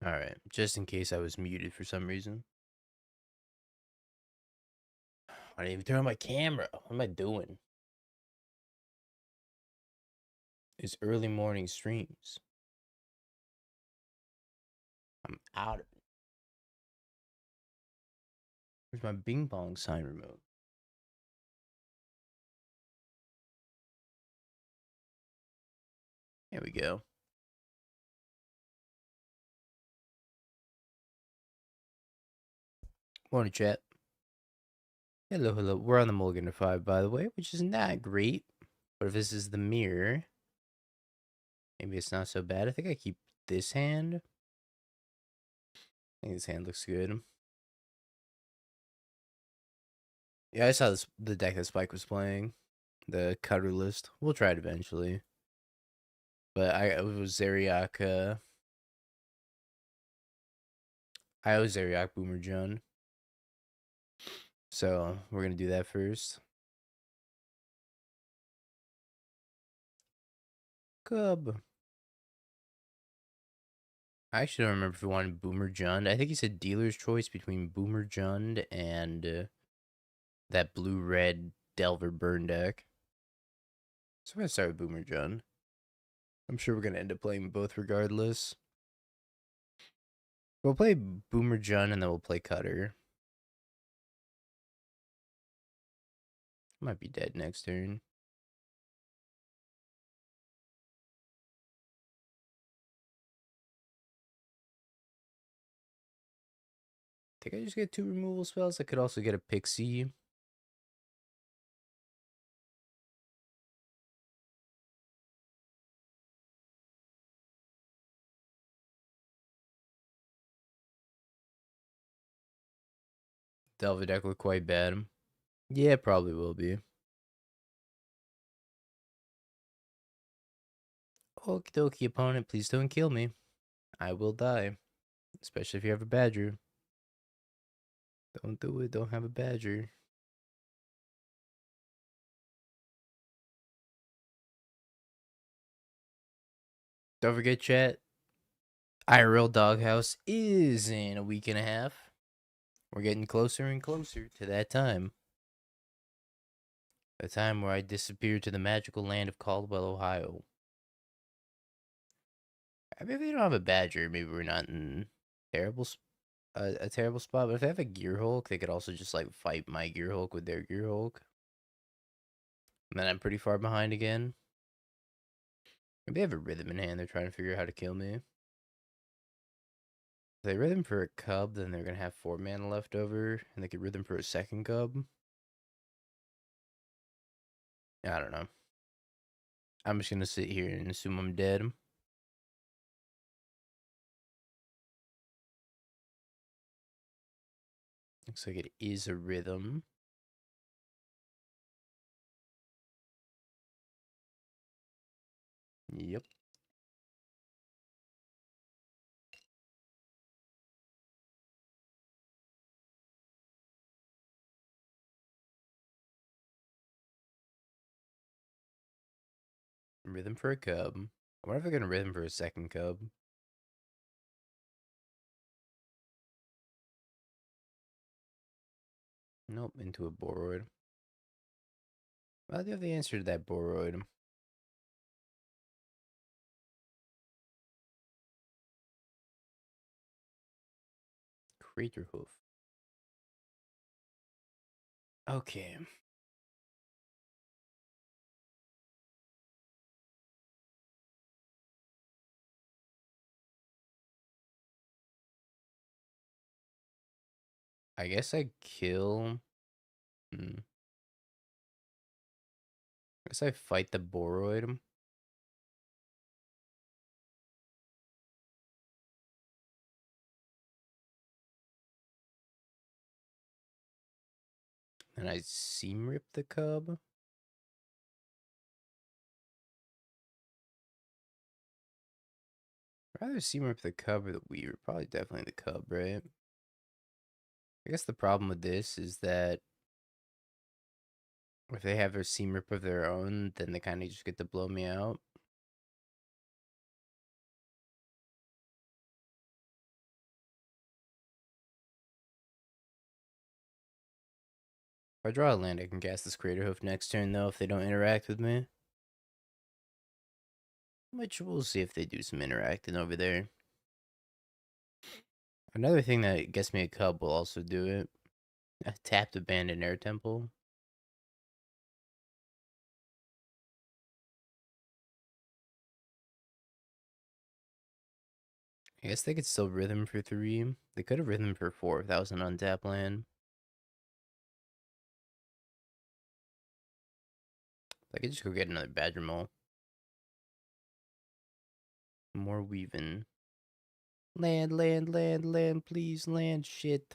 Alright, just in case I was muted for some reason. I didn't even turn on my camera. What am I doing? It's early morning streams. I'm out of it. Where's my Bing Bong sign remote? There we go. Morning, chat. Hello, hello. We're on the Mulligan 5, by the way, which is not great. But if this is the mirror, maybe it's not so bad. I think I keep this hand. I think this hand looks good. Yeah, I saw the deck that Spike was playing. The cutter list. We'll try it eventually. But it was Zeriak, I was Zeriak Boomer John. So we're gonna do that first. Cub. I actually don't remember if we wanted Boomer Jund. I think he said dealer's choice between Boomer Jund and that blue-red Delver Burn deck. So I'm gonna start with Boomer Jund. I'm sure we're gonna end up playing both regardless. We'll play Boomer Jund and then we'll play Cutter. Might be dead next turn. I think I just get 2 removal spells. I could also get a Pixie. Delver deck look quite bad. Yeah, probably will be. Okie dokie, opponent, please don't kill me. I will die. Especially if you have a badger. Don't do it, don't have a badger. Don't forget, chat. IRL Doghouse is in a week and a half. We're getting closer and closer to that time. The time where I disappeared to the magical land of Caldwell, Ohio. I mean, if they don't have a badger, maybe we're not in a terrible spot. But if they have a Gear Hulk, they could also just like fight my Gear Hulk with their Gear Hulk. And then I'm pretty far behind again. Maybe they have a Rhythm in hand. They're trying to figure out how to kill me. If they Rhythm for a Cub, then they're going to have 4 mana left over. And they could Rhythm for a second Cub. I don't know. I'm just going to sit here and assume I'm dead. Looks like it is a Rhythm. Yep. Rhythm for a Cub. I wonder if they're going to Rhythm for a second Cub. Nope, into a Boroid. Well, they have the answer to that Boroid. Crater Hoof. Okay. I guess I kill... I guess I fight the Boroid. And I Seam Rip the Cub. I'd rather Seam Rip the Cub or the Weaver. Probably definitely the Cub, right? I guess the problem with this is that if they have a Seam Rip of their own, then they kind of just get to blow me out. If I draw a land, I can cast this Crater Hoof next turn, though, if they don't interact with me. Which we'll see if they do some interacting over there. Another thing that gets me a cub will also do it. A tapped Abandoned Air Temple. I guess they could still Rhythm for 3. They could have Rhythm for 4 if that was an untapped land. I could just go get another Badger Mole. More Weaving. Land, land, land, land, please, land, shit.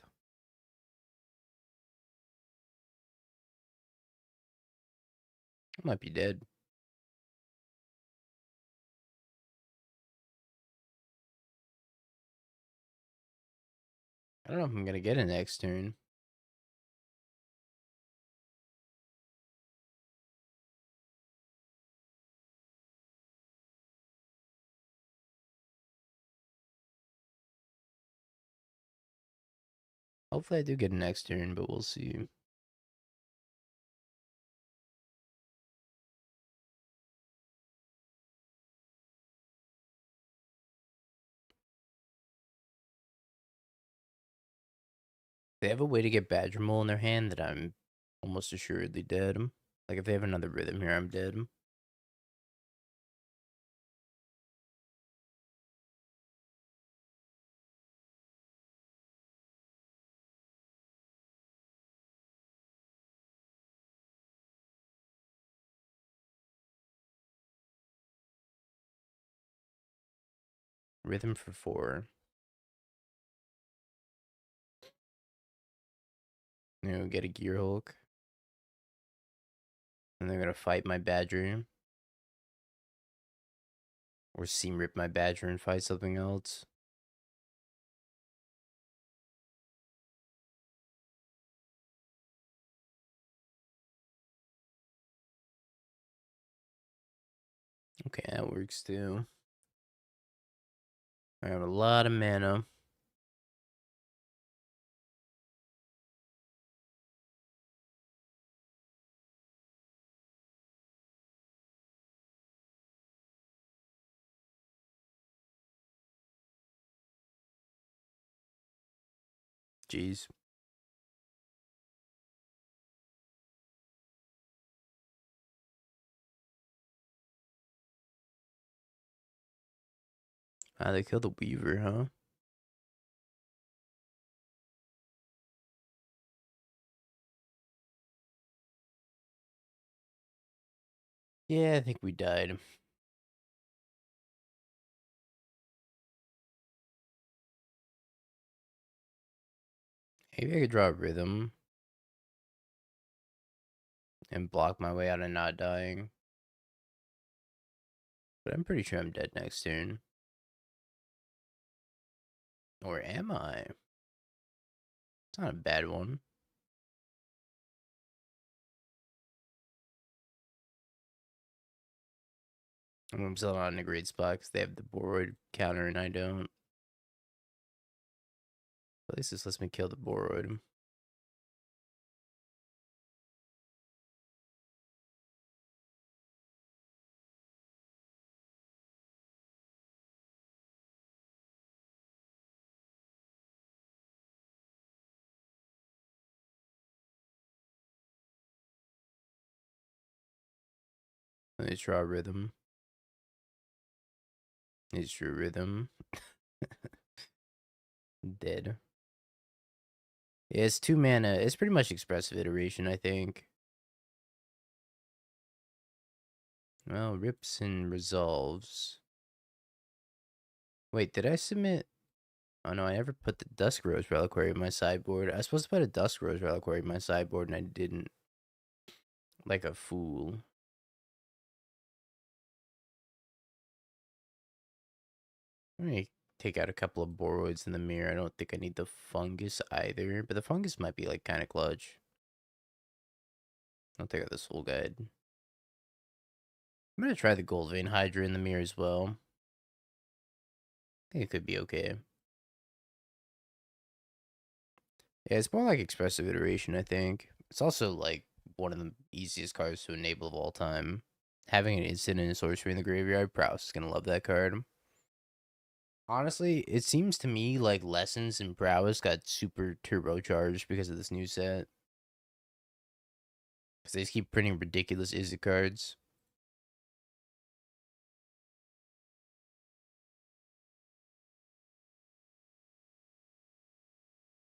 I might be dead. I don't know if I'm gonna get it next turn. Hopefully I do get it next turn, but we'll see. They have a way to get Badger Mole in their hand that I'm almost assuredly dead. Like, if they have another Rhythm here, I'm dead. Rhythm for 4. Get a Gear Hulk. And they're gonna fight my Badger. Or Seam Rip my Badger and fight something else. Okay, that works too. I have a lot of mana. Jeez. Ah, they killed the Weaver, huh? Yeah, I think we died. Maybe I could draw a Rhythm and block my way out of not dying. But I'm pretty sure I'm dead next turn. Or am I? It's not a bad one. I'm still not in a great spot because they have the Boroid counter and I don't. At least this lets me kill the Boroid. Let me draw a Rhythm. Let's draw Rhythm. Dead. Yeah, it's 2 mana. It's pretty much Expressive Iteration, I think. Well, rips and resolves. Wait, did I submit? Oh no, I never put the Dusk Rose Reliquary in my sideboard. I was supposed to put a Dusk Rose Reliquary in my sideboard and I didn't. Like a fool. Let me take out a couple of Boroids in the mirror. I don't think I need the Fungus either, but the Fungus might be like kind of clutch. I'll take out the Soul Guide. I'm gonna try the Gold Vein Hydra in the mirror as well. I think it could be okay. Yeah, it's more like Expressive Iteration, I think. It's also like one of the easiest cards to enable of all time. Having an instant and a sorcery in the graveyard, Prowess is gonna love that card. Honestly, it seems to me like Lessons and Prowess got super turbocharged because of this new set. Because they just keep printing ridiculous Izzet cards.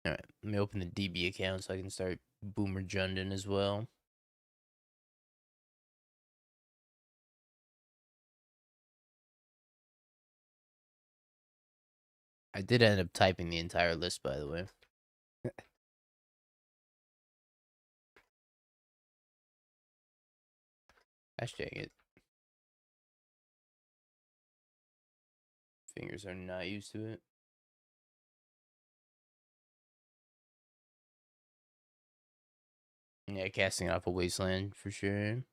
Alright, let me open the DB account so I can start Boomer Jundin as well. I did end up typing the entire list, by the way. Gosh dang it. Fingers are not used to it. Yeah, casting off a wasteland for sure.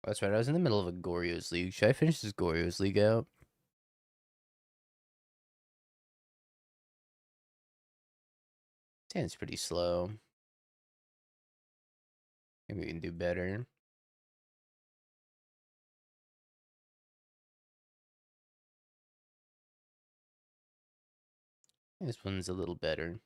That's right, I was in the middle of a Goryo's League. Should I finish this Goryo's League out? It's pretty slow. Maybe we can do better. This one's a little better.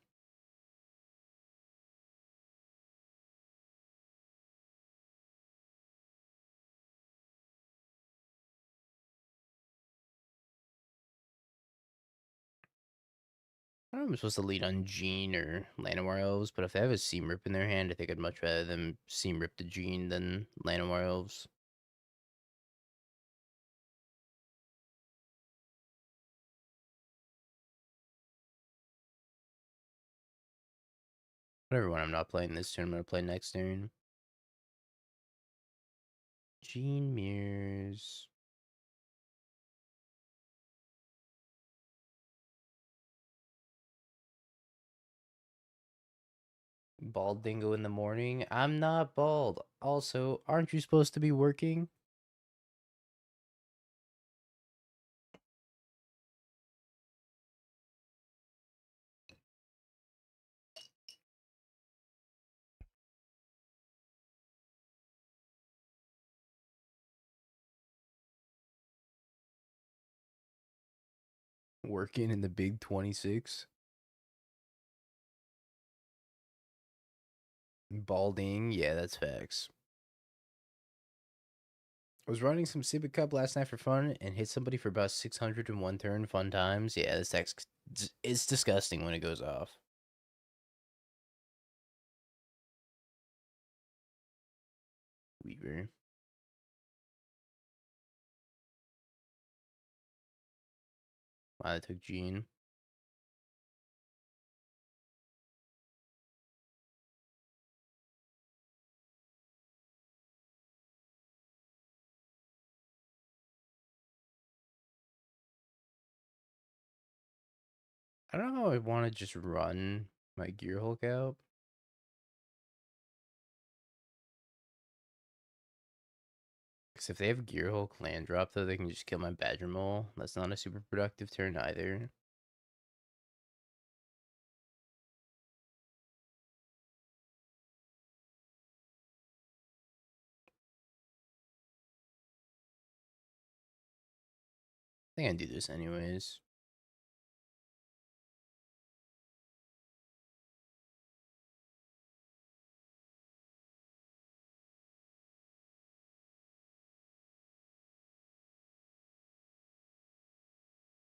I don't know if I'm supposed to lead on Gene or Llanowar Elves, but if they have a Seam Rip in their hand, I think I'd much rather them Seam Rip the Gene than Llanowar Elves. Whatever one I'm not playing this turn, I'm going to play next turn. Gene Mirrors. Bald Dingo in the morning. I'm not bald. Also, aren't you supposed to be working? Working in the big 26. Balding. Yeah, that's facts. I was running some Civic Cup last night for fun and hit somebody for about 600 in one turn. Fun times. Yeah, this deck's it's disgusting when it goes off. Weaver. Wow, I took Gene. I don't know how I want to just run my Gear Hulk out. Because if they have Gear Hulk land drop, though, they can just kill my Badger Mole. That's not a super productive turn either. I think I do this anyways.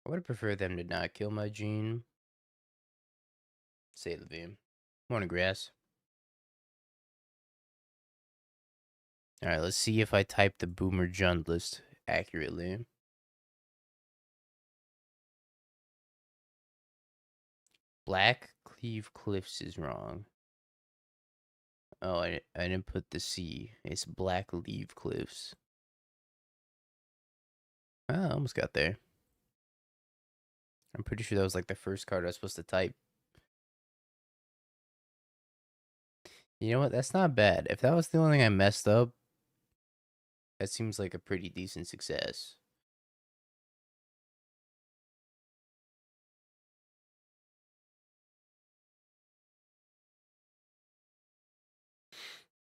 I would prefer them to not kill my Gene. Say the beam. Morning, Grass. Alright, let's see if I type the Boomer Jund list accurately. Black Cleave Cliffs is wrong. Oh, I didn't put the C. It's Black Leave Cliffs. Oh, I almost got there. I'm pretty sure that was like the first card I was supposed to type. You know what? That's not bad. If that was the only thing I messed up, that seems like a pretty decent success.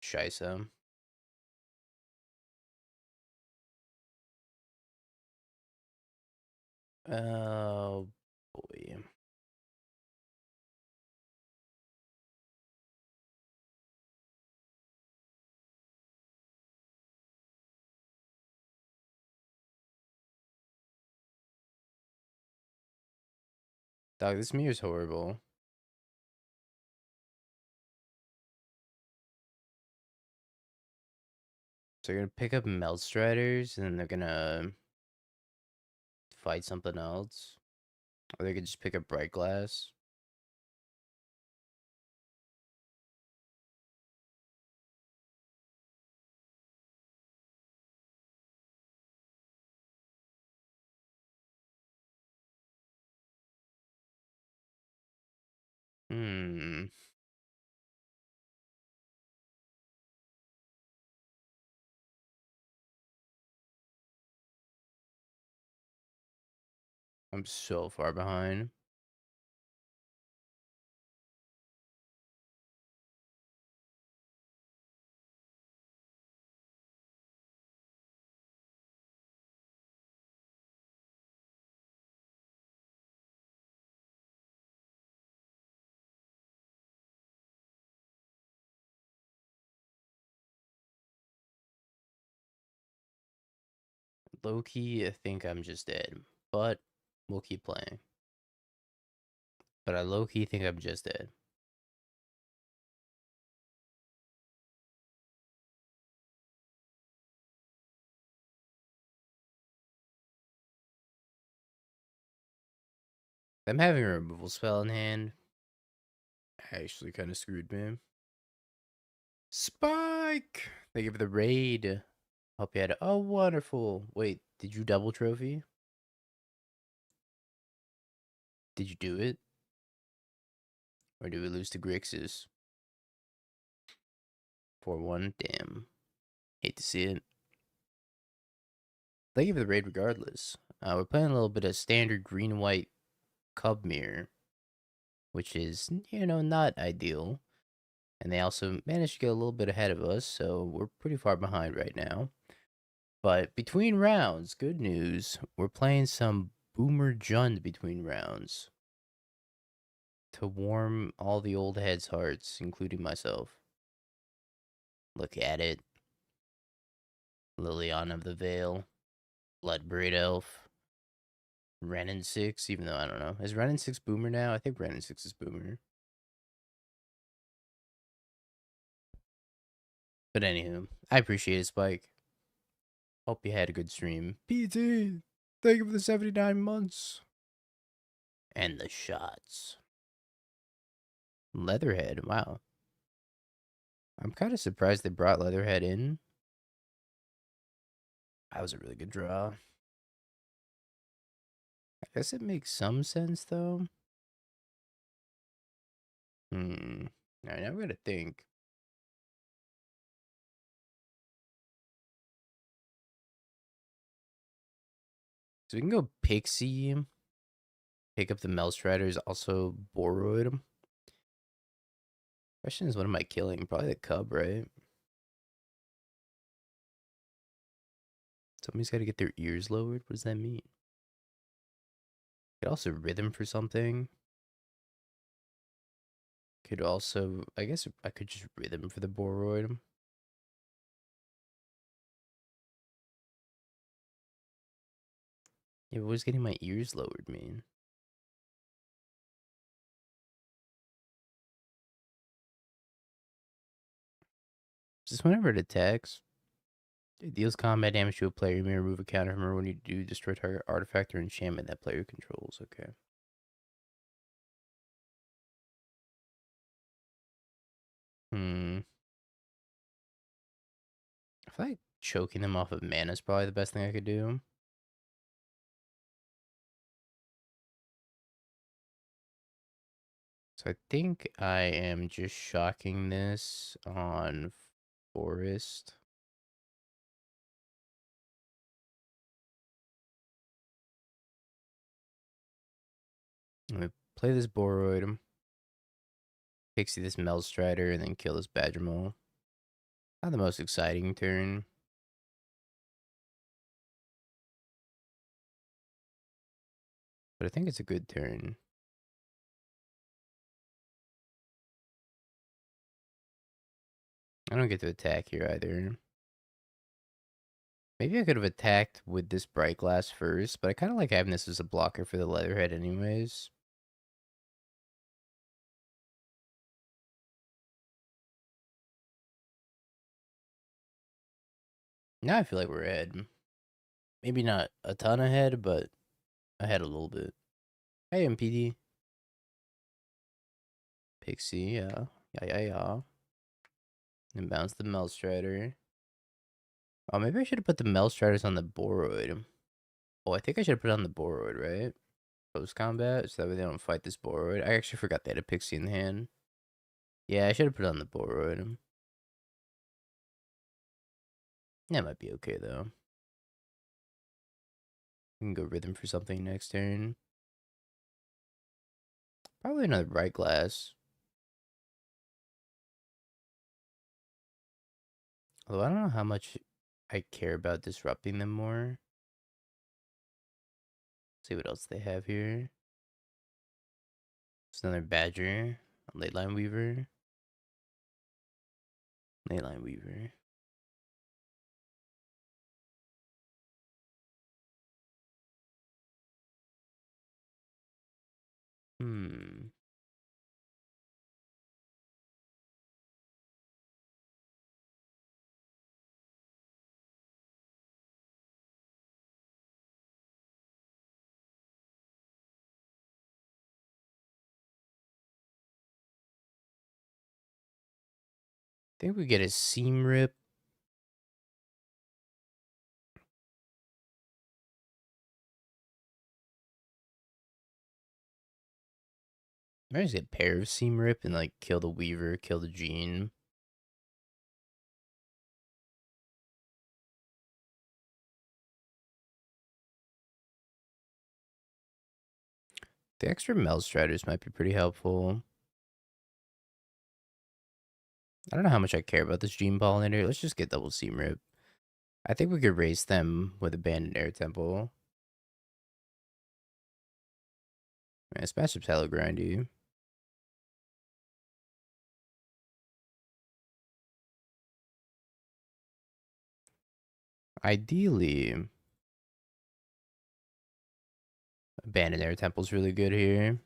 Shisa. Oh boy. Dog, this mirror's horrible. So they're gonna pick up Melt Striders, and then they're gonna fight something else. Or they could just pick up Bright Glass. Hmm. I'm so far behind. Low key, I think I'm just dead. But we'll keep playing. But I low key think I'm just dead. I'm having a removal spell in hand. Actually kind of screwed me. Spike! Thank you for the raid. Hope you had a wonderful. Wait, did you double trophy? Did you do it? Or did we lose to Grixis? 4-1. Damn. Hate to see it. Thank you for the raid regardless. We're playing a little bit of standard green and white Cub Mirror, which is, not ideal. And they also managed to get a little bit ahead of us, so we're pretty far behind right now. But between rounds, good news, we're playing some Boomer Jund between rounds to warm all the old heads' hearts, including myself. Look at it. Liliana of the Vale, Bloodbraid Elf, Renin 6, even though I don't know. Is Renin 6 Boomer now? I think Renin 6 is Boomer. But anywho, I appreciate it, Spike. Hope you had a good stream. PT, thank you for the 79 months. And the shots. Leatherhead, wow. I'm kind of surprised they brought Leatherhead in. That was a really good draw. I guess it makes some sense, though. Alright, now we gotta think. So we can go Pixie, pick up the Melstriders, also Boroid. Question is, what am I killing? Probably the Cub, right? Somebody's got to get their ears lowered. What does that mean? Could also Rhythm for something. Could also, I guess I could just Rhythm for the Boroid. Yeah, but what does getting my ears lowered mean? Just whenever it attacks, it deals combat damage to a player. You may remove a counter from her when you do destroy target artifact or enchantment that player controls. Okay. Hmm. I feel like choking them off of mana is probably the best thing I could do. So I think I am just shocking this on Forest. I'm gonna play this Boroid, Pixie this Melstrider, and then kill this Badgermole. Not the most exciting turn. But I think it's a good turn. I don't get to attack here either. Maybe I could have attacked with this Bright Glass first, but I kind of like having this as a blocker for the Leatherhead anyways. Now I feel like we're ahead. Maybe not a ton ahead, but ahead a little bit. Hey, MPD. Pixie, yeah. Yeah. And bounce the Melstrider. Oh, maybe I should have put the Melstriders on the Boroid. Oh, I think I should have put it on the Boroid, right? Post combat, so that way they don't fight this Boroid. I actually forgot they had a Pixie in the hand. Yeah, I should have put it on the Boroid. That might be okay, though. We can go Rhythm for something next turn. Probably another Bright Glass. Although I don't know how much I care about disrupting them more. See what else they have here. It's another Badger. A Ley Line Weaver. Ley Line Weaver. Hmm. I think we get a Seam Rip. Maybe just get a pair of Seam Rip and like kill the Weaver, kill the Gene. The extra Melstriders might be pretty helpful. I don't know how much I care about this Gene Pollinator. Let's just get double Seam Rip. I think we could race them with Abandoned Air Temple. Man, this matchup's hella grindy. Ideally, Abandoned Air Temple's really good here.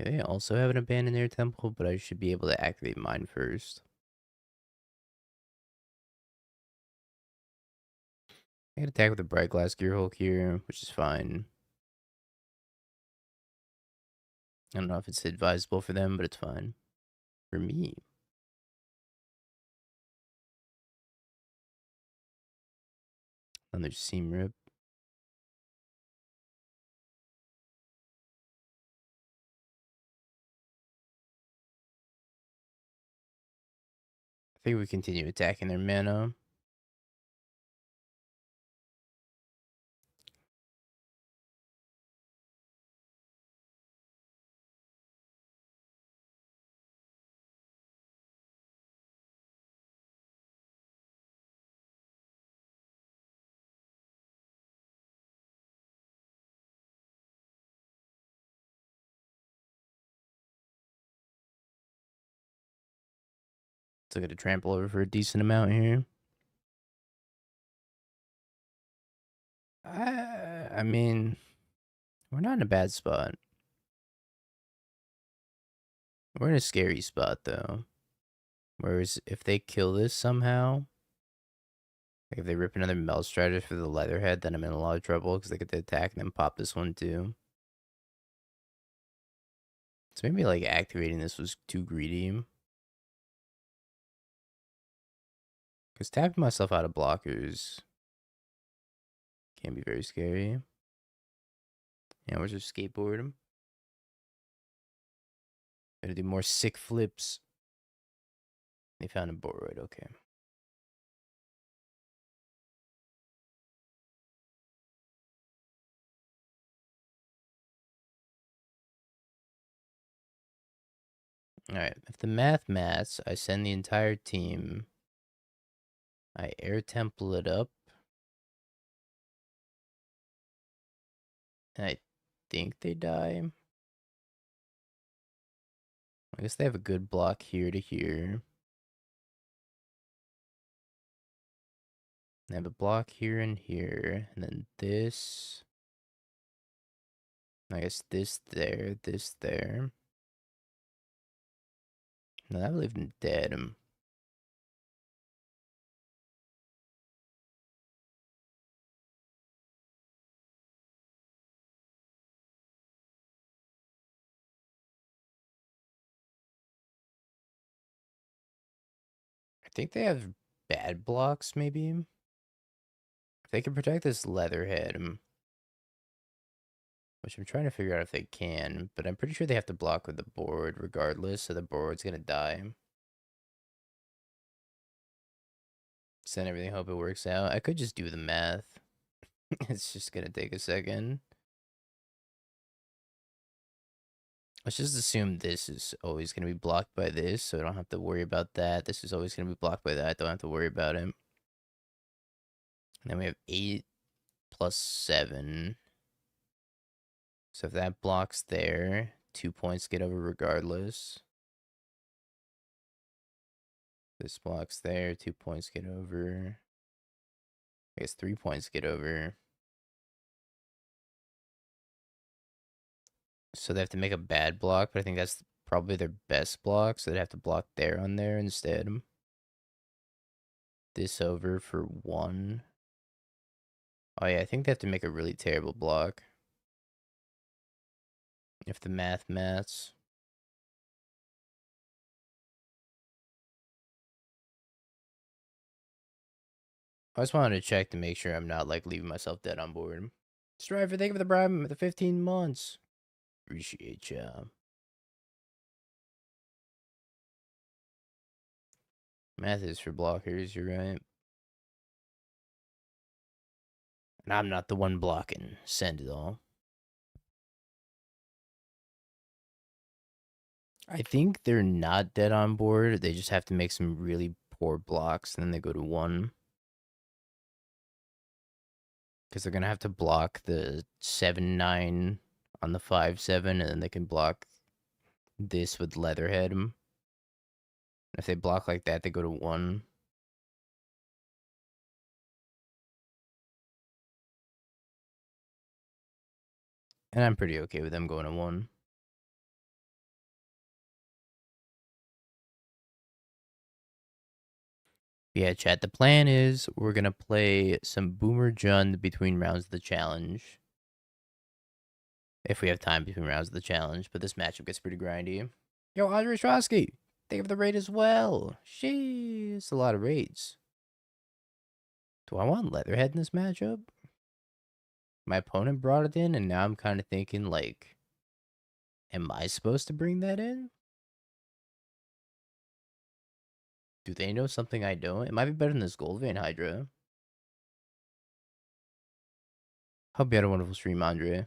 Okay, I also have an Abandoned Air Temple, but I should be able to activate mine first. I can attack with a Bright Glass Gear Hulk here, which is fine. I don't know if it's advisable for them, but it's fine. For me. Another Seam Rip. I think we continue attacking their mana. So I got to trample over for a decent amount here. I mean, we're not in a bad spot. We're in a scary spot, though. Whereas if they kill this somehow, like if they rip another Melstrider for the Leatherhead, then I'm in a lot of trouble because they get to attack and then pop this one too. So maybe like activating this was too greedy. Because tapping myself out of blockers can be very scary. Yeah, we're just skateboard. Gotta do more sick flips. They found a Boroid, okay. Alright, if the maths, I send the entire team. I air temple it up. And I think they die. I guess they have a good block here to here. They have a block here and here. And then this. I guess this there, this there. No, I believe them dead. I think they have bad blocks, maybe. If they can protect this leatherhead, which I'm trying to figure out if they can, but I'm pretty sure they have to block with the board regardless, so the board's gonna die. Send everything, hope it works out. I could just do the math. It's just gonna take a second. Let's just assume this is always gonna be blocked by this, so I don't have to worry about that. This is always gonna be blocked by that. Don't have to worry about it. And then we have 8 plus 7. So if that blocks there, 2 points get over regardless. This blocks there, 2 points get over. I guess 3 points get over. So they have to make a bad block, but I think that's probably their best block, so they'd have to block there on there instead. This over for 1. Oh yeah, I think they have to make a really terrible block. If the maths. I just wanted to check to make sure I'm not like leaving myself dead on board. Striver, thank you for the bribe, the 15 months. Appreciate ya. Math is for blockers, you're right. And I'm not the one blocking. Send it all. I think they're not dead on board. They just have to make some really poor blocks, and then they go to 1. Because they're going to have to block the 7-9 on the 5-7, and then they can block this with Leatherhead. If they block like that, they go to 1. And I'm pretty okay with them going to 1. Yeah, chat, the plan is we're going to play some Boomer Jund between rounds of the challenge. If we have time between rounds of the challenge, but this matchup gets pretty grindy. Yo, Andre Strosky, thank you for the raid as well. Sheesh, a lot of raids. Do I want Leatherhead in this matchup? My opponent brought it in, and now I'm kind of thinking, like, am I supposed to bring that in? Do they know something I don't? It might be better than this Gold Vein Hydra. Hope you had a wonderful stream, Andre.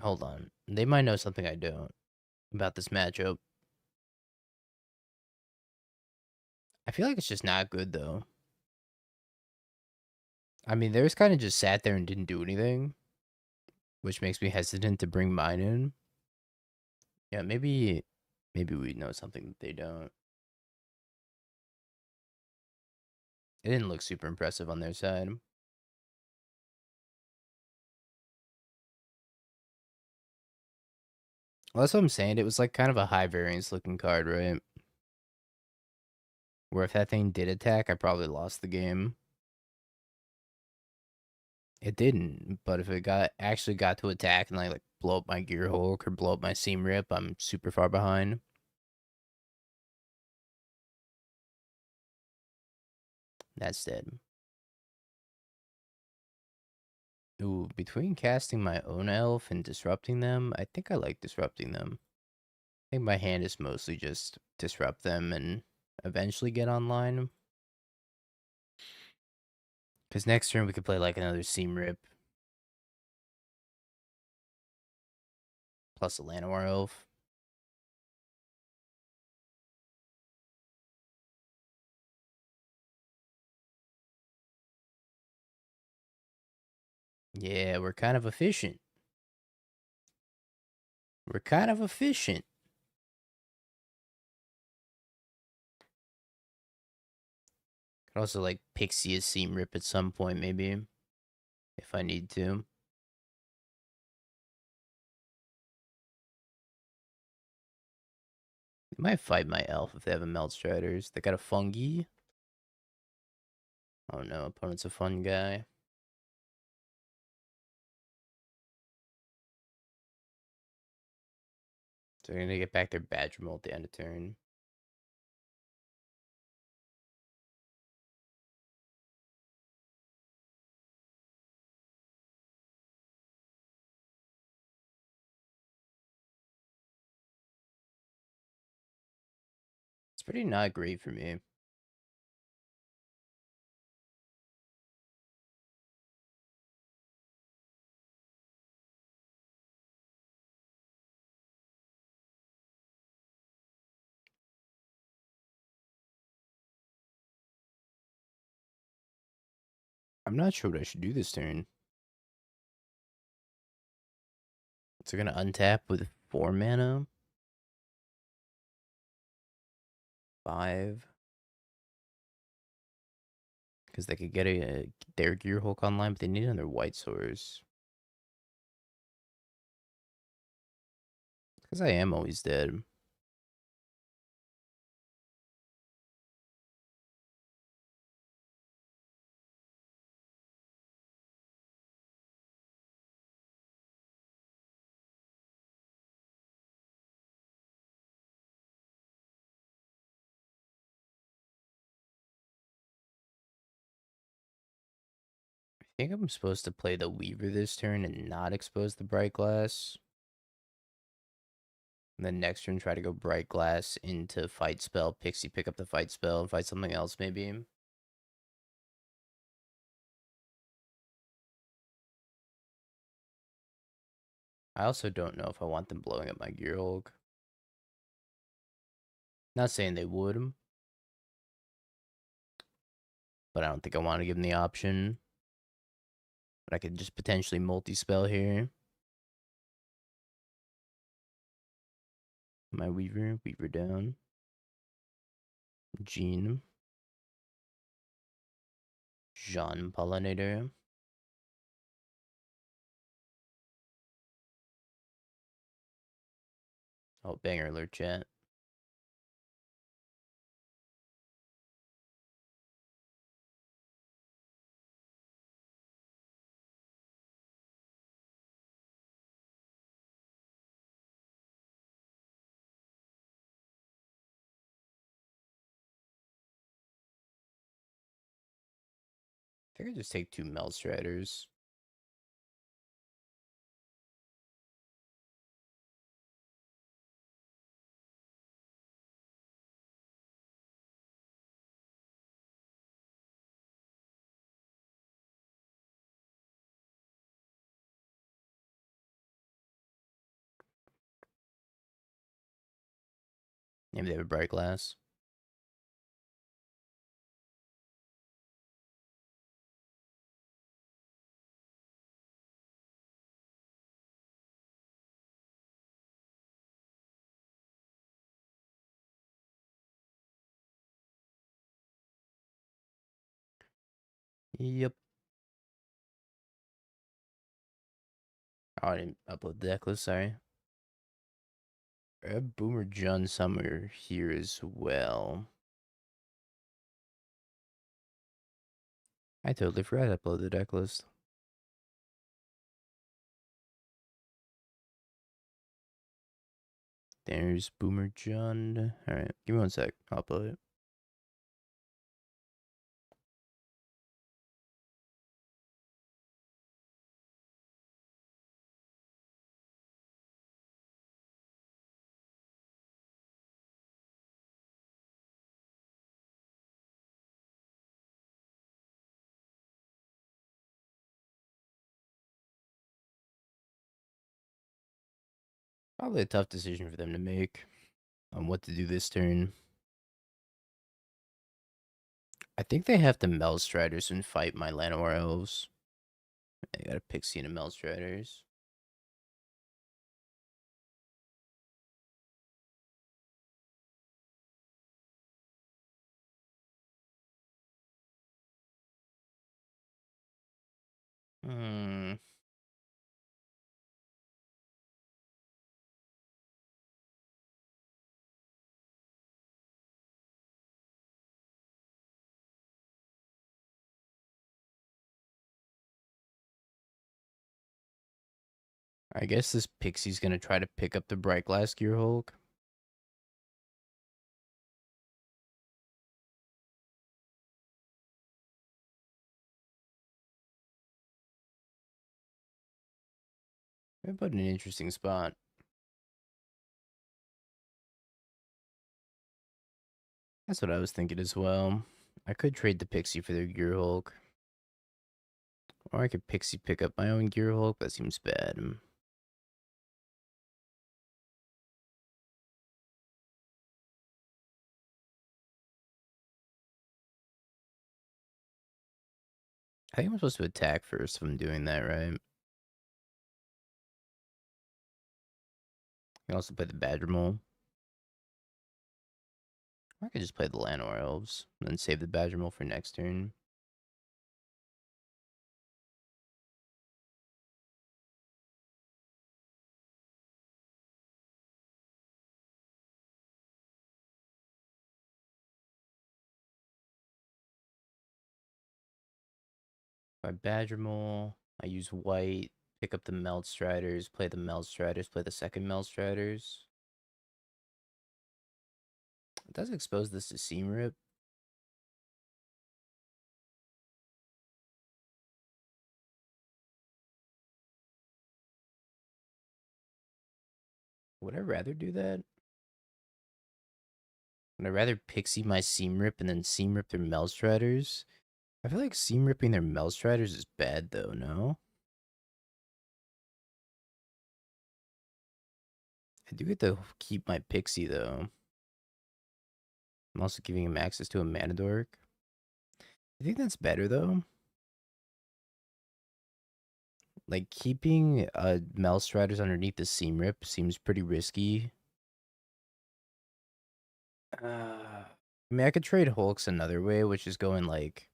Hold on. They might know something I don't about this matchup. I feel like it's just not good, though. I mean, theirs kind of just sat there and didn't do anything, which makes me hesitant to bring mine in. Yeah, maybe we know something that they don't. It didn't look super impressive on their side. Well, that's what I'm saying. It was like kind of a high variance looking card, right? Where if that thing did attack, I probably lost the game. It didn't, but if it actually got to attack and like blow up my Gear Hulk or blow up my Seam Rip, I'm super far behind. That's dead. Ooh, between casting my own elf and disrupting them, I think I like disrupting them. I think my hand is mostly just disrupt them and eventually get online. Because next turn we could play like another Seam Rip. Plus a Llanowar Elf. Yeah, we're kind of efficient. We're kind of efficient. Could also like Pixie a Seam Rip at some point, maybe. If I need to. They might fight my elf if they have a Melt Striders. They got a Fungi. Oh no, opponent's a fun guy. So they're gonna get back their Badger Mold at the end of turn. It's pretty not great for me. I'm not sure what I should do this turn. So gonna untap with 4 mana. 5. Because they could get their Gearhulk online, but they need another White Source. Because I am always dead. I think I'm supposed to play the Weaver this turn and not expose the Bright Glass. And then next turn try to go Bright Glass into Fight Spell. Pixie pick up the Fight Spell and fight something else maybe. I also don't know if I want them blowing up my Gearhulk. Not saying they would. But I don't think I want to give them the option. But I could just potentially multi-spell here. My Weaver down. Jean Pollinator. Oh, banger alert, chat. I think I just take 2 Melt Striders. Maybe they have a Bright Glass. Yep. Oh, I didn't upload the deck list, sorry. I have Boomer Jun somewhere here as well. I totally forgot to upload the deck list. There's Boomer Jun. Alright, give me 1 sec. I'll upload it. Probably a tough decision for them to make on what to do this turn. I think they have to Melstriders and fight my Llanowar Elves. They got a Pixie and a Melstriders. Hmm. I guess this Pixie's gonna try to pick up the Bright Glass Gear Hulk. They put in an interesting spot. That's what I was thinking as well. I could trade the Pixie for their Gear Hulk. Or I could Pixie pick up my own Gear Hulk. That seems bad. I think I'm supposed to attack first if I'm doing that, right? I can also play the Badger Mole. Or I could just play the Llanowar Elves and then save the Badger Mole for next turn. My Badger Mole, I use white, pick up the Melstriders, play the Melstriders, play the second Melstriders. It does expose this to Seam Rip. Would I rather do that? Would I rather Pixie my Seam Rip and then Seam Rip their Melstriders? I feel like Seam Ripping their Melstriders is bad though, no? I do get to keep my Pixie though. I'm also giving him access to a Mana Dork. I think that's better though. Like keeping Melstriders underneath the Seam Rip seems pretty risky. I mean, I could trade Hulks another way, which is going like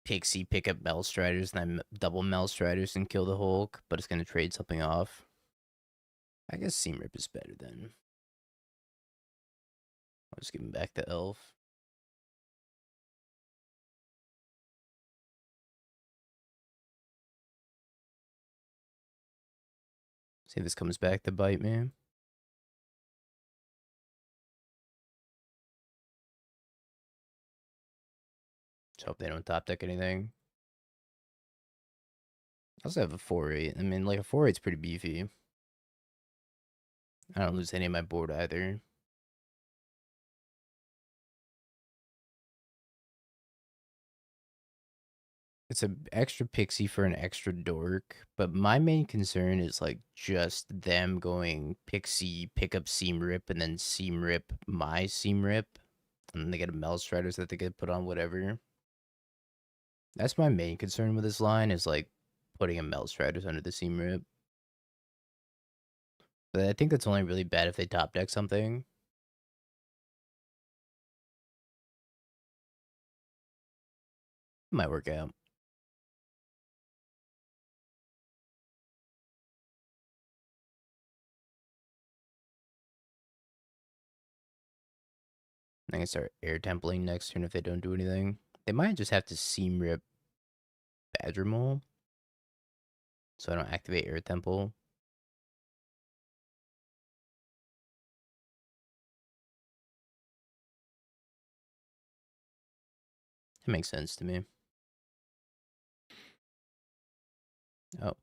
Pixie, pick up Melstriders, and then double Melstriders and kill the Hulk, but it's going to trade something off. I guess Seam Rip is better then. I'll just give him back the Elf. See if this comes back to bite me. Just hope they don't top deck anything. I also have a 4-8. I mean, like, a 4-8's pretty beefy. I don't lose any of my board either. It's an extra Pixie for an extra Dork, but my main concern is, like, just them going Pixie, pick up Seam Rip, and then Seam Rip my Seam Rip. And then they get a Melstriders that they get put on whatever. That's my main concern with this line is, like, putting a Melstriders under the Seam Rip. But I think that's only really bad if they top deck something. Might work out. I can start air templing next turn if they don't do anything. They might just have to Seam Rip Badger Mole. So I don't activate Air Temple. It makes sense to me. Oh.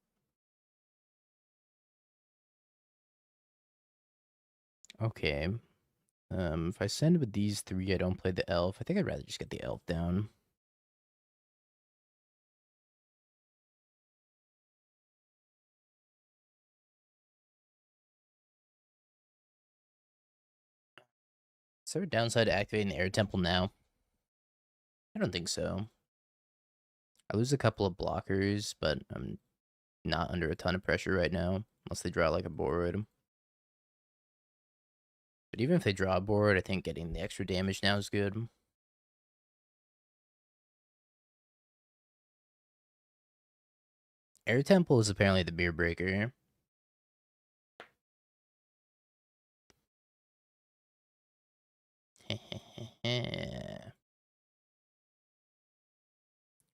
Okay. If I send with these three, I don't play the elf. I think I'd rather just get the elf down. there a downside to activating the air temple now? I don't think so. I lose a couple of blockers, but I'm not under a ton of pressure right now, unless they draw like a board. But even if they draw a board, I think getting the extra damage now is good. Air Temple is apparently the beer breaker.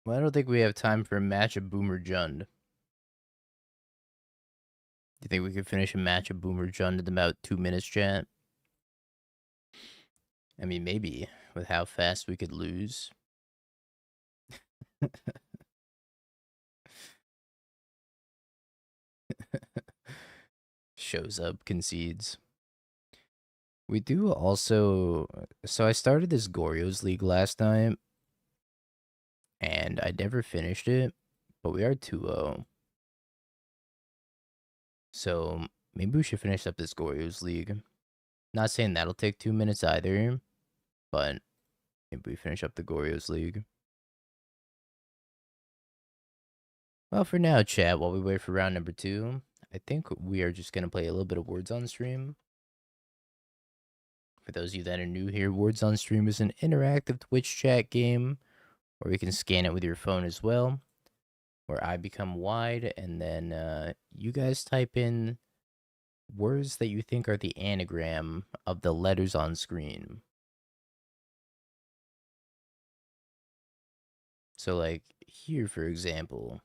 Well, I don't think we have time for a match of Boomer Jund. Do you think we could finish a match of Boomer Jund in about 2 minutes, chat? I mean, maybe, with how fast we could lose. Shows up, concedes. We do also... So I started this Goryo's League last night, and I never finished it, but we are 2-0. So maybe we should finish up this Goryo's League. Not saying that'll take 2 minutes either, but maybe we finish up the Goryo's League. Well, for now, chat, while we wait for round number 2, I think we are just going to play a little bit of Words on Stream. For those of you that are new here, Words on Stream is an interactive Twitch chat game where you can scan it with your phone as well, where I become wide, and then you guys type in words that you think are the anagram of the letters on screen. So, like, here, for example,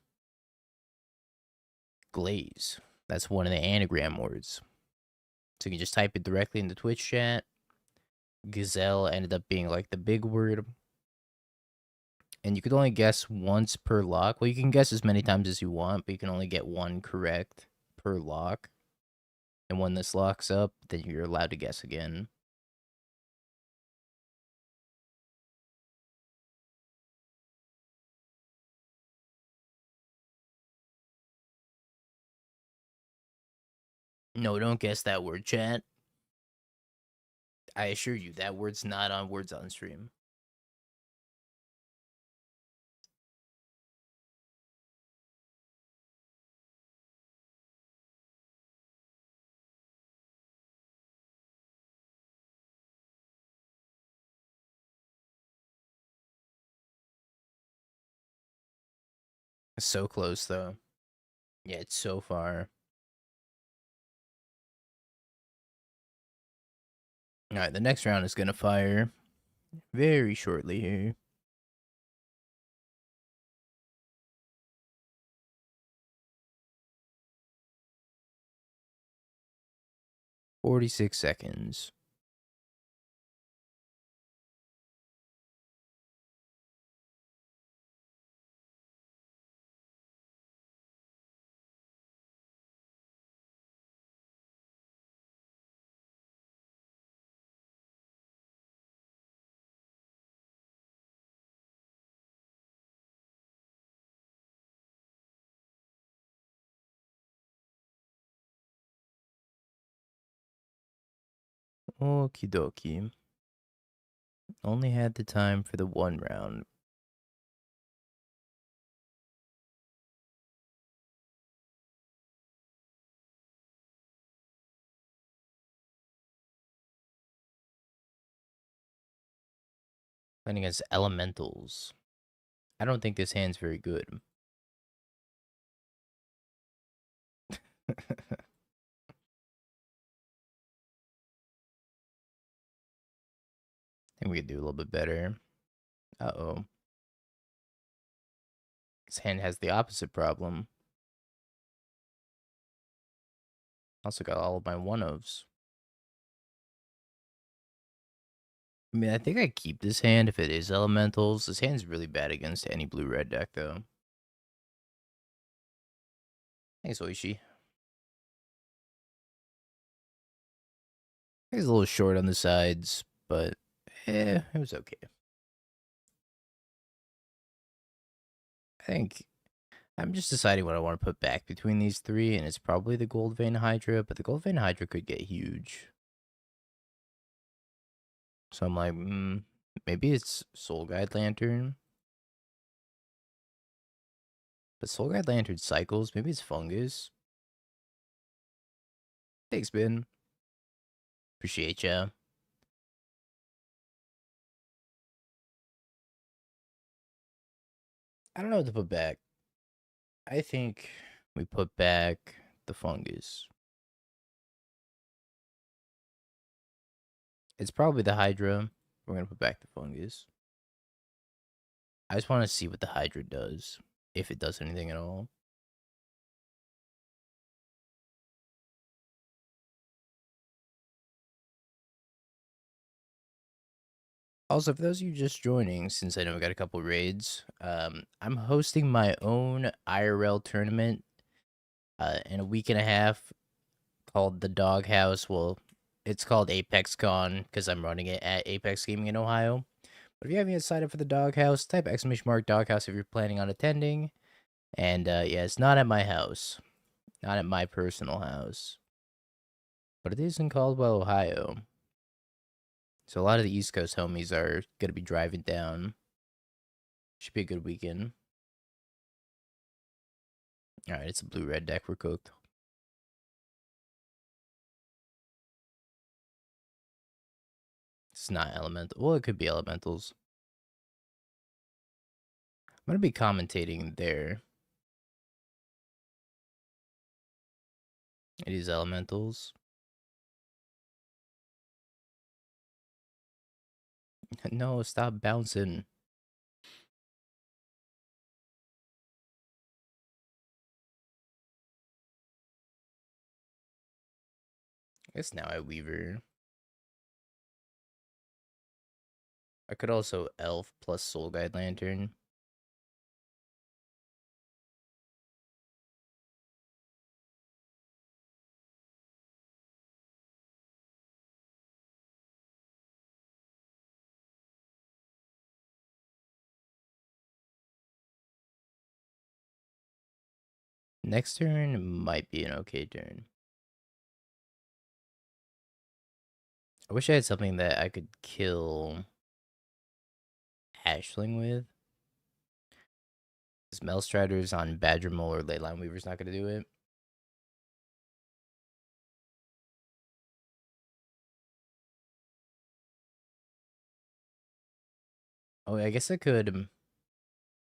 glaze. That's one of the anagram words. So you can just type it directly in the Twitch chat. Gazelle ended up being, like, the big word. And you could only guess once per lock. Well, you can guess as many times as you want, but you can only get one correct per lock. And when this locks up, then you're allowed to guess again. No, don't guess that word, chat. I assure you, that word's not on Words on Stream. So close, though. Yeah, it's so far. Alright, the next round is gonna fire very shortly here. 46 seconds. Okie dokie. Only had the time for the one round. Playing against elementals. I don't think this hand's very good. I think we could do a little bit better. Uh-oh. This hand has the opposite problem. Also got all of my one-ofs. I mean, I think I keep this hand if it is elementals. This hand's really bad against any blue-red deck, though. Thanks, Oishi. He's a little short on the sides, but it was okay. I think I'm just deciding what I want to put back between these three, and it's probably the Gold Vein Hydra, but the Gold Vein Hydra could get huge. So I'm like, maybe it's Soul Guide Lantern. But Soul Guide Lantern cycles. Maybe it's fungus. Thanks, Ben. Appreciate ya. I don't know what to put back. I think we put back the fungus. It's probably the Hydra. We're gonna put back the fungus. I just want to see what the Hydra does. If it does anything at all. Also, for those of you just joining, since I know we got a couple raids, I'm hosting my own IRL tournament in a week and a half called the Doghouse. Well, it's called Apex Con because I'm running it at Apex Gaming in Ohio. But if you haven't yet signed up for the Doghouse, type ! Doghouse if you're planning on attending. And yeah, it's not at my house, not at my personal house, but it is in Caldwell, Ohio. So a lot of the East Coast homies are gonna be driving down. Should be a good weekend. All right, it's a blue-red deck. We're cooked. It's not elemental. Well, it could be elementals. I'm gonna be commentating there. It is elementals. No, stop bouncing. I guess now I Weaver. I could also Elf plus Soul Guide Lantern. Next turn might be an okay turn. I wish I had something that I could kill Ashling with. Because Melstriders on Badger Mole or Leyline Weaver's not going to do it. Oh, I guess I could.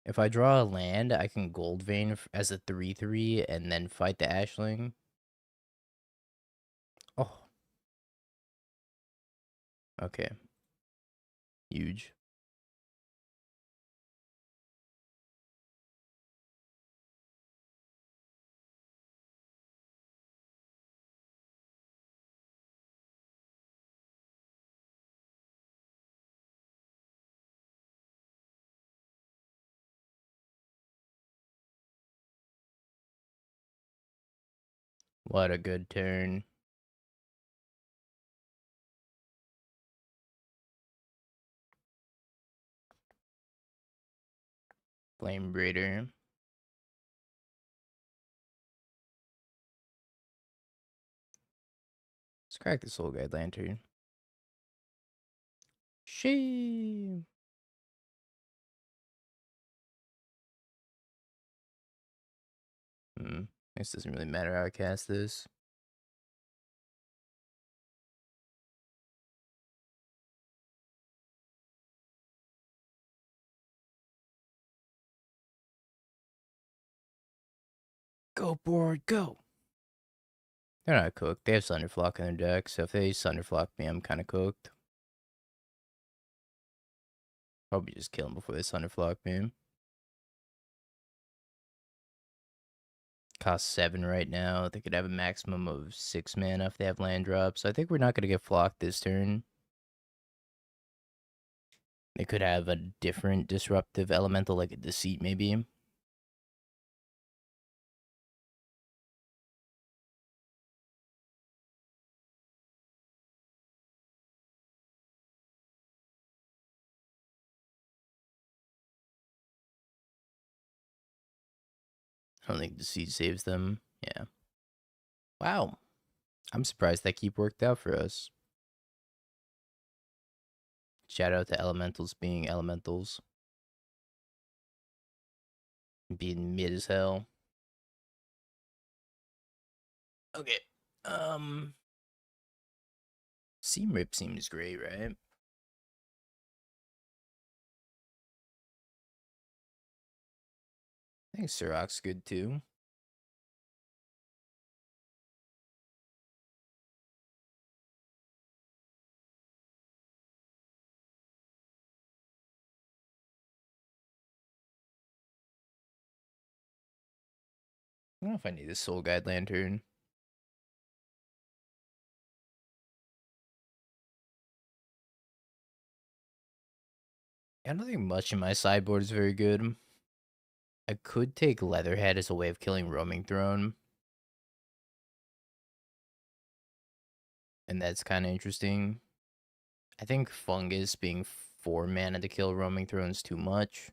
If I draw a land, I can Gold Vein as a 3/3 and then fight the Ashling. Oh. Okay. Huge. What a good turn. Flame Breeder. Let's crack the Soul Guide Lantern. She. This doesn't really matter how I cast this. Go, board, go. They're not cooked. They have Sunderflock in their deck, so if they Sunderflock me, I'm kind of cooked. Probably just kill them before they Sunderflock me. Cost 7 right now. They could have a maximum of 6 mana if they have land drops. So I think we're not going to get flocked this turn. They could have a different disruptive elemental, like a Deceit, maybe. I don't think Deceit saves them. Yeah. Wow. I'm surprised that keep worked out for us. Shout out to elementals being elementals. Being mid as hell. Okay. Seam Rip seems great, right? I think Siroc's good too. I don't know if I need a Soul Guide Lantern. I don't think much in my sideboard is very good. I could take Leatherhead as a way of killing Roaming Throne. And that's kind of interesting. I think Fungus being 4 mana to kill Roaming Throne is too much.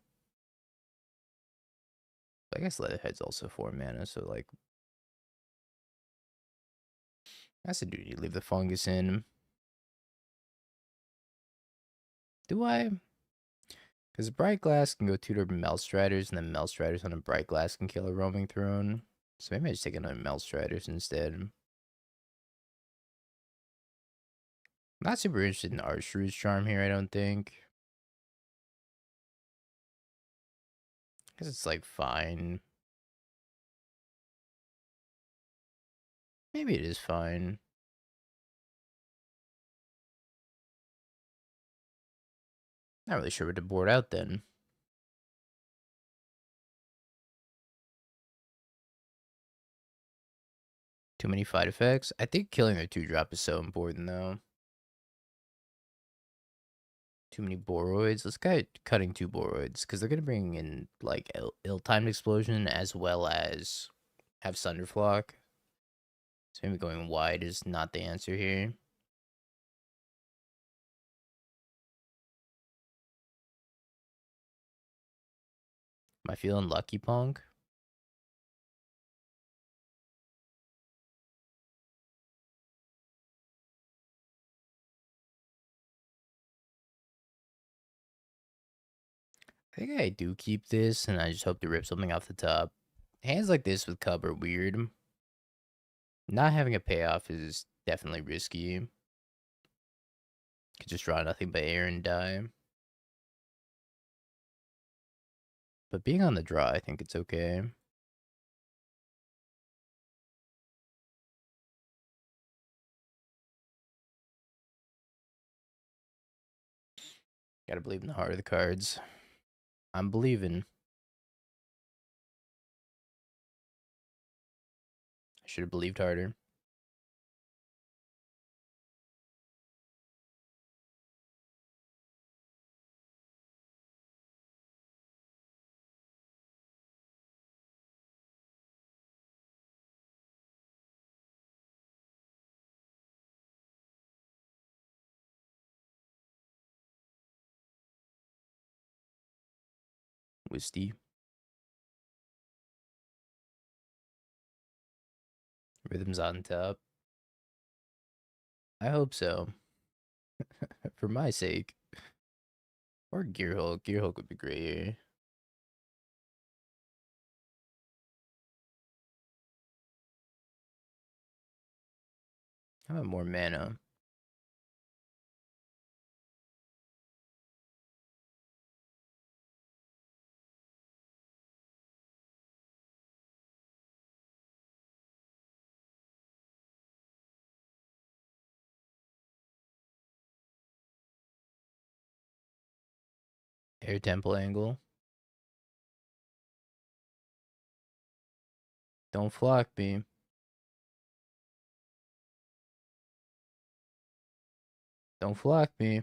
But I guess Leatherhead's also 4 mana, so like... That's a duty. Leave the Fungus in. Do I? Because Bright Glass can go tutor Melstriders, and then Melstriders on a Bright Glass can kill a Roaming Throne. So maybe I just take another Melstriders instead. Not super interested in Archrew's Charm here, I don't think. Because it's like fine. Maybe it is fine. Not really sure what to board out then. Too many fight effects. I think killing their 2-drop is so important though. Too many Boroids. Let's get cutting 2 Boroids because they're gonna bring in like ill-timed explosion as well as have Sunderflock. So maybe going wide is not the answer here. Am I feeling lucky, Punk? I think I do keep this, and I just hope to rip something off the top. Hands like this with Cub are weird. Not having a payoff is definitely risky. Could just draw nothing but air and die. But being on the draw, I think it's okay. Gotta believe in the heart of the cards. I'm believing. I should have believed harder. Wisty. Rhythm's on top. I hope so. For my sake. Or Gearhulk. Gearhulk would be great here. How about more mana? Air Temple Angle. Don't flock me. Don't flock me.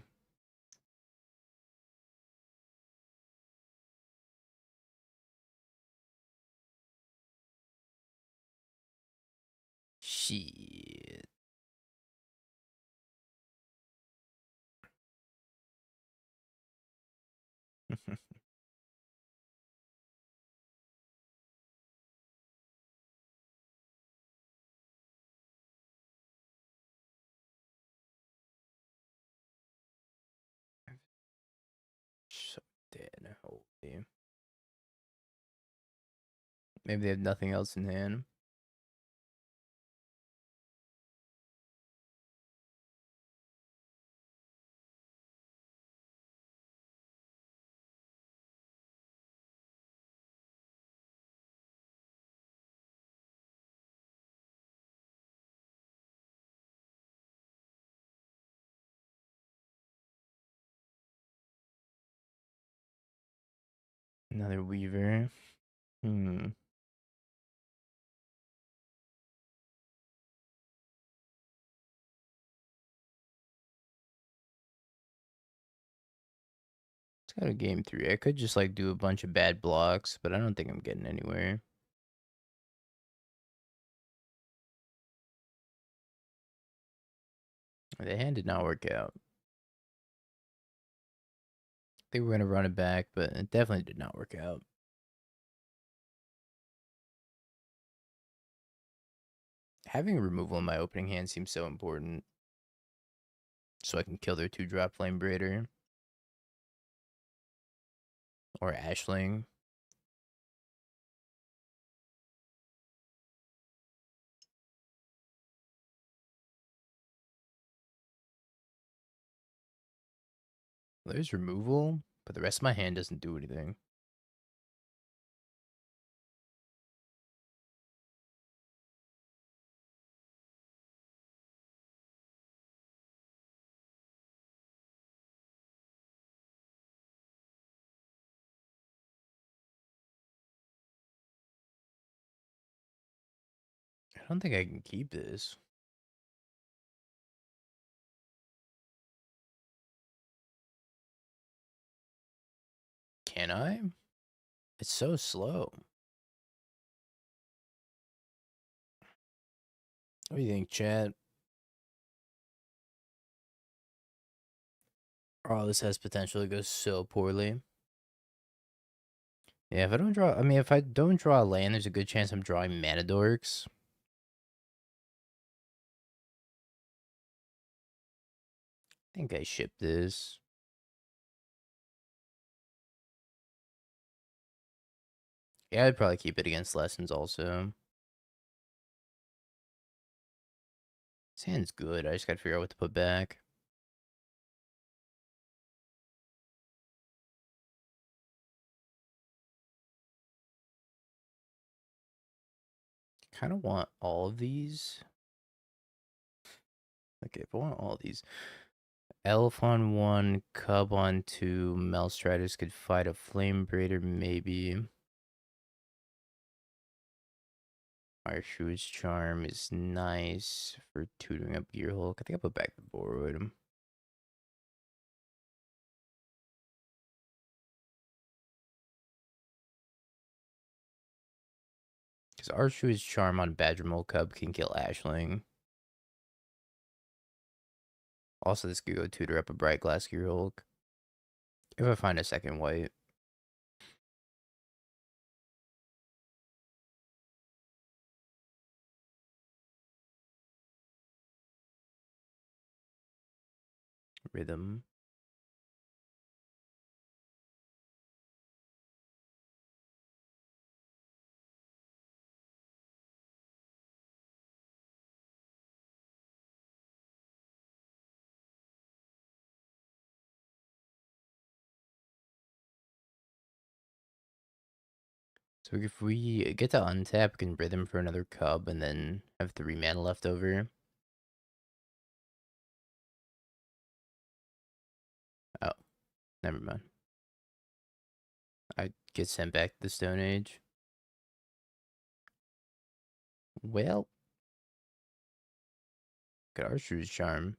Shit. dead. Holy. Maybe they have nothing else in hand. Another Weaver. Hmm. It's got a game 3. I could just like do a bunch of bad blocks, but I don't think I'm getting anywhere. The hand did not work out. I think we're gonna run it back, but it definitely did not work out. Having removal in my opening hand seems so important. So I can kill their 2-drop Flame Braider. Or Ashling. There's removal, but the rest of my hand doesn't do anything. I don't think I can keep this. Can I? It's so slow. What do you think, chat? Oh, this has potential to go so poorly. Yeah, if I don't draw... I mean, if I don't draw a land, there's a good chance I'm drawing Mana Dorks. I think I ship this. Yeah, I'd probably keep it against Lessons also. This hand's good. I just gotta figure out what to put back. Kind of want all of these. Okay, if I want all of these. Elf on 1, Cub on 2, Melstriders could fight a Flame Braider maybe. Arshu's Charm is nice for tutoring up Gearhulk. I think I'll put back the Borwood. Because Arshu's Charm on Badgermole Cub can kill Ashling. Also, this could go tutor up a Bright Glass Gearhulk. If I find a second white. Rhythm. So if we get to untap, we can Rhythm for another Cub and then have 3 mana left over. Oh, never mind. I get sent back to the Stone Age. Well, got Arshu's Charm.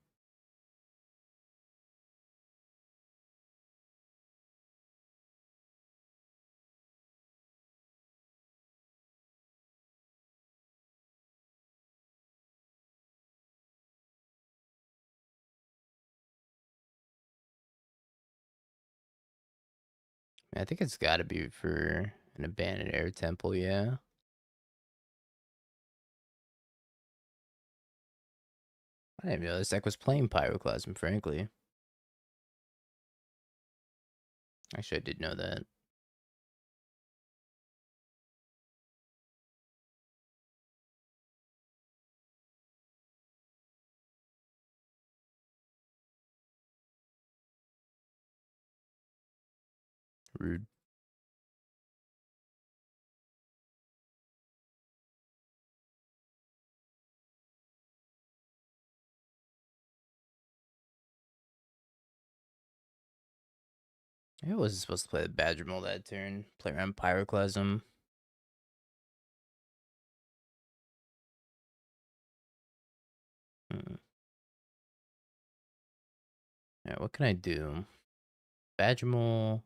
I think it's got to be for an abandoned air temple, yeah. I didn't know this deck was playing Pyroclasm, frankly. Actually, I did know that. Rude. I wasn't supposed to play the Badger Mole that turn. Play around Pyroclasm. Hmm. Alright, what can I do? Badger Mole.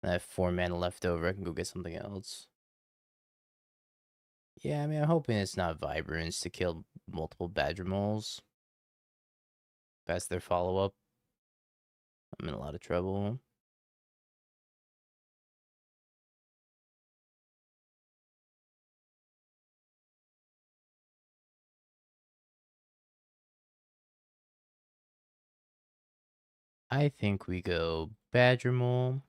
I have 4 mana left over. I can go get something else. Yeah, I mean, I'm hoping it's not Vibrance to kill multiple Badger Moles. If that's their follow-up, I'm in a lot of trouble. I think we go Badger Mole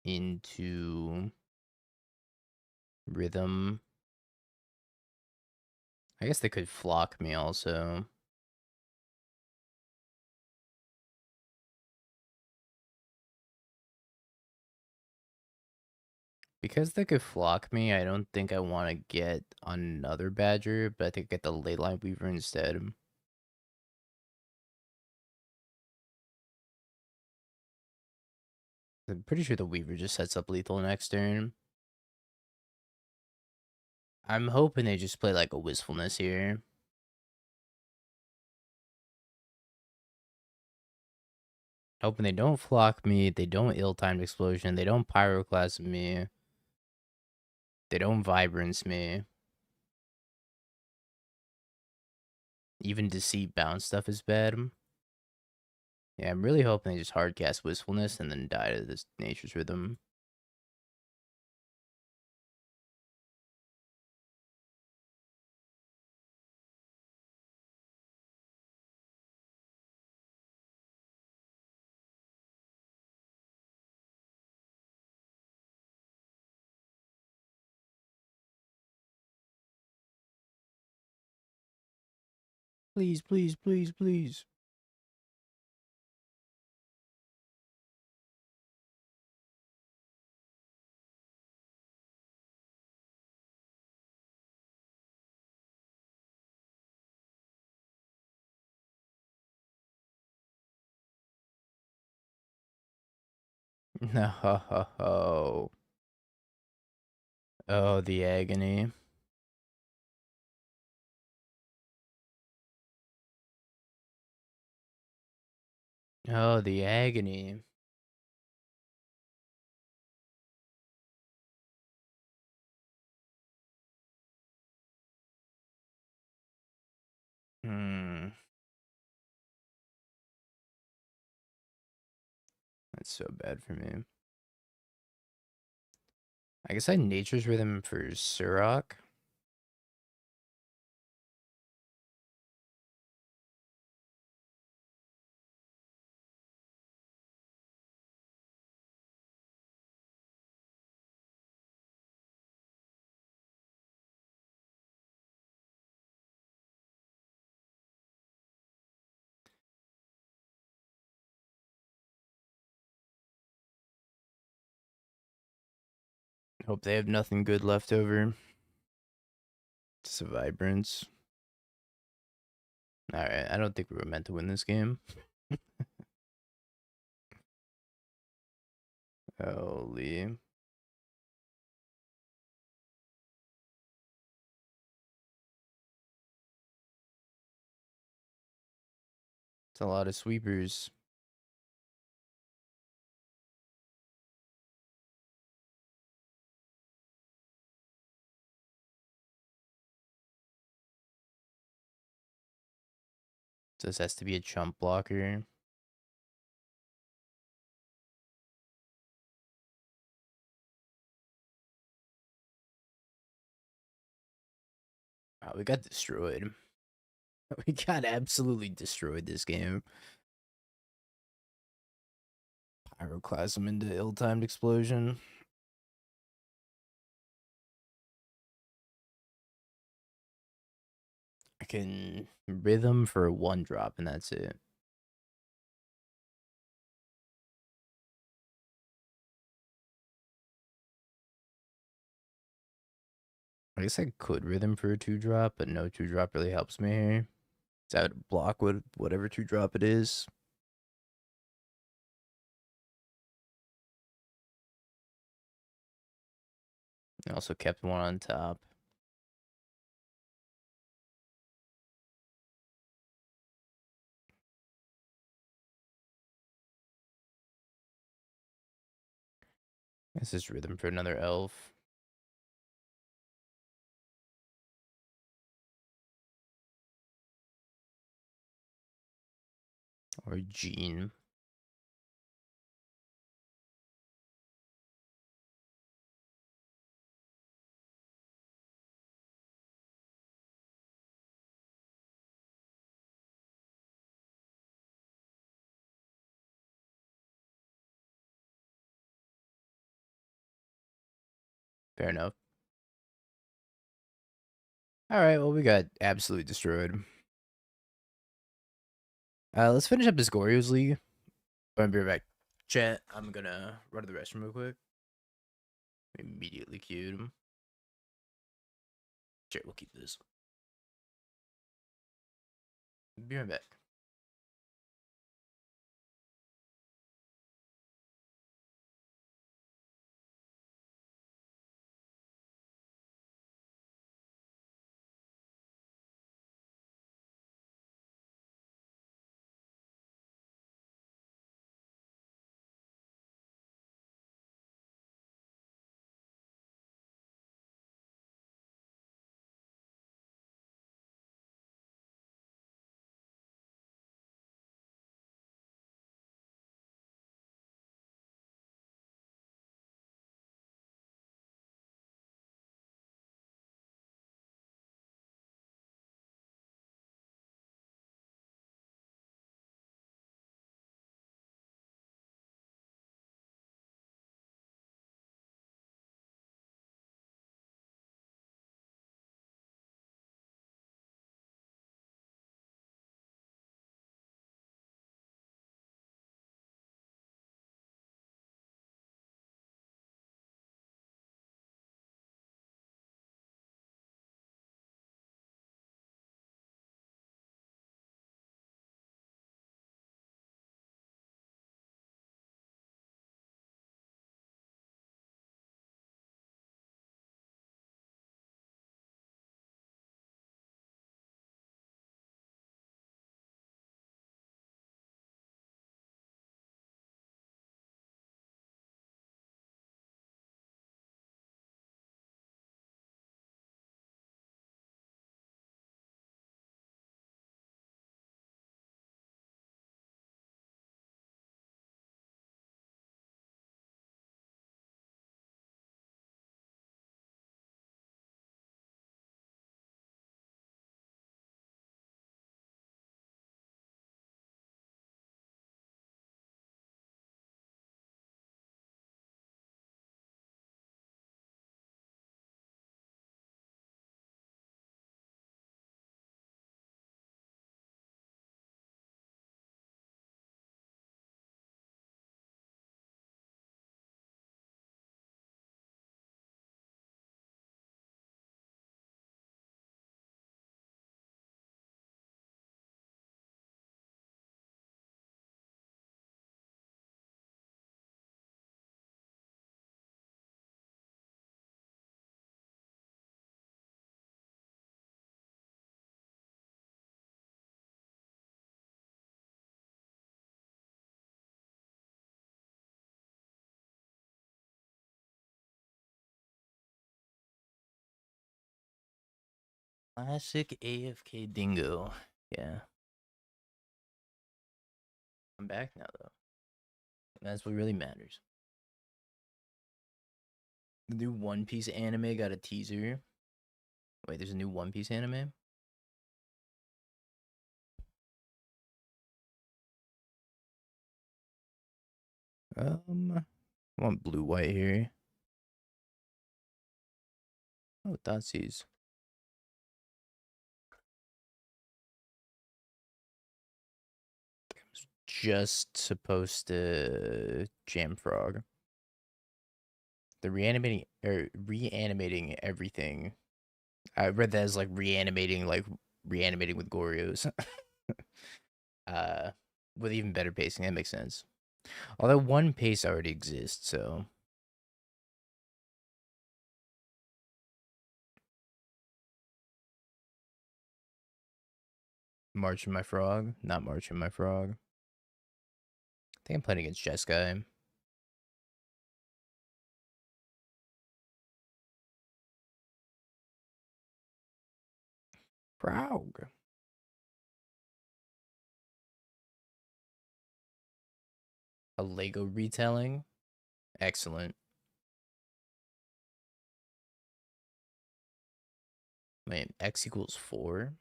into Rhythm. I guess they could flock me also. Because they could flock me, I don't think I want to get another Badger, but I think I get the Ley Line Weaver instead. I'm pretty sure the Weaver just sets up lethal next turn. I'm hoping they just play like a Wistfulness here. Hoping they don't flock me, they don't ill-timed explosion, they don't pyroclasm me, they don't vibrance me. Even deceit bounce stuff is bad. Yeah, I'm really hoping they just hardcast Wistfulness and then die to this Nature's Rhythm. Please, please, please, please. No. Oh, the agony. Oh, the agony. Hmm. That's so bad for me. I guess I Nature's Rhythm for Surok. Hope they have nothing good left over. Just a Vibrance. Alright, I don't think we were meant to win this game. Holy. It's a lot of sweepers. This has to be a chump blocker. Wow, we got destroyed. We got absolutely destroyed this game. Pyroclasm into ill-timed explosion. I can rhythm for 1-drop, and that's it. I guess I could rhythm for a 2-drop, but no 2-drop really helps me here. So I would block whatever 2-drop it is. I also kept one on top. This is rhythm for another elf. Or Gene. Fair enough. Alright, well, we got absolutely destroyed. Let's finish up this Goryo's League. I'm be right back. Chat, I'm gonna run to the restroom real quick. Immediately queued him. Sure, we'll keep this. Be right back. Classic AFK Dingo. Yeah. I'm back now, though. That's what really matters. The new One Piece anime got a teaser. Wait, there's a new One Piece anime? I want blue white here. Oh, Thoughtseize. Just supposed to jam frog. The reanimating everything. I read that as like reanimating with Goryo's. uh with even better pacing, that makes sense. Although one pace already exists, so marching my frog, not marching my frog. I think I'm playing against Jeskai. Frog. A Lego retelling. Excellent. Man, X equals 4.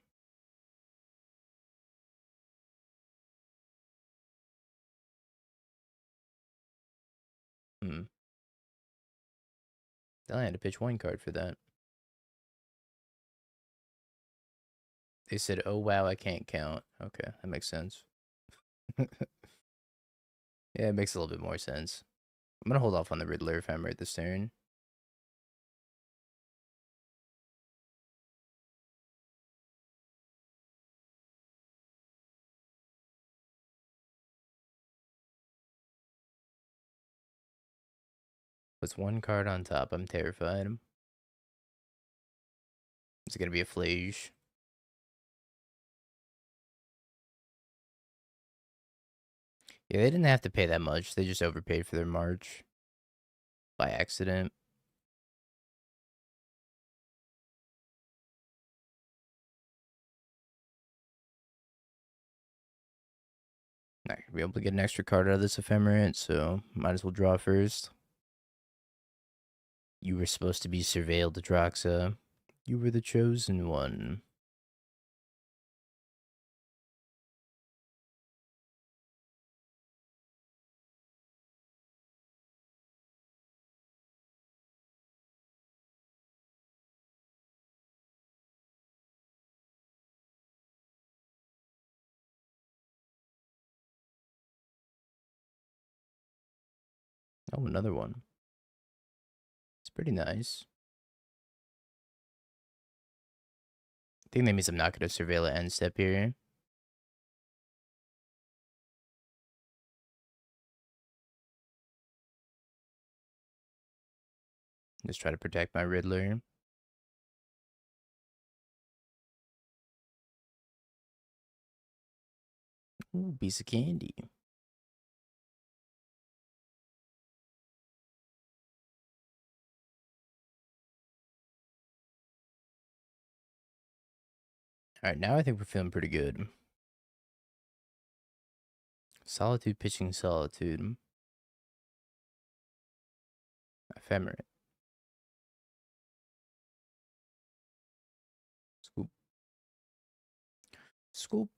Hmm. Then I had to pitch one card for that. They said, "Oh wow, I can't count." Okay, that makes sense. Yeah, it makes a little bit more sense. I'm gonna hold off on the Riddler if I'm right this turn. Puts one card on top. I'm terrified. It's gonna be a Flage. Yeah, they didn't have to pay that much. They just overpaid for their March by accident. Not gonna be able to get an extra card out of this ephemerate, so might as well draw first. You were supposed to be surveilled, Droxa. You were the chosen one. Oh, another one. It's pretty nice. I think that means I'm not going to surveil at end step here. Just try to protect my Riddler. Ooh, piece of candy. Alright, now I think we're feeling pretty good. Solitude pitching Solitude. Ephemerate. Scoop. Scoop.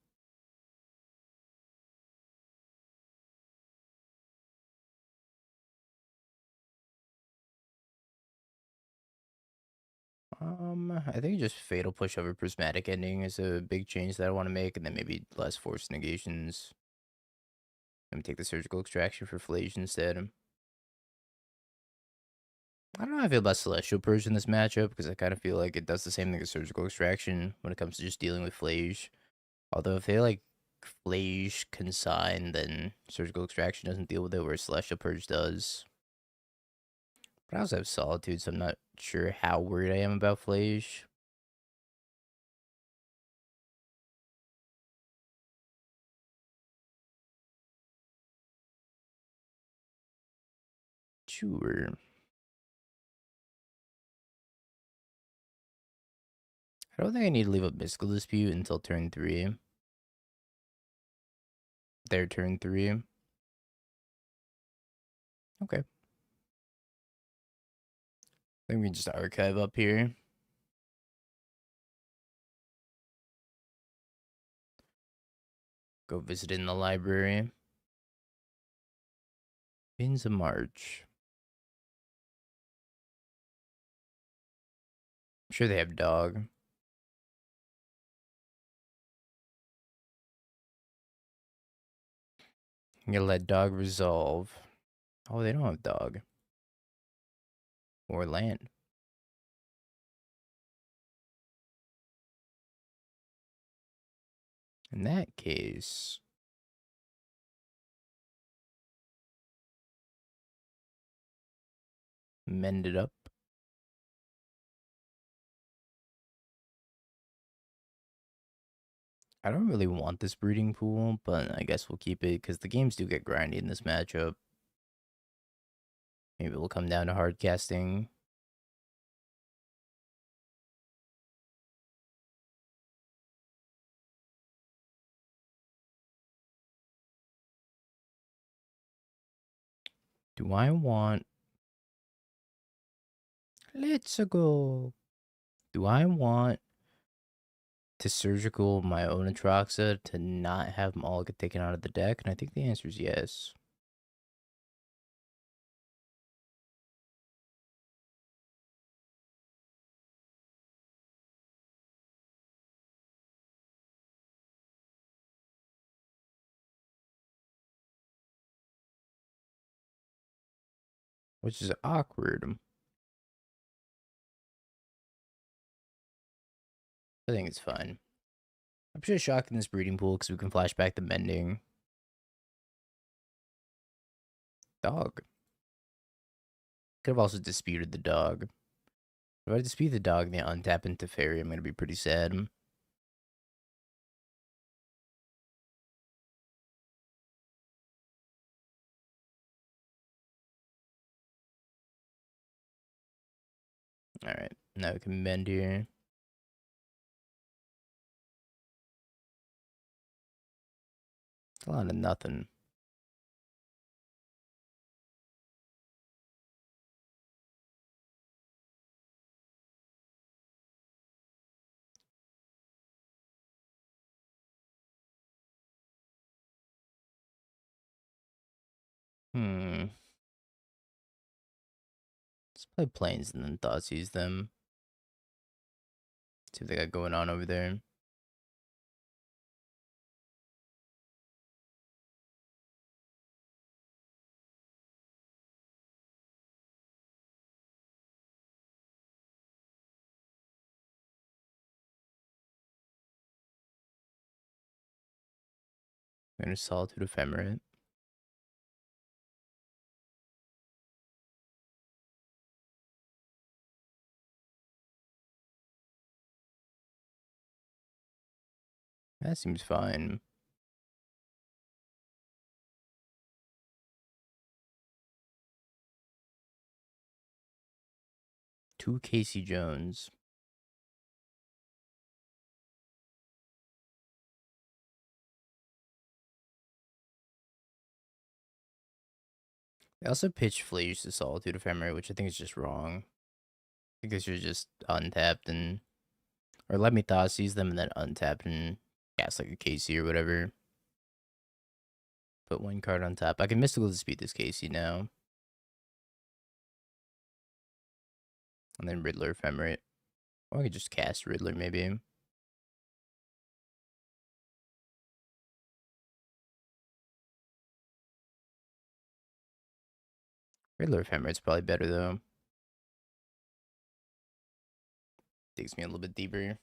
I think just Fatal Push over Prismatic Ending is a big change that I want to make, and then maybe less Forced Negations. Let me take the Surgical Extraction for Flage instead. I don't know how I feel about Celestial Purge in this matchup, because I kind of feel like it does the same thing as Surgical Extraction when it comes to just dealing with Flage. Although if they like Flage Consign, then Surgical Extraction doesn't deal with it, whereas Celestial Purge does. But I also have Solitude, so I'm not sure how worried I am about Flage. Sure. I don't think I need to leave up Mystical Dispute until turn 3. Their turn 3. Okay. I think we can just archive up here. Go visit in the library. Winds of March. I'm sure they have dog. I'm gonna let dog resolve. Oh, they don't have dog. Or land. In that case, mend it up. I don't really want this breeding pool, but I guess we'll keep it because the games do get grindy in this matchup. Maybe it'll come down to hard casting. Do I want... Let's go. Do I want to surgical my own Atraxa to not have them all get taken out of the deck? And I think the answer is yes. Which is awkward. I think it's fine. I'm just shocked in this breeding pool because we can flash back the mending. Dog. Could have also disputed the dog. If I dispute the dog and they untap into fairy, I'm going to be pretty sad. Alright, now we can mend here. It's a lot of nothing. Let's play planes and then thoughts use them. See what they got going on over there. I'm gonna Solitude Ephemerate. That seems fine. Two Casey Jones. They also pitch Flash to Solitude Ephemerate, which I think is just wrong. I think they should just untapped and... Or let me Thoughtseize them and then untap and cast like a Casey or whatever. Put one card on top. I can Mystical Dispute this Casey now. And then Riddler Ephemerate. Or I could just cast Riddler maybe. Riddler Ephemerate's probably better though. Takes me a little bit deeper.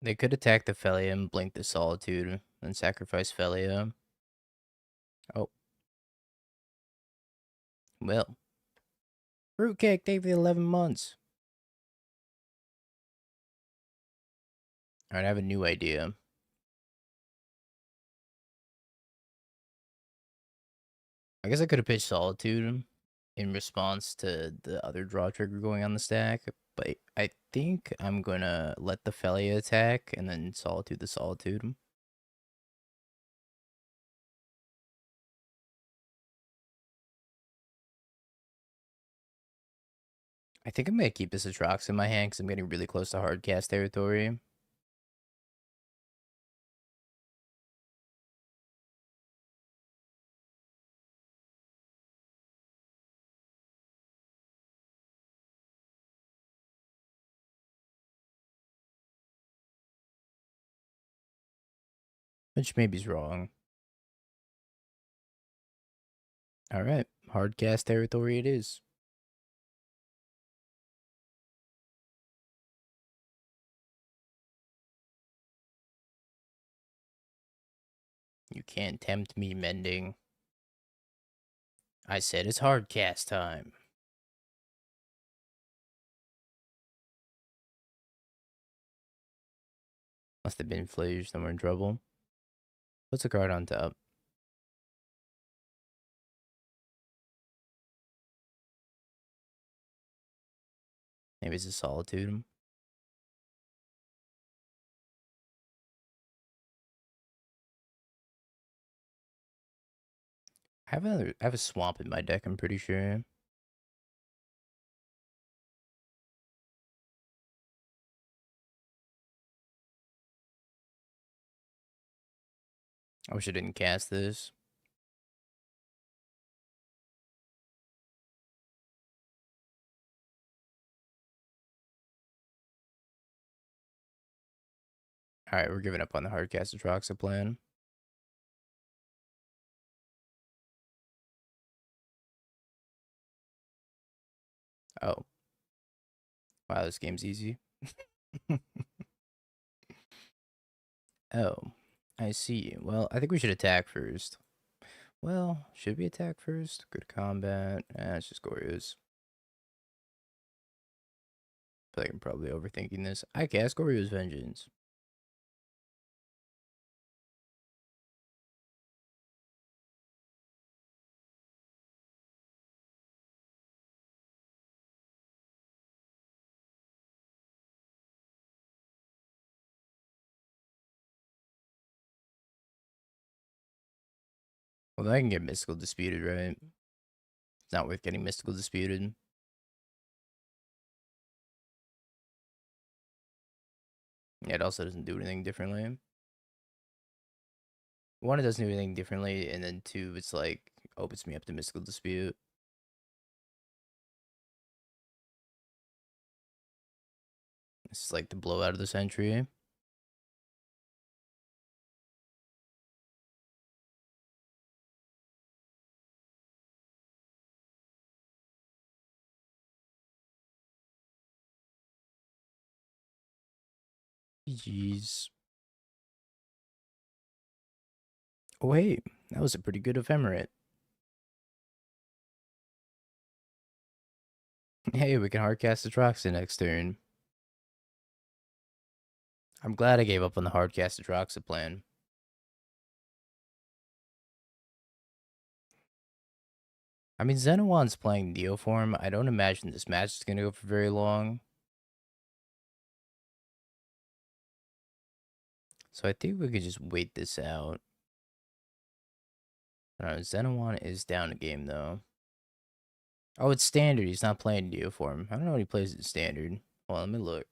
They could attack the Felia and blink the Solitude and sacrifice Felia. Oh. Well. Fruitcake, take the 11 months. Alright, I have a new idea. I guess I could have pitched Solitude in response to the other draw trigger going on the stack, but I think I'm gonna let the Felia attack and then Solitude the Solitude. I think I'm gonna keep this Atrox in my hand because I'm getting really close to hardcast territory. Which maybe's wrong. Alright, hardcast territory it is. You can't tempt me, Mending. I said it's hardcast time. Must have been Flage, then we're in trouble. What's a card on top? Maybe it's a Solitude. I have a Swamp in my deck, I'm pretty sure. I wish I didn't cast this. Alright, we're giving up on the hardcast Atroxa plan. Oh. Wow, this game's easy. Oh, I see. Well, I think we should attack first. Well, should we attack first? Good combat. It's just Goryo's. I feel like I'm probably overthinking this. I cast Goryo's Vengeance. Well, then I can get Mystical Disputed, right? It's not worth getting Mystical Disputed. Yeah, it also doesn't do anything differently. One, it doesn't do anything differently, and then two, it's like, opens me up to Mystical Dispute. This is like the blowout of the century. Jeez. Oh, hey, that was a pretty good ephemerate. Hey, we can hardcast the Atroxa next turn. I'm glad I gave up on the hardcast Atroxa plan. I mean, Xenowan's playing Neoform. I don't imagine this match is going to go for very long. So I think we could just wait this out. I don't know, Xenowan is down a game, though. Oh, it's standard. He's not playing Neoform. I don't know what he plays in standard. Well, let me look.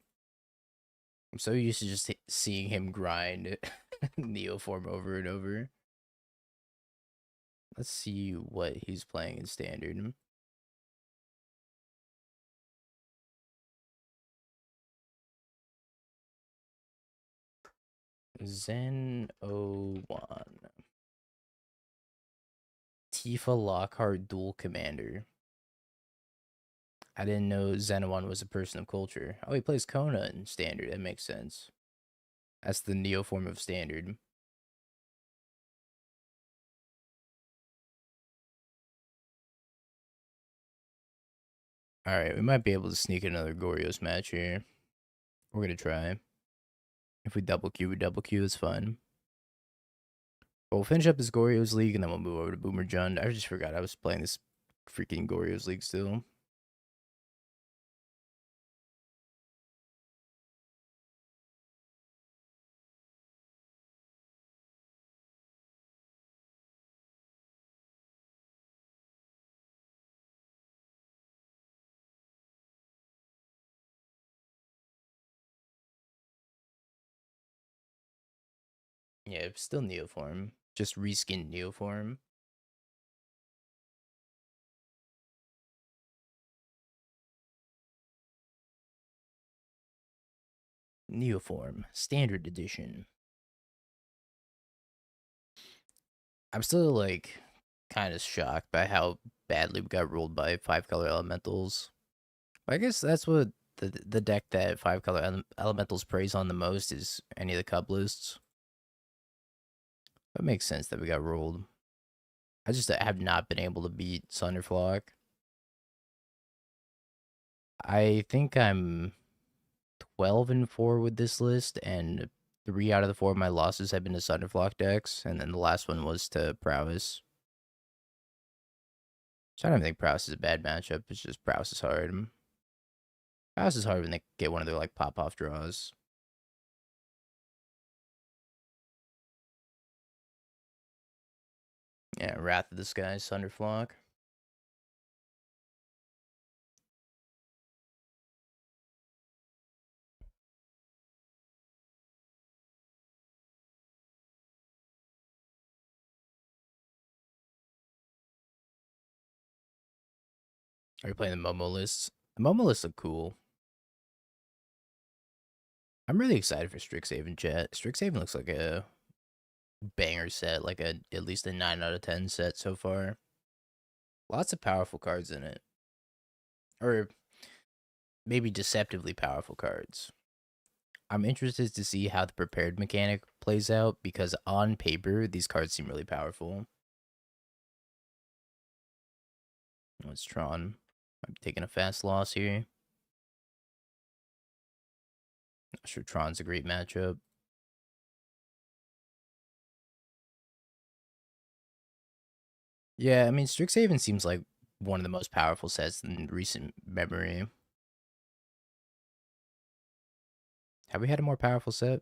I'm so used to just seeing him grind Neoform over and over. Let's see what he's playing in standard. Zen 01. Tifa Lockhart Dual Commander. I didn't know Xenowan was a person of culture. Oh, he plays Kona in standard. That makes sense. That's the Neo form of standard. Alright, we might be able to sneak another Goryo's match here. We're gonna try. If we double Q, we double Q. It's fine. But we'll finish up this Goryo's League and then we'll move over to Boomer Jund. I just forgot I was playing this freaking Goryo's League still. Yeah, still Neoform. Just reskinned Neoform. Neoform, Standard Edition. I'm still like kind of shocked by how badly we got ruled by 5-color elementals. I guess that's what the deck that 5-color elementals preys on the most is any of the cub lists. That makes sense that we got ruled. I just have not been able to beat Sunderflock. I think I'm 12-4 with this list, and 3 out of the 4 of my losses have been to Sunderflock decks, and then the last one was to Prowess. So I don't think Prowess is a bad matchup. It's just Prowess is hard. Prowess is hard when they get one of their like pop-off draws. Yeah, Wrath of the Skies, Sunderflock. Are you playing the Momo lists? The Momo lists look cool. I'm really excited for Strixhaven chat. Strixhaven looks like a banger set, like a at least a 9 out of 10 set so far. Lots of powerful cards in it. Or maybe deceptively powerful cards. I'm interested to see how the prepared mechanic plays out because on paper, these cards seem really powerful. What's Tron? I'm taking a fast loss here. Not sure Tron's a great matchup. Yeah, I mean, Strixhaven seems like one of the most powerful sets in recent memory. Have we had a more powerful set?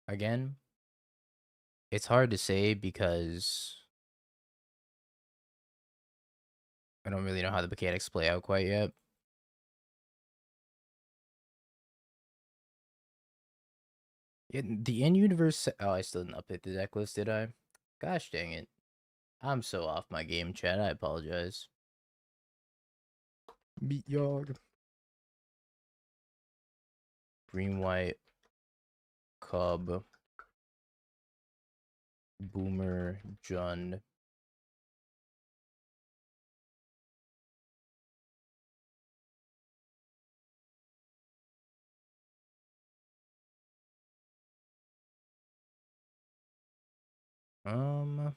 Again? It's hard to say because I don't really know how the mechanics play out quite yet. The in-universe... Oh, I still didn't update the deck list, did I? Gosh dang it. I'm so off my game, chat. I apologize. Meat yard. Green, white, cub, boomer, Jund. Um,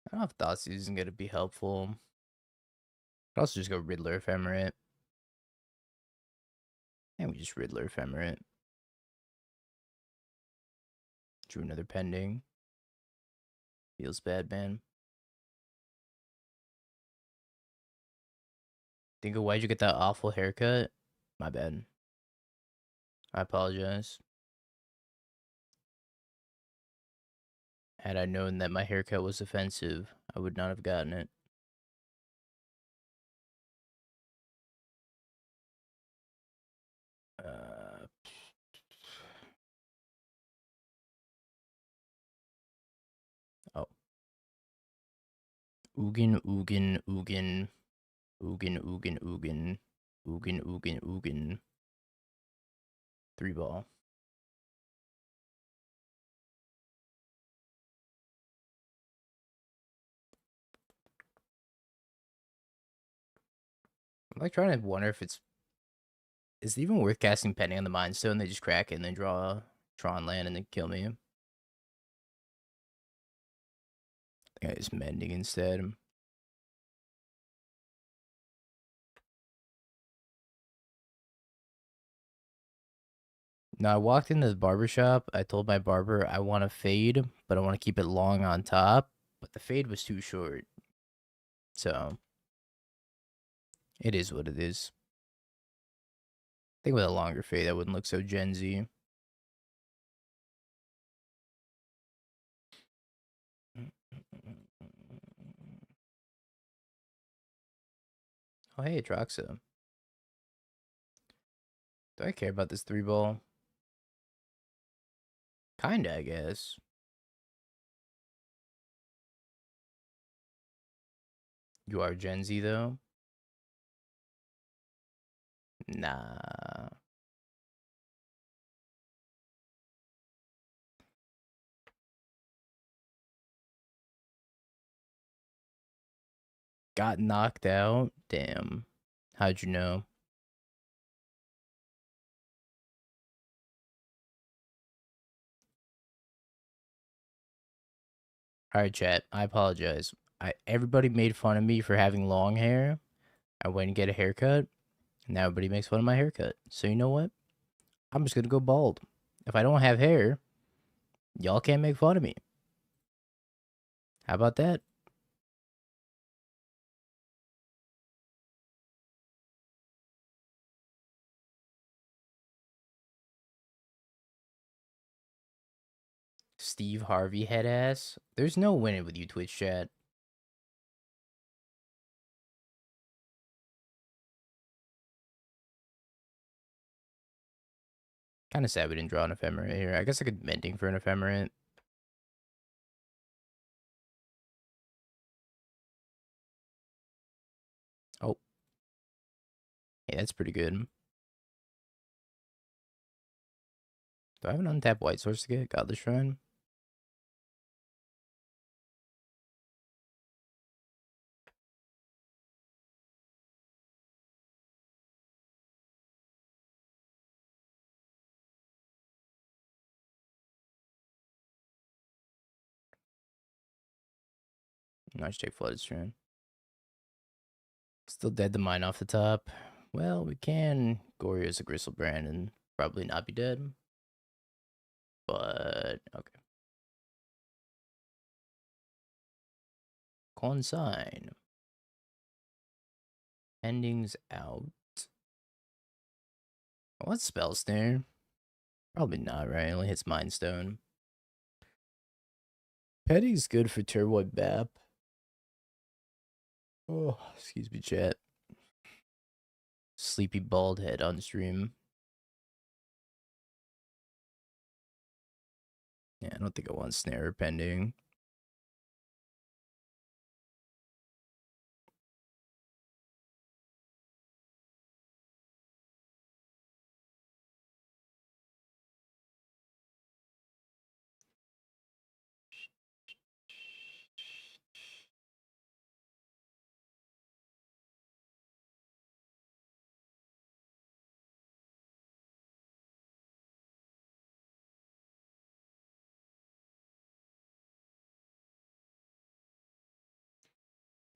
I don't know if Thoughtseize is going to be helpful. I'd also just go Riddler Ephemerate. And we just Riddler Ephemerate. Drew another pending. Feels bad, man. Dingo, why'd you get that awful haircut? My bad. I apologize. Had I known that my haircut was offensive, I would not have gotten it. Oh. Ugin, Ugin, Ugin. Ugin, Ugin, Ugin. Ugin, Ugin, Ugin. 3-ball. I'm like trying to wonder if is it even worth casting Pending on the Mind Stone? They just crack it and then draw a Tron land and then kill me. I think I just Mending instead. No, I walked into the barber shop. I told my barber I want a fade, but I want to keep it long on top. But the fade was too short. So it is what it is. I think with a longer fade, that wouldn't look so Gen Z. Oh, hey, Atraxa. Do I care about this 3 ball? Kinda, I guess. You are Gen Z, though? Nah. Got knocked out? Damn. How'd you know? Alright, chat. I apologize. Everybody made fun of me for having long hair. I went and get a haircut. Now everybody makes fun of my haircut. So you know what? I'm just gonna go bald. If I don't have hair, y'all can't make fun of me. How about that? Steve Harvey head ass. There's no winning with you, Twitch chat. Kind of sad we didn't draw an ephemerate here. I guess I could mending for an ephemerate. Oh. Hey, that's pretty good. Do I have an untapped white source to get? Godless Shrine? No, I should take Flooded Shrine. Still dead to mine off the top. Well, we can Gory as a Gristlebrand and probably not be dead. But, okay. Consign. Endings out. What's Spell Snare? Probably not, right? It only hits Mind Stone. Petty's good for Turvoid Bap. Oh, excuse me, chat. Sleepy bald head on stream. Yeah, I don't think I want Snare or Pending.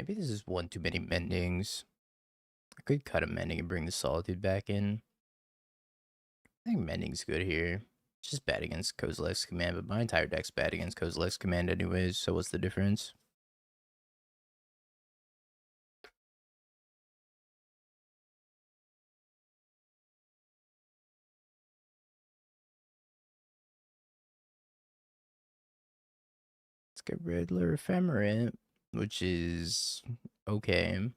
Maybe this is one too many mendings. I could cut a mending and bring the Solitude back in. I think mending's good here. It's just bad against Kozilek's command, but my entire deck's bad against Kozilek's command anyways, so what's the difference? Let's get Riddler Ephemerate, which is okay.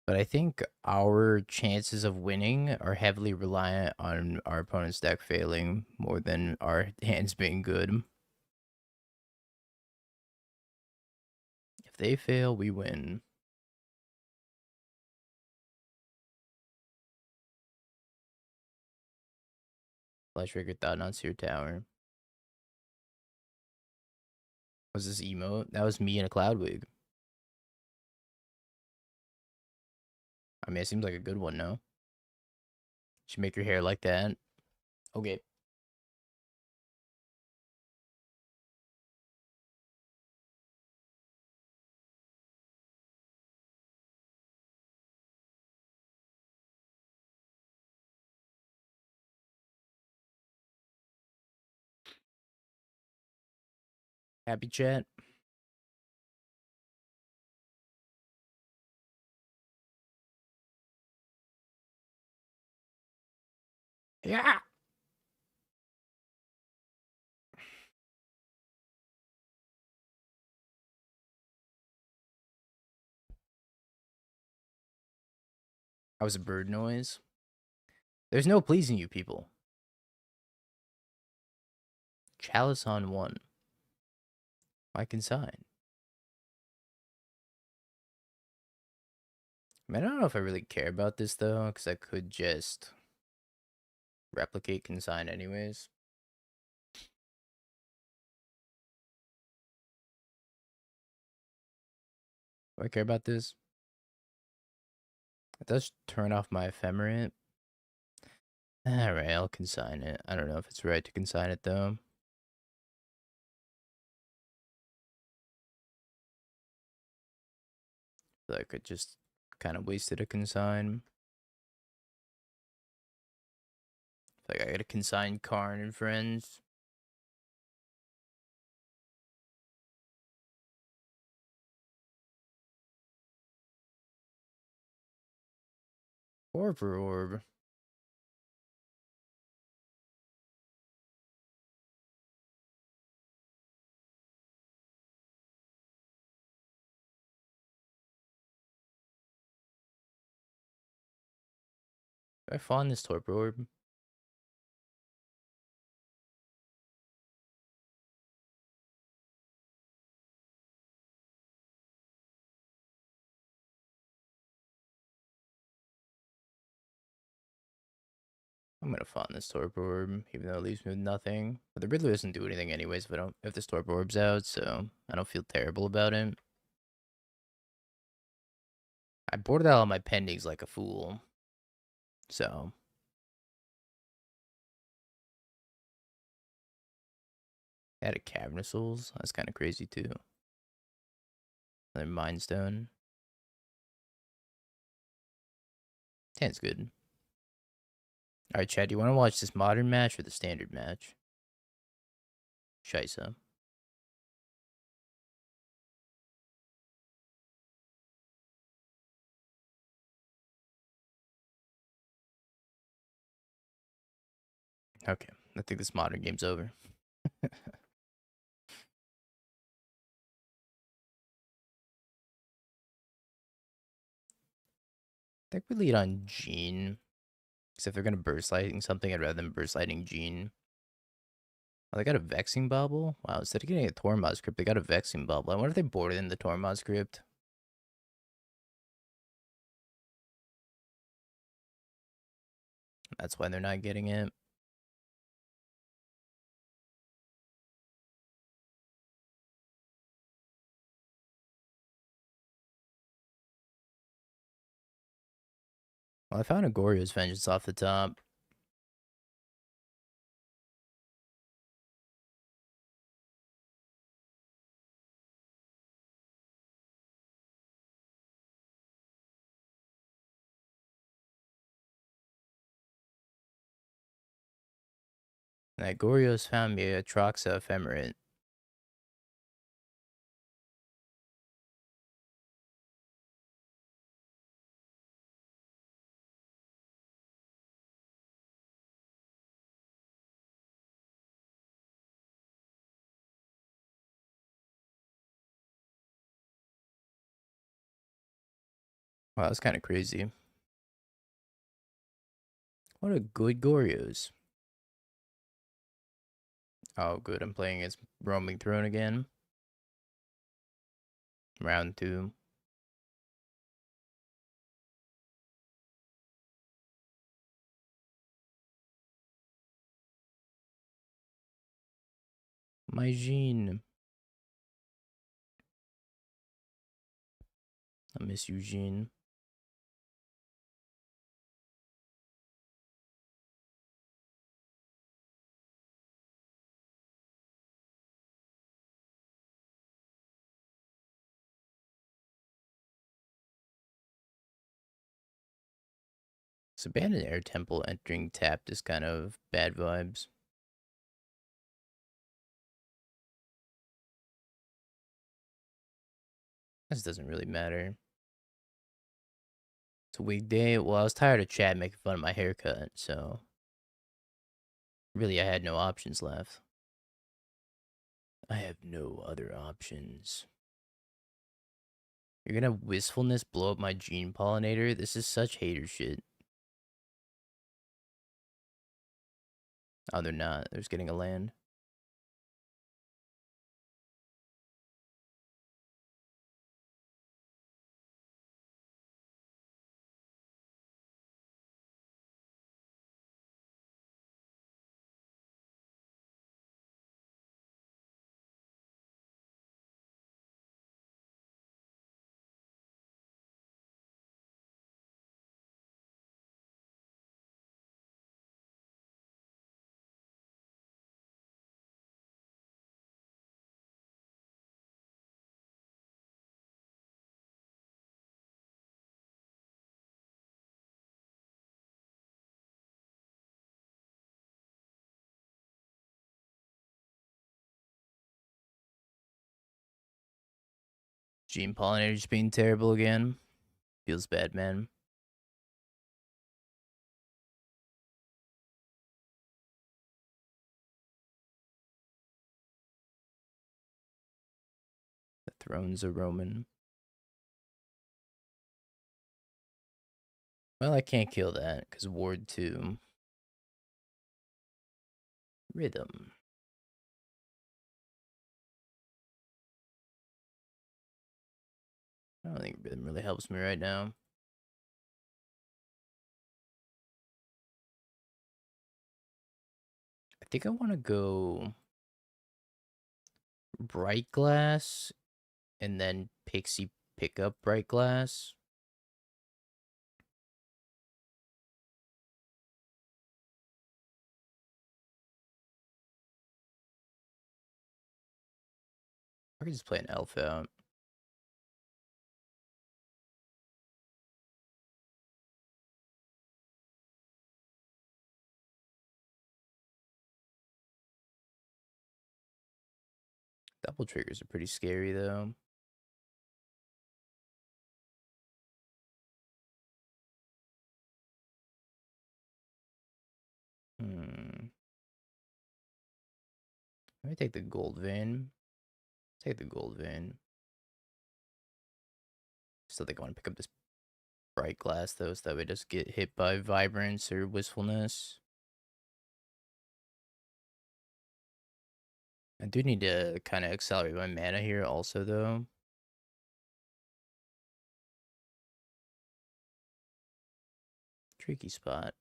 But I think our chances of winning are heavily reliant on our opponent's deck failing more than our hands being good. If they fail, we win. Flash Trigger Thought Not Seer Tower. Was this emote? That was me in a cloud wig. I mean, it seems like a good one, no? Should make your hair like that. Okay. Happy chat. Yeah. That was a bird noise. There's no pleasing you people. Chalice on 1. I consign. Man, I don't know if I really care about this though, because I could just replicate consign anyways. Do I care about this? It does turn off my ephemerate. Alright, I'll consign it. I don't know if it's right to consign it though. But I could just kind of wasted a consign. Like I gotta consign Karn and friends. Orb for orb. Do I fawn this torpor orb? I'm gonna fawn this torpor orb, even though it leaves me with nothing. But the Riddler doesn't do anything anyways if this torpor orb's out, so I don't feel terrible about it. I boarded out all my pendings like a fool. So I had a Cavern of Souls. That's kind of crazy too. Another Mind Stone. 10's good. Alright, Chad, do you want to watch this modern match or the standard match? Scheisse. Okay, I think this modern game's over. I think we lead on Gene. Because if they're going to burst lighting something, I'd rather than burst lighting Gene. Oh, they got a Vexing Bauble? Wow, instead of getting a Tormod script, they got a Vexing Bauble. I wonder if they boarded in the Tormod script. That's why they're not getting it. Well, I found a Goryo's Vengeance off the top. That Goryo's found me a Troxa Ephemerate. Wow, that's kind of crazy. What a good Goryo's. Oh, good. I'm playing as Roaming Throne again. Round 2. My Jean. I miss you, Jean. This abandoned air temple entering tapped is kind of bad vibes. This doesn't really matter. It's a weekday. Well, I was tired of Chad making fun of my haircut, so really I had no options left. I have no other options. You're gonna wistfulness blow up my gene pollinator? This is such hater shit. Oh, they're not. They're just getting a land. Gene pollinator just being terrible again. Feels bad, man. The thrones are Roman. Well, I can't kill that because Ward 2. Rhythm. I don't think Rhythm really helps me right now. I think I want to go Bright Glass and then Pixie pick up Bright Glass. I could just play an elf out. Double triggers are pretty scary though. Let me take the gold vein. Take the gold vein. Still think I want to pick up this bright glass though, so that we just get hit by vibrance or wistfulness. I do need to kind of accelerate my mana here also though. Tricky spot.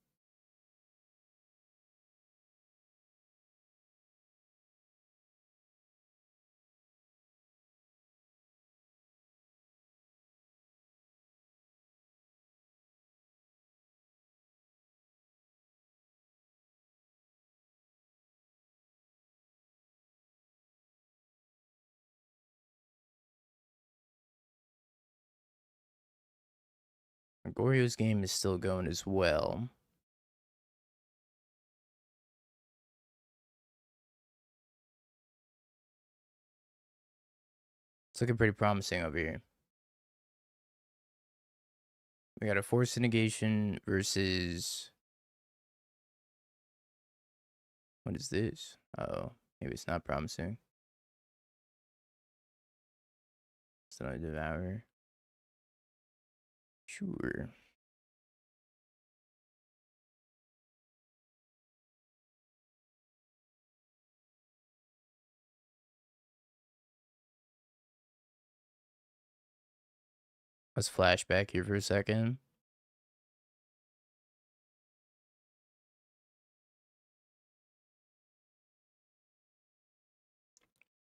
Goryo's game is still going as well. It's looking pretty promising over here. We got a force negation versus... What is this? Oh, maybe it's not promising. It's not a devour. Sure. Let's flashback here for a second.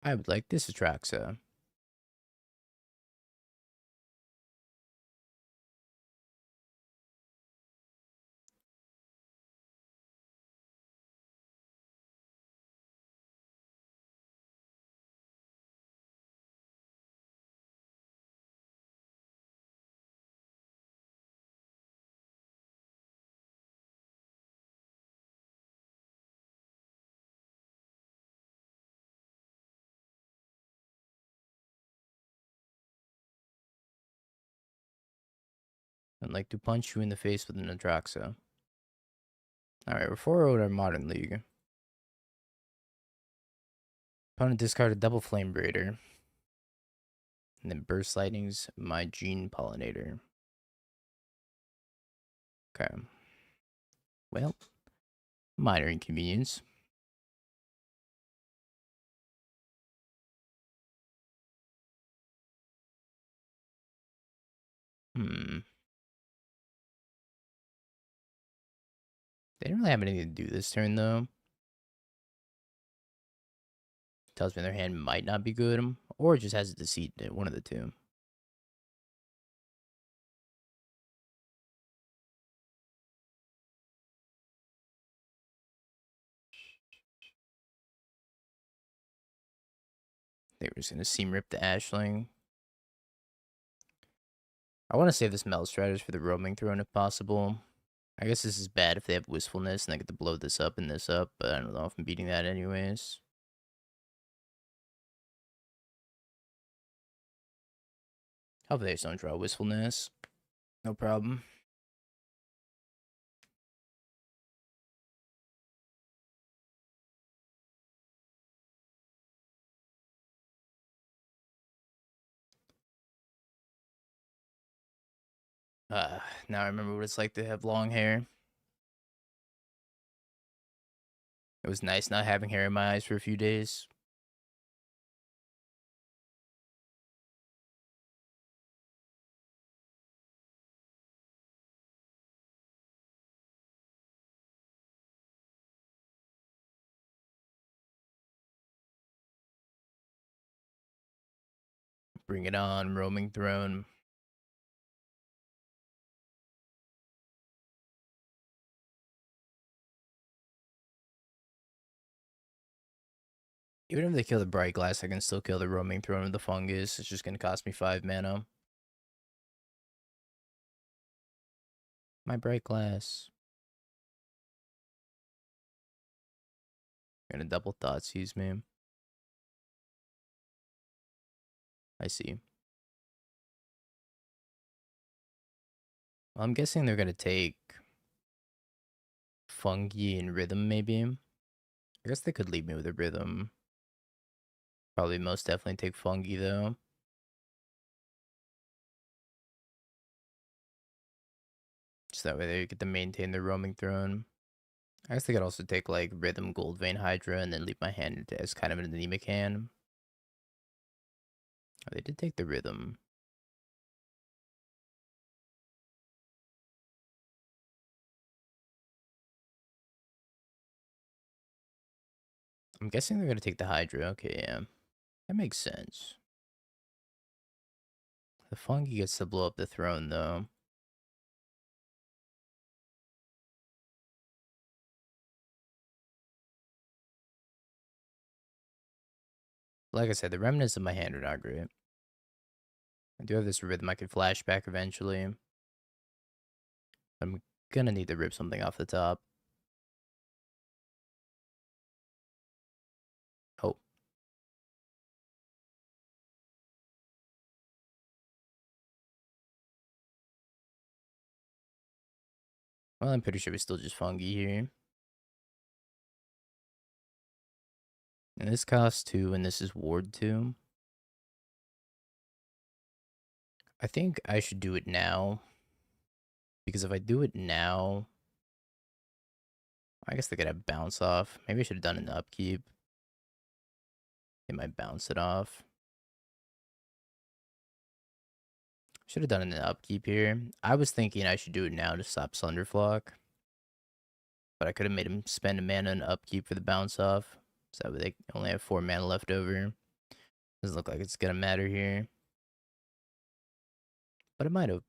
I would like this Atraxa. I'd like to punch you in the face with an Atraxa. Alright, we're 4-0 our Modern League. Opponent discarded double Flame Braider. And then Burst Lightning's my Gene Pollinator. Okay. Well, minor inconvenience. Hmm. They didn't really have anything to do this turn, though. Tells me their hand might not be good, or it just has a deceit in it, one of the two. They were just going to seam rip the Ashling. I want to save this Meld Stratus for the roaming throne if possible. I guess this is bad if they have Wistfulness and I get to blow this up and this up, but I don't know if I'm beating that anyways. Hope they just don't draw Wistfulness. No problem. Now I remember what it's like to have long hair. It was nice not having hair in my eyes for a few days. Bring it on, roaming throne. Even if they kill the Bright Glass, I can still kill the roaming throne of the fungus. It's just going to cost me 5 mana. My Bright Glass. Gonna double Thoughtseize me. I see. Well, I'm guessing they're gonna take Fungi and Rhythm, maybe. I guess they could leave me with a Rhythm. Probably most definitely take Fungi, though. Just that way they get to maintain their roaming throne. I guess they could also take, like, Rhythm, Gold Vein Hydra, and then leave my hand as kind of an anemic hand. Oh, they did take the Rhythm. I'm guessing they're gonna take the Hydra. Okay, yeah. That makes sense. The Fungi gets to blow up the throne, though. Like I said, the remnants of my hand are not great. I do have this Rhythm I could flashback eventually. I'm gonna need to rip something off the top. Oh. Well, I'm pretty sure it's still just Fungi here. And this costs 2, and this is Ward 2. I think I should do it now. Because if I do it now, I guess they could have bounce off. Maybe I should have done an upkeep. They might bounce it off. Should have done an upkeep here. I was thinking I should do it now to stop Sunderflock. But I could have made him spend a mana and upkeep for the bounce off. So they only have 4 mana left over. Doesn't look like it's gonna matter here. But it might have.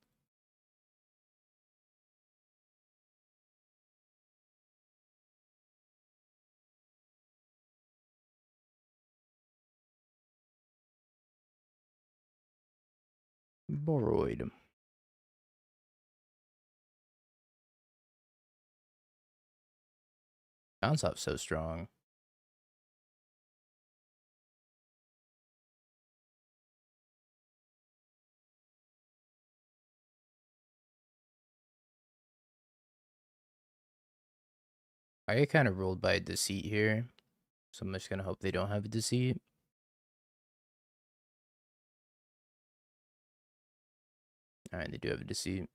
Boroid. Bounce off so strong. I get kind of ruled by a deceit here. So I'm just gonna hope they don't have a deceit. Alright, they do have a deceit.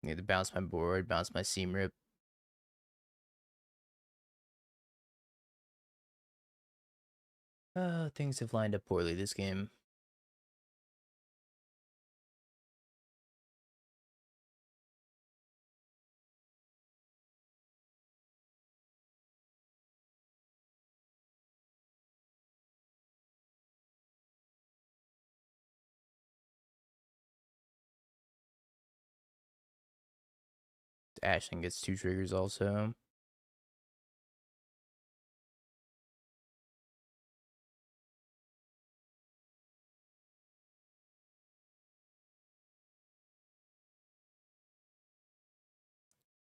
Need to bounce my board, bounce my seam rip. Things have lined up poorly this game. Ashling gets 2 triggers also.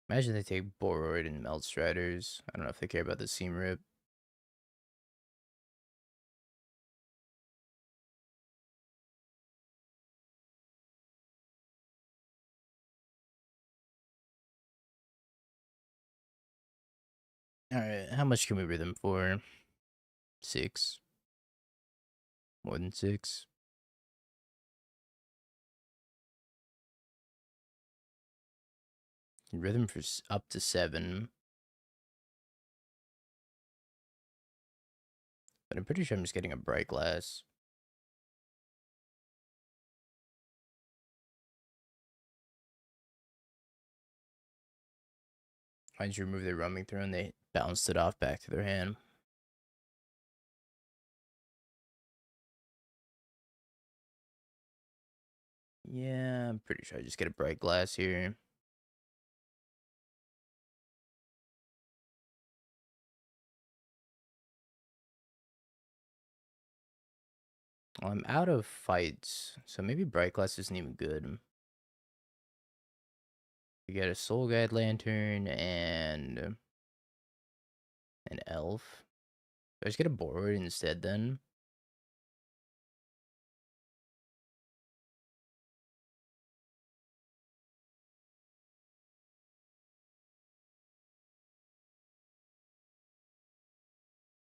Imagine they take Boroid and Melt Striders. I don't know if they care about the Seam Rip. Alright, how much can we rhythm for? 6. More than 6. Rhythm for up to 7. But I'm pretty sure I'm just getting a Bright Glass. Once you remove their Roaming Throne, they bounced it off back to their hand. Yeah, I'm pretty sure I just get a Bright Glass here. Well, I'm out of fights, so maybe Bright Glass isn't even good. We get a Soul Guide Lantern and an Elf. I just get a Board instead then.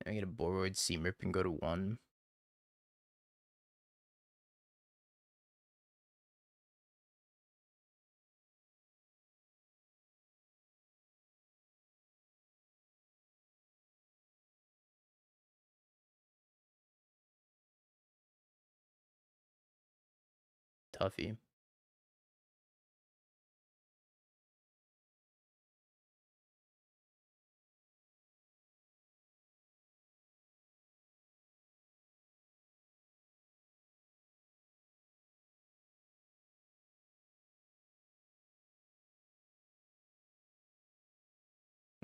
I get a Board, Seam Rip, and go to 1. Tuffy.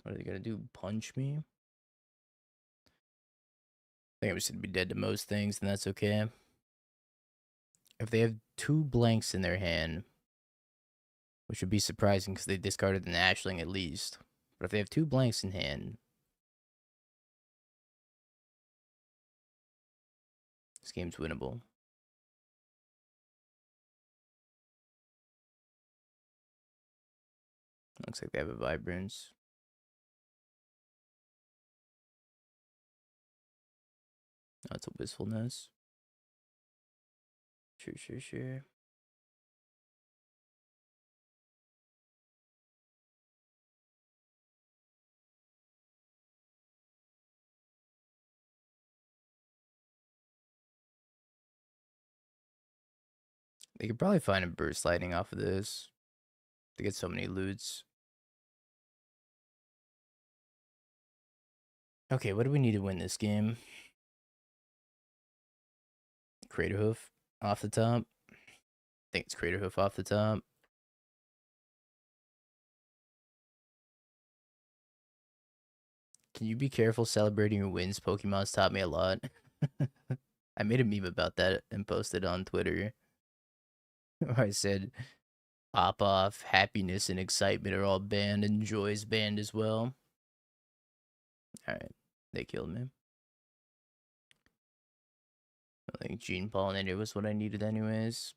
What are they gonna do? Punch me? I think I'm just gonna be dead to most things, and that's okay. If they have 2 blanks in their hand, which would be surprising because they discarded an Ashling at least. But if they have 2 blanks in hand, this game's winnable. Looks like they have a Vibrance. That's a Wistfulness. Sure. They could probably find a Burst Lightning off of this. They get so many loots. Okay, what do we need to win this game? Crater Hoof off the top. I think it's Crater Hoof off the top. Can you be careful celebrating your wins? Pokemon's taught me a lot. I made a meme about that and posted on Twitter. Where I said, pop off, happiness and excitement are all banned, and joy is banned as well. Alright, they killed me. I think Gene Pollinator was what I needed anyways.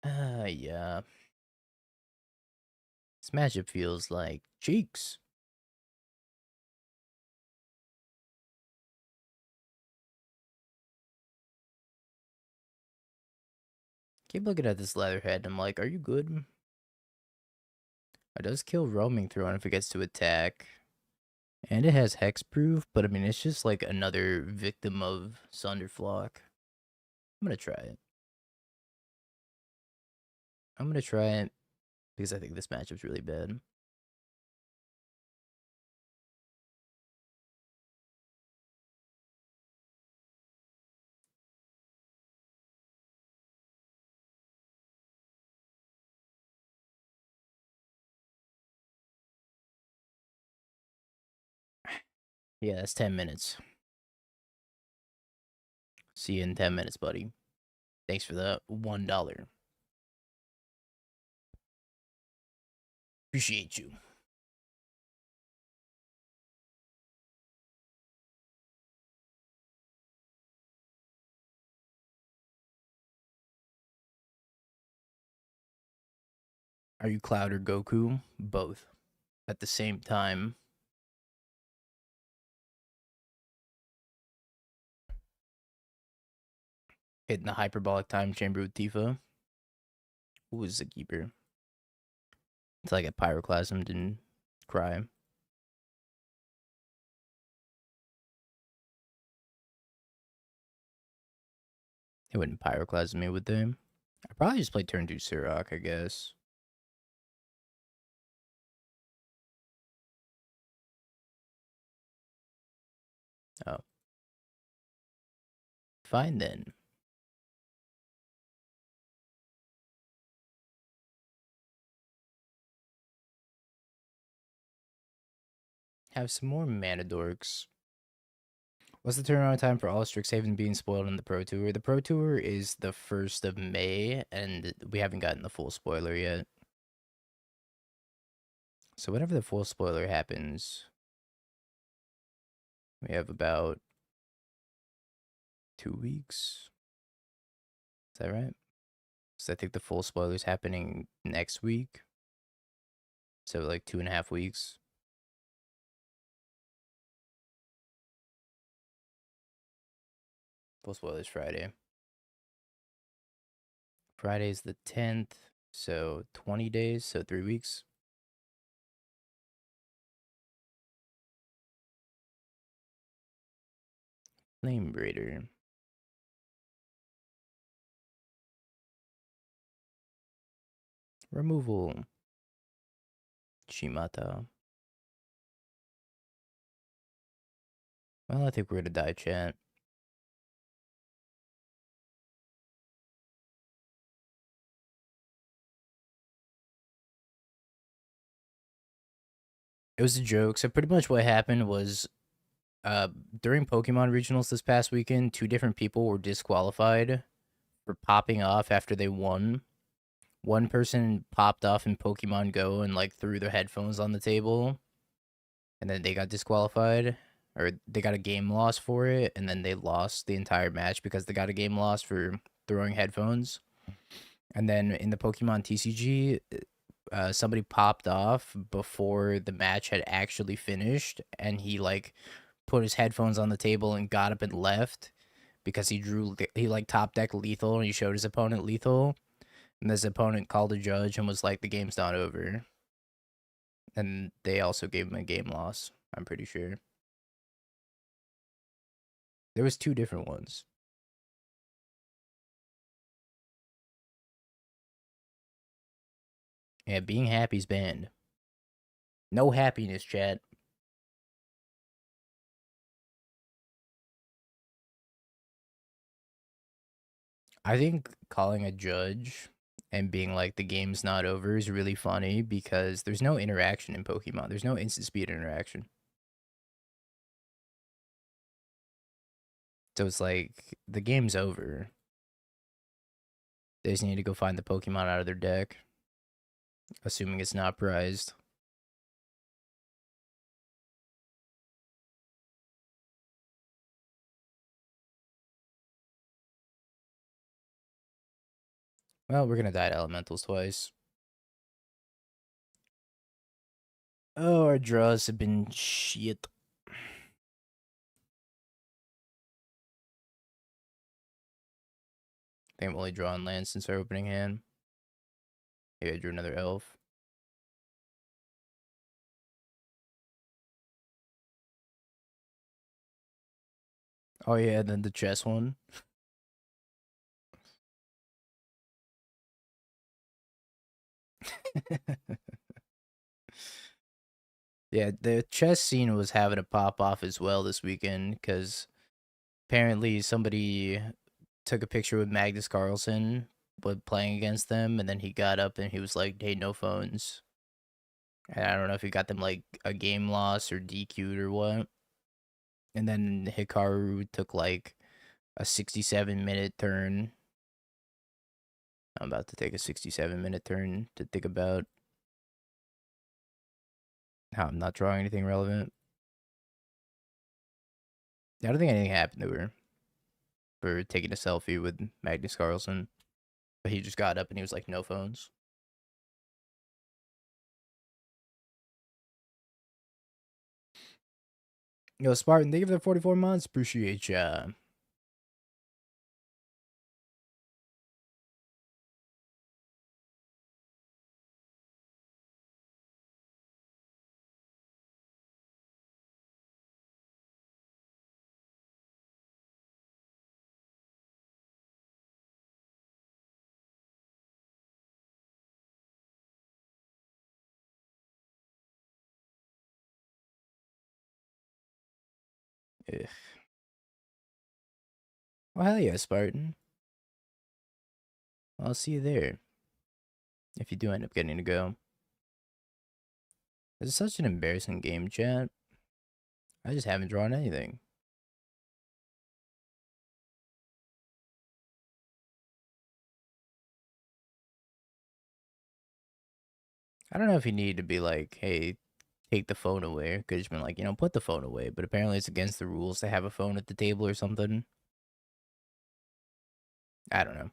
Yeah. This matchup feels like cheeks. Keep looking at this Leatherhead, and I'm like, are you good? It does kill Roaming Throne if it gets to attack. And it has Hexproof, but I mean, it's just like another victim of Sunderflock. I'm gonna try it. I'm gonna try it because I think this matchup's really bad. Yeah, that's 10 minutes. See you in 10 minutes, buddy. Thanks for the $1. Appreciate you. Are you Cloud or Goku? Both. At the same time. Hitting the hyperbolic time chamber with Tifa. Who was the keeper? Until I get pyroclasmed and cry. They wouldn't pyroclasm me, would they? I probably just play turn 2 Sirach, I guess. Oh. Fine then. Have some more mana dorks. What's the turnaround time for all Strixhaven being spoiled in the Pro Tour? The Pro Tour is the 1st of May, and we haven't gotten the full spoiler yet. So whenever the full spoiler happens, we have about 2 weeks. Is that right? So I think the full spoiler is happening next week. So like 2.5 weeks. Full spoiler is Friday. Friday's the 10th, so 20 days, so 3 weeks. Flame Braider. Removal. Shimata. Well, I think we're gonna die, chat. It was a joke. So pretty much what happened was during Pokemon regionals this past weekend, 2 different people were disqualified for popping off after they won. One person popped off in Pokemon Go and like threw their headphones on the table, and then they got disqualified, or they got a game loss for it, and then they lost the entire match because they got a game loss for throwing headphones. And then in the Pokemon TCG, somebody popped off before the match had actually finished, and he like put his headphones on the table and got up and left because he like top deck lethal, and he showed his opponent lethal, and his opponent called a judge and was like, the game's not over. And they also gave him a game loss, I'm pretty sure. There was 2 different ones. Yeah, being happy's banned. No happiness, chat. I think calling a judge and being like, the game's not over is really funny because there's no interaction in Pokemon. There's no instant speed interaction. So it's like, the game's over. They just need to go find the Pokemon out of their deck, assuming it's not prized. Well, we're gonna die to elementals twice. Oh, our draws have been shit. I think I'm only drawing land since our opening hand. Maybe I drew another elf. Oh yeah, then the chess one. Yeah, the chess scene was having a pop off as well this weekend because apparently somebody took a picture with Magnus Carlsen but playing against them, and then he got up and he was like, "Hey, no phones." And I don't know if he got them like a game loss or DQ'd or what. And then Hikaru took like a 67-minute turn. I'm about to take a 67-minute turn to think about how I'm not drawing anything relevant. I don't think anything happened to her for taking a selfie with Magnus Carlsen. But he just got up and he was like, no phones. Yo, Spartan, thank you for the 44 months. Appreciate ya. Ugh. Well, hell yeah, Spartan. I'll see you there. If you do end up getting to go. This is such an embarrassing game, chat. I just haven't drawn anything. I don't know if you need to be like, hey, take the phone away. Could just been like, put the phone away. But apparently it's against the rules to have a phone at the table or something. I don't know.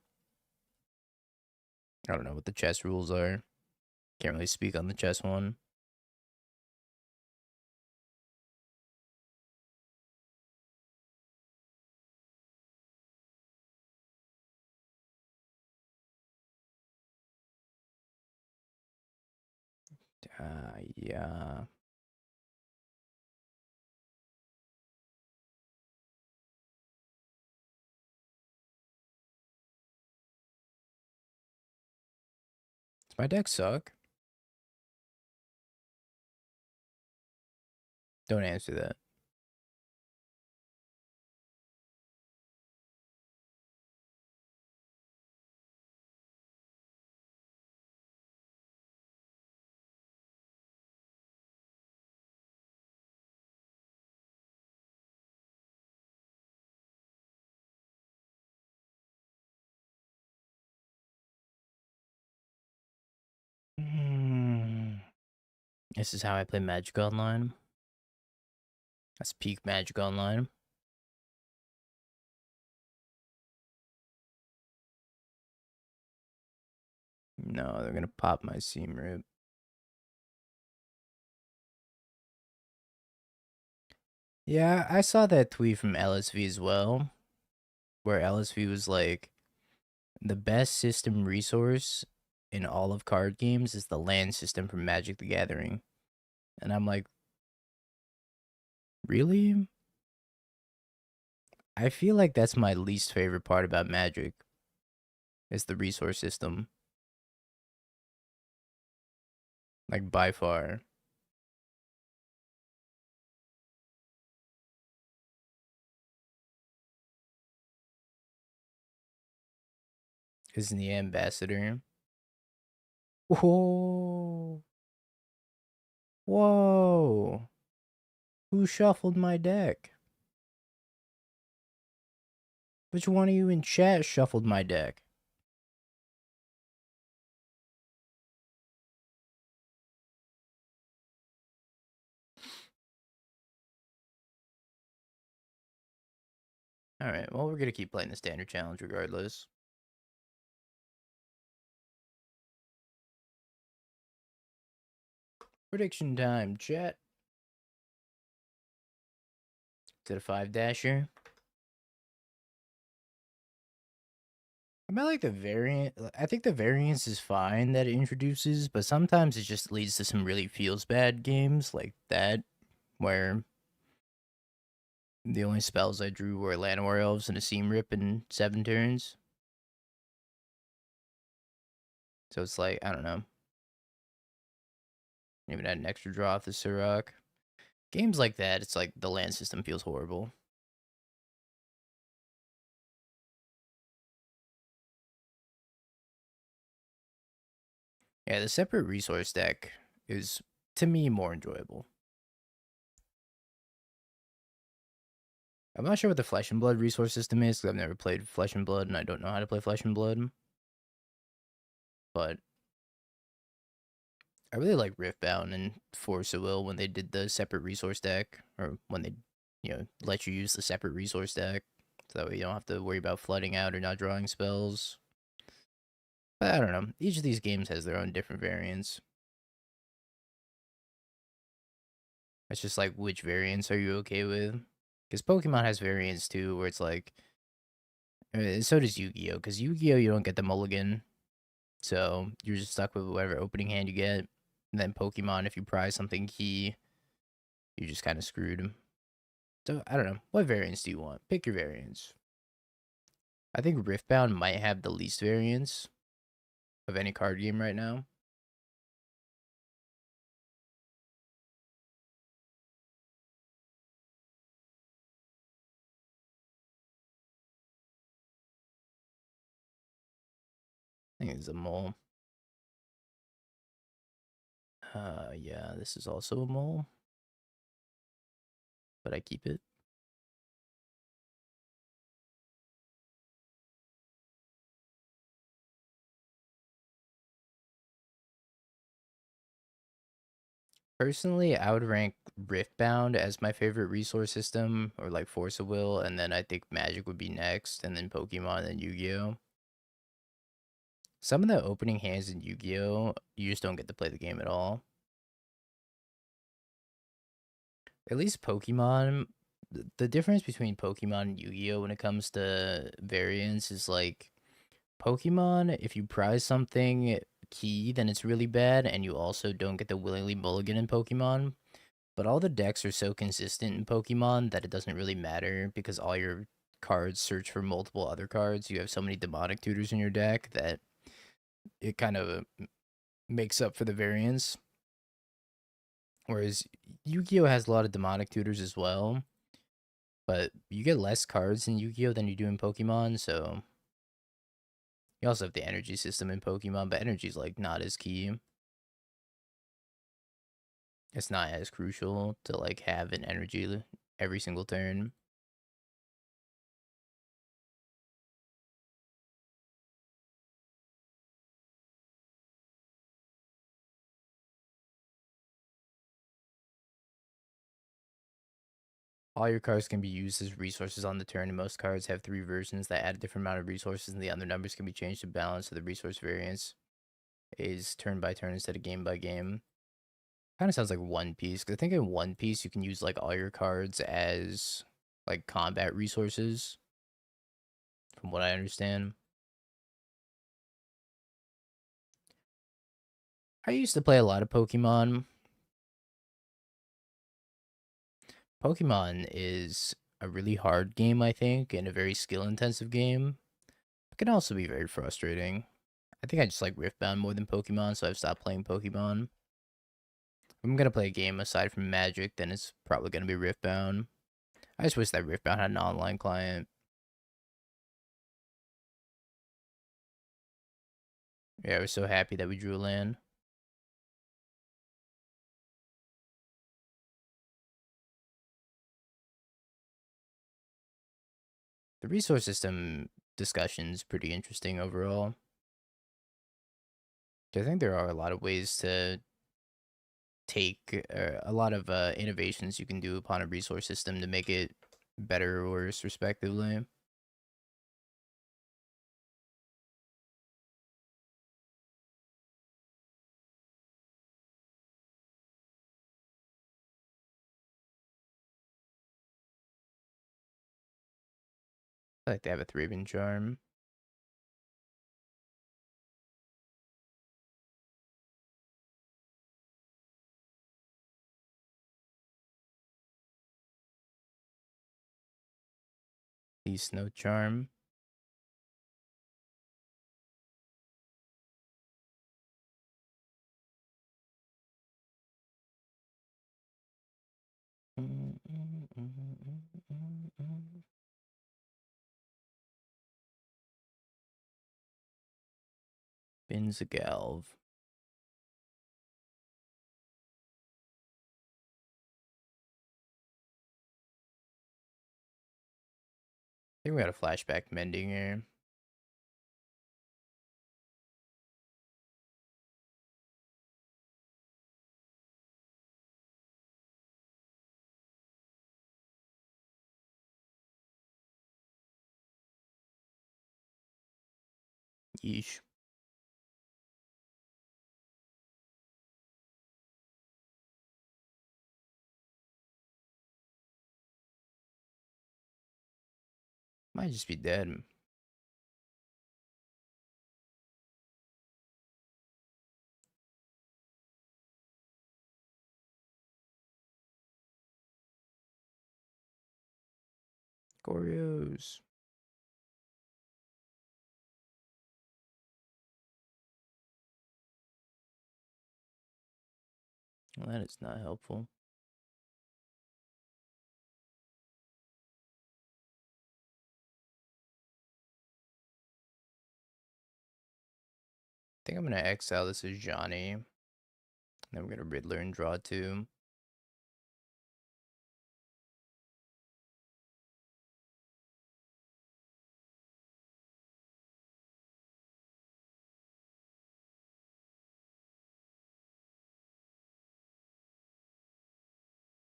I don't know what the chess rules are. Can't really speak on the chess one. Yeah. Does my deck suck? Don't answer that. This is how I play Magic Online. That's peak Magic Online. No, they're gonna pop my seam rip. Yeah, I saw that tweet from LSV as well, where LSV was like, the best system resource in all of card games is the land system from Magic the Gathering. And I'm like, really? I feel like that's my least favorite part about Magic, is the resource system. Like, by far. Isn't the ambassador? Whoa. Whoa. Who shuffled my deck? Which one of you in chat shuffled my deck? Alright, well, we're gonna keep playing the standard challenge regardless. Prediction time, chat. To the 5-dasher. I like the variant. I think the variance is fine that it introduces, but sometimes it just leads to some really feels bad games like that, where the only spells I drew were Llanowar Elves and a Seam Rip in 7 turns. So it's like, I don't know. Even had an extra draw off the Sirach. Games like that, it's like the land system feels horrible. Yeah, the separate resource deck is, to me, more enjoyable. I'm not sure what the Flesh and Blood resource system is because I've never played Flesh and Blood and I don't know how to play Flesh and Blood. But I really like Riftbound and Force of Will when they did the separate resource deck, or when they, let you use the separate resource deck, so that way you don't have to worry about flooding out or not drawing spells. But I don't know. Each of these games has their own different variants. It's just like, which variants are you okay with? Because Pokemon has variants too, where it's like, so does Yu-Gi-Oh! Because Yu-Gi-Oh! You don't get the mulligan, so you're just stuck with whatever opening hand you get. And then Pokemon, if you prize something key, you're just kind of screwed. So I don't know. What variants do you want? Pick your variants. I think Riftbound might have the least variants of any card game right now. I think it's a mole. Yeah, this is also a mole, but I keep it. Personally, I would rank Riftbound as my favorite resource system, or like Force of Will, and then I think Magic would be next, and then Pokemon, and Yu-Gi-Oh! Some of the opening hands in Yu-Gi-Oh! You just don't get to play the game at all. At least Pokemon, the difference between Pokemon and Yu-Gi-Oh! When it comes to variants is like, Pokemon, if you prize something key, then it's really bad, and you also don't get to willingly mulligan in Pokemon. But all the decks are so consistent in Pokemon that it doesn't really matter because all your cards search for multiple other cards. You have so many demonic tutors in your deck that it kind of makes up for the variance. Whereas Yu-Gi-Oh has a lot of demonic tutors as well, but you get less cards in Yu-Gi-Oh than you do in Pokemon, so you also have the energy system in Pokemon, but energy's like not as key. It's not as crucial to like have an energy every single turn. All your cards can be used as resources on the turn, and most cards have 3 versions that add a different amount of resources, and the other numbers can be changed to balance, so the resource variance is turn by turn instead of game by game. Kind of sounds like One Piece, because I think in One Piece you can use like all your cards as like combat resources, from what I understand. I used to play a lot of Pokemon. Pokemon is a really hard game, I think, and a very skill intensive game. It can also be very frustrating. I think I just like Riftbound more than Pokemon, so I've stopped playing Pokemon. If I'm gonna play a game aside from Magic, then it's probably gonna be Riftbound. I just wish that Riftbound had an online client. Yeah, I was so happy that we drew a land. The resource system discussion's pretty interesting overall. I think there are a lot of ways to take a lot of innovations you can do upon a resource system to make it better or worse, respectively. I like to have a Thraben Charm. The Snow Charm. Binzagalv. think we got a flashback mending here. Yeesh. Might just be dead. Gorios. Well, that is not helpful. I think I'm gonna exile this as Johnny. Then we're gonna Riddler and draw 2.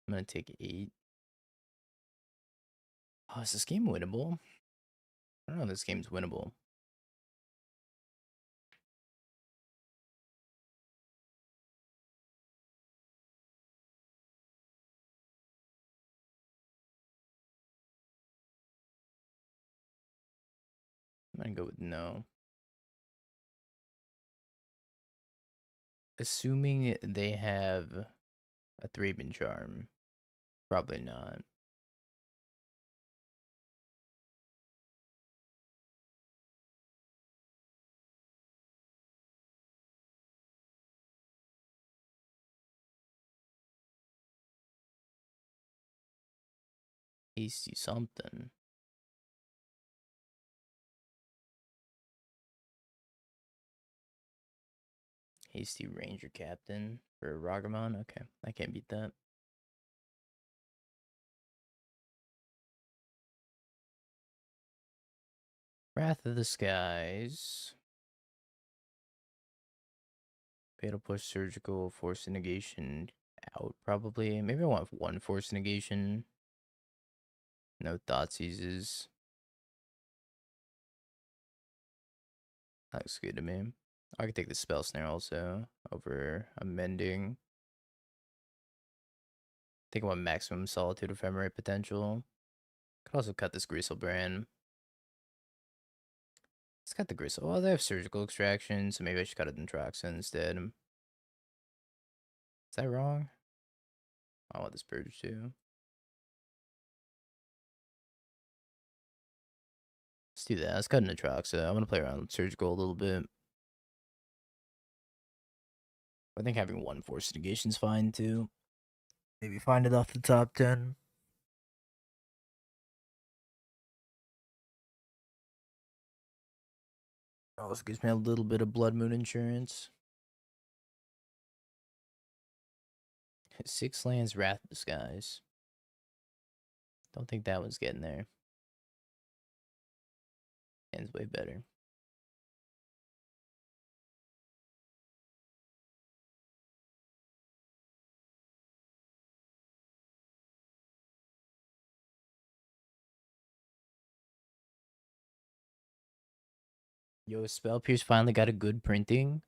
I'm gonna take 8. Oh, is this game winnable? I don't know if this game's winnable. I'm gonna go with no. Assuming they have a 3-bin charm. Probably not. Hasty something. Hasty Ranger Captain for Ragamon. Okay, I can't beat that. Wrath of the Skies. Fatal Push, Surgical, Force Negation out, probably. Maybe I want 1 Force Negation. No Thoughtseizes. That looks good to me. I could take the Spell Snare also over Amending. I think I want maximum Solitude Ephemerate potential. Could also cut this Griselbrand. Let's cut the Gristle. Well, they have Surgical Extraction, so maybe I should cut it in Traxa instead. Is that wrong? I want this Purge too. Let's do that. Let's cut into Traxa. I'm gonna play around with Surgical a little bit. I think having 1 Force Negation's fine too. Maybe find it off the top 10. Also gives me a little bit of Blood Moon insurance. 6 lands, Wrath of the Skies. Don't think that one's getting there. Ends way better. Yo, Spell Pierce finally got a good printing.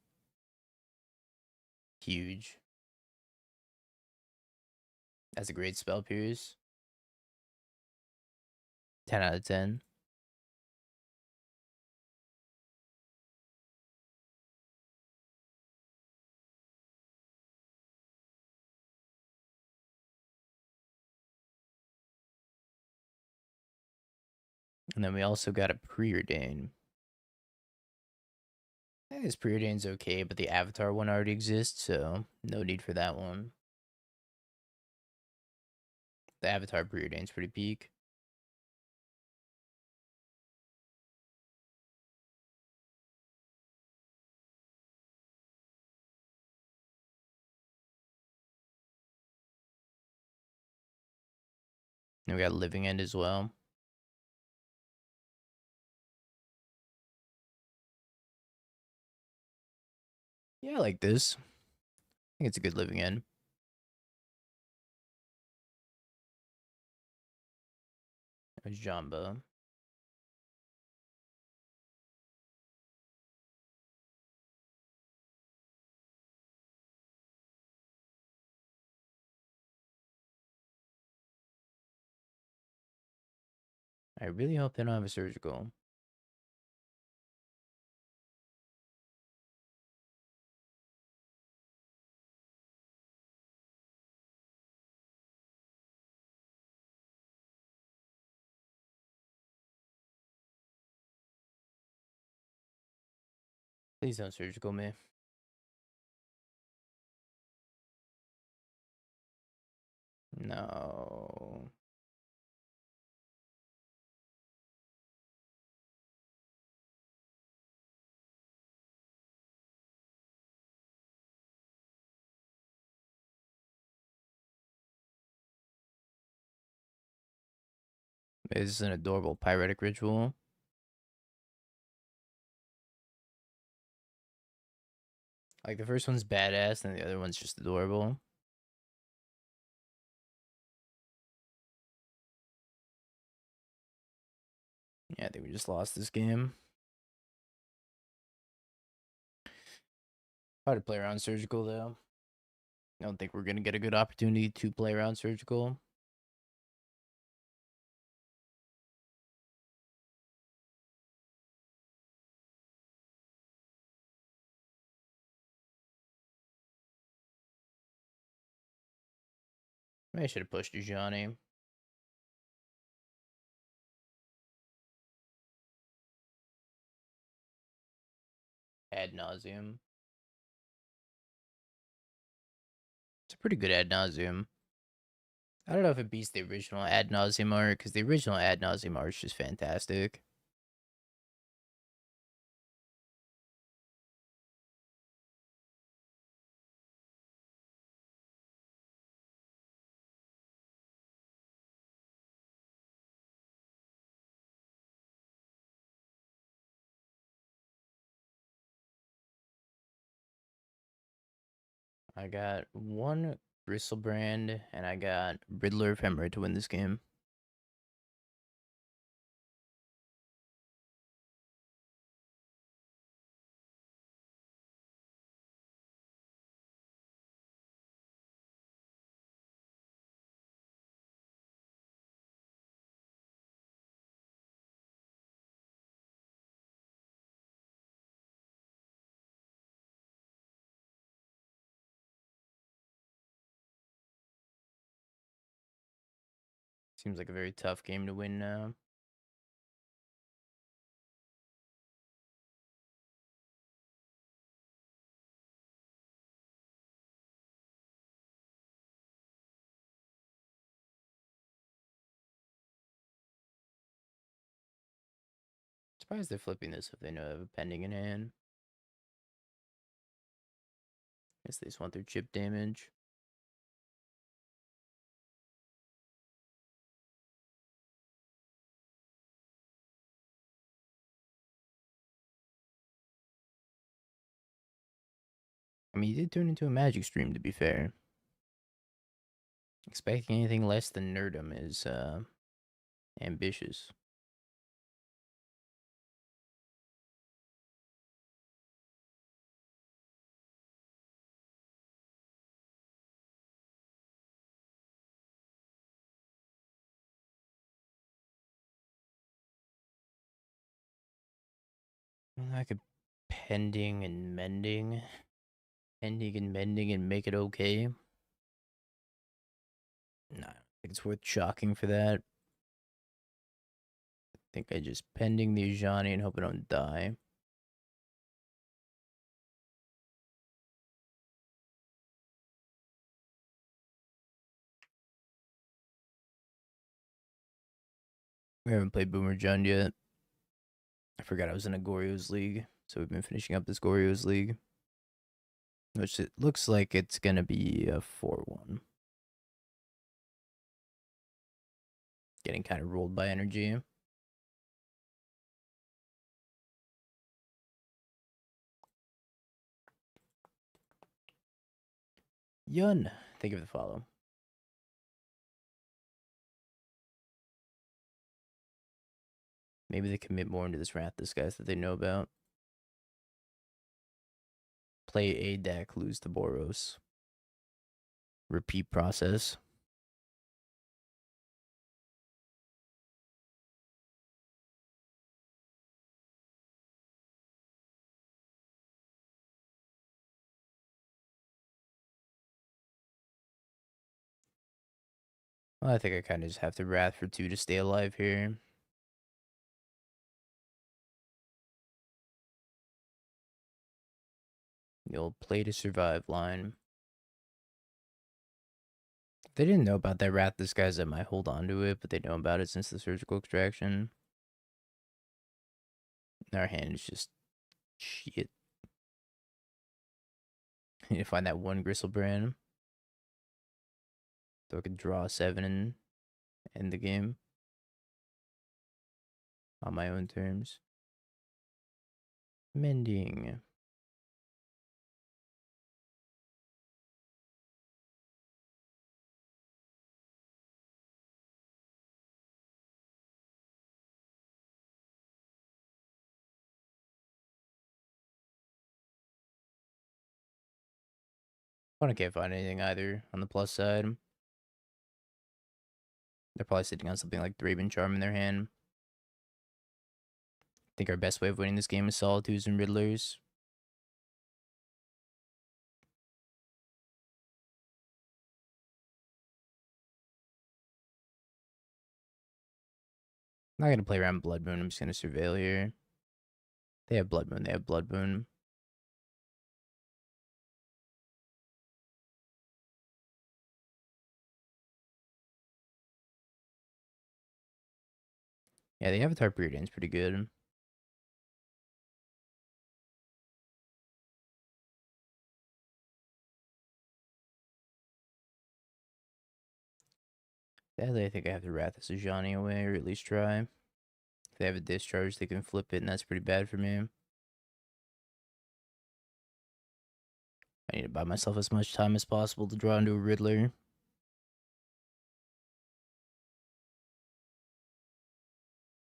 Huge. That's a great Spell Pierce. 10 out of 10. And then we also got a Preordain. I think this Preordain's okay, but the Avatar one already exists, so no need for that one. The Avatar Preordain's pretty peak. And we got Living End as well. Yeah, I like this. I think it's a good living end. There's Jamba. I really hope they don't have a surgical. Please don't surgical me. No. This is an adorable pyretic ritual. Like the first one's badass, and the other one's just adorable. Yeah, I think we just lost this game. Hard to play around surgical though. I don't think we're gonna get a good opportunity to play around surgical. Maybe I should have pushed Johnny. Ad nauseum. It's a pretty good ad nauseum. I don't know if it beats the original ad nauseum art, because the original ad nauseum art is just fantastic. I got one Bristlebrand, and I got Riddler Ephemerate to win this game. Seems like a very tough game to win now. Surprised they're flipping this if they know they have a pending in hand. Guess they just want their chip damage. I mean, he did turn into a magic stream, to be fair. Expecting anything less than nerdum is ambitious. I could pending and mending. Pending and mending and make it okay. Nah, I think it's worth shocking for that. I think I just pending the Ajani and hope I don't die. We haven't played Boomer Jund yet. I forgot I was in a Goryo's league, so we've been finishing up this Goryo's league. Which it looks like it's gonna be a 4-1. Getting kind of ruled by energy. Yun. Thank you for the follow. Maybe they commit more into this Wrath Disguise that they know about. Play a deck, lose to Boros. Repeat process. Well, I think I kind of just have to Wrath for 2 to stay alive here. The old play to survive line. If they didn't know about that Wrath Disguise, I might hold on to it, but they know about it since the surgical extraction. Our hand is just shit. I need to find that one Gristlebrand. So I could draw 7 and end the game. On my own terms. Mending. I can't find anything either on the plus side. They're probably sitting on something like Draven Charm in their hand. I think our best way of winning this game is Solitudes and Riddlers. I'm not going to play around Blood Moon. I'm just going to surveil here. They have Blood Moon. They have Blood Moon. Yeah, the Avatar Preordain's pretty good. Sadly, I think I have to Wrath this Ajani away, or at least try. If they have a discharge, they can flip it, and that's pretty bad for me. I need to buy myself as much time as possible to draw into a Riddler.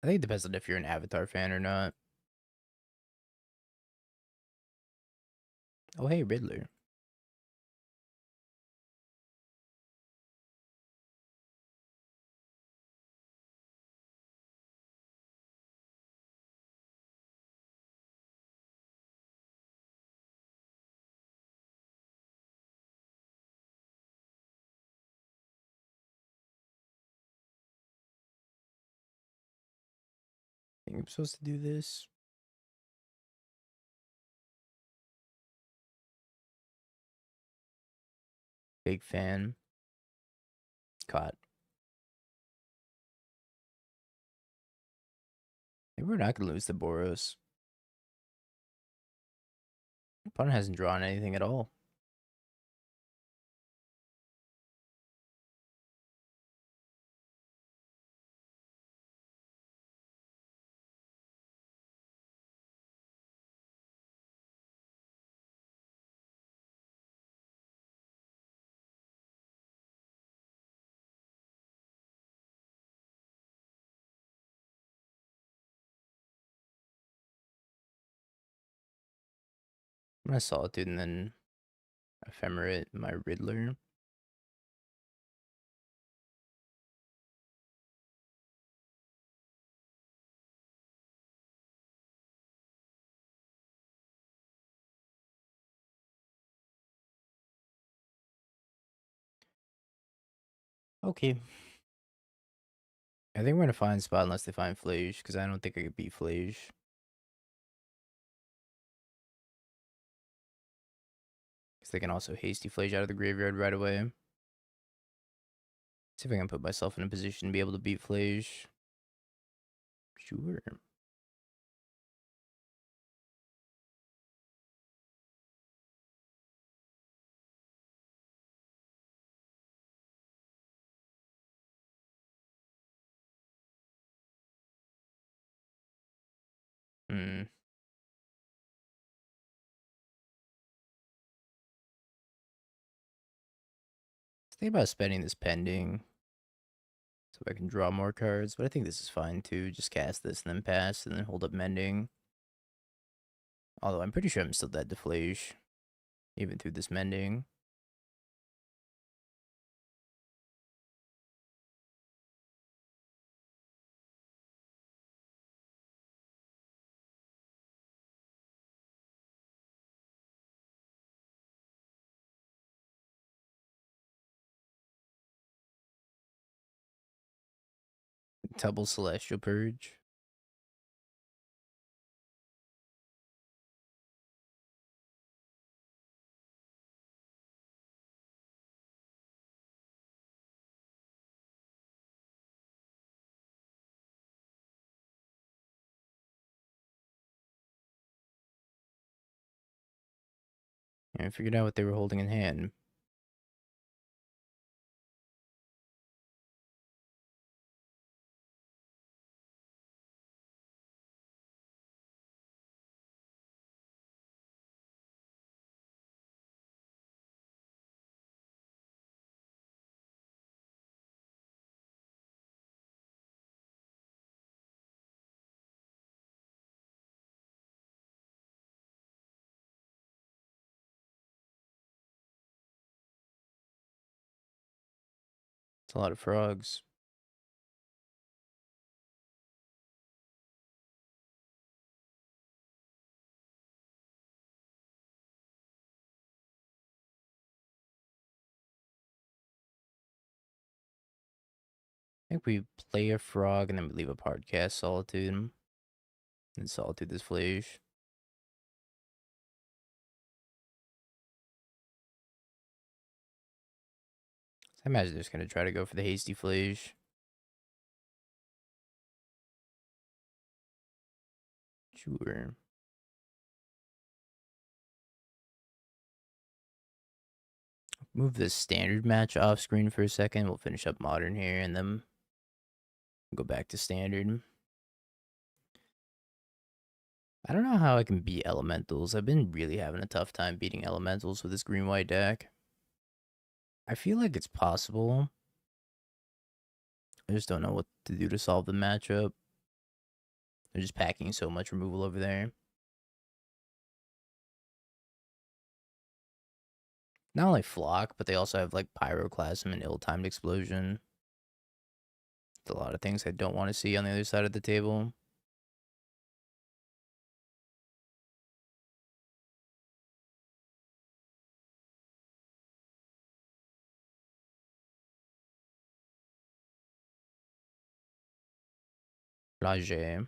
I think it depends on if you're an Avatar fan or not. Oh, hey, Riddler. I think I'm supposed to do this. Big fan. Caught. Maybe we're not going to lose to Boros. Opponent hasn't drawn anything at all. I'm going to Solitude and then Ephemerate my Riddler. Okay. I think we're in a fine spot unless they find Flage, because I don't think I could beat Flage. Because they can also hasty Flage out of the graveyard right away. See if I can put myself in a position to be able to beat Flage. Sure. Hmm. Think about spending this pending so I can draw more cards, but I think this is fine too. Just cast this and then pass and then hold up mending. Although I'm pretty sure I'm still dead to Flage, even through this mending. Double Celestial Purge. And I figured out what they were holding in hand. It's a lot of frogs. I think we play a frog and then we leave a hard cast Solitude. And Solitude this Flage. I imagine they're just gonna try to go for the hasty Flage. Sure. Move the standard match off screen for a second. We'll finish up modern here and then go back to standard. I don't know how I can beat elementals. I've been really having a tough time beating elementals with this green-white deck. I feel like it's possible. I just don't know what to do to solve the matchup. They're just packing so much removal over there. Not only Flock, but they also have like Pyroclasm and Ill-Timed Explosion. It's a lot of things I don't want to see on the other side of the table. Flage.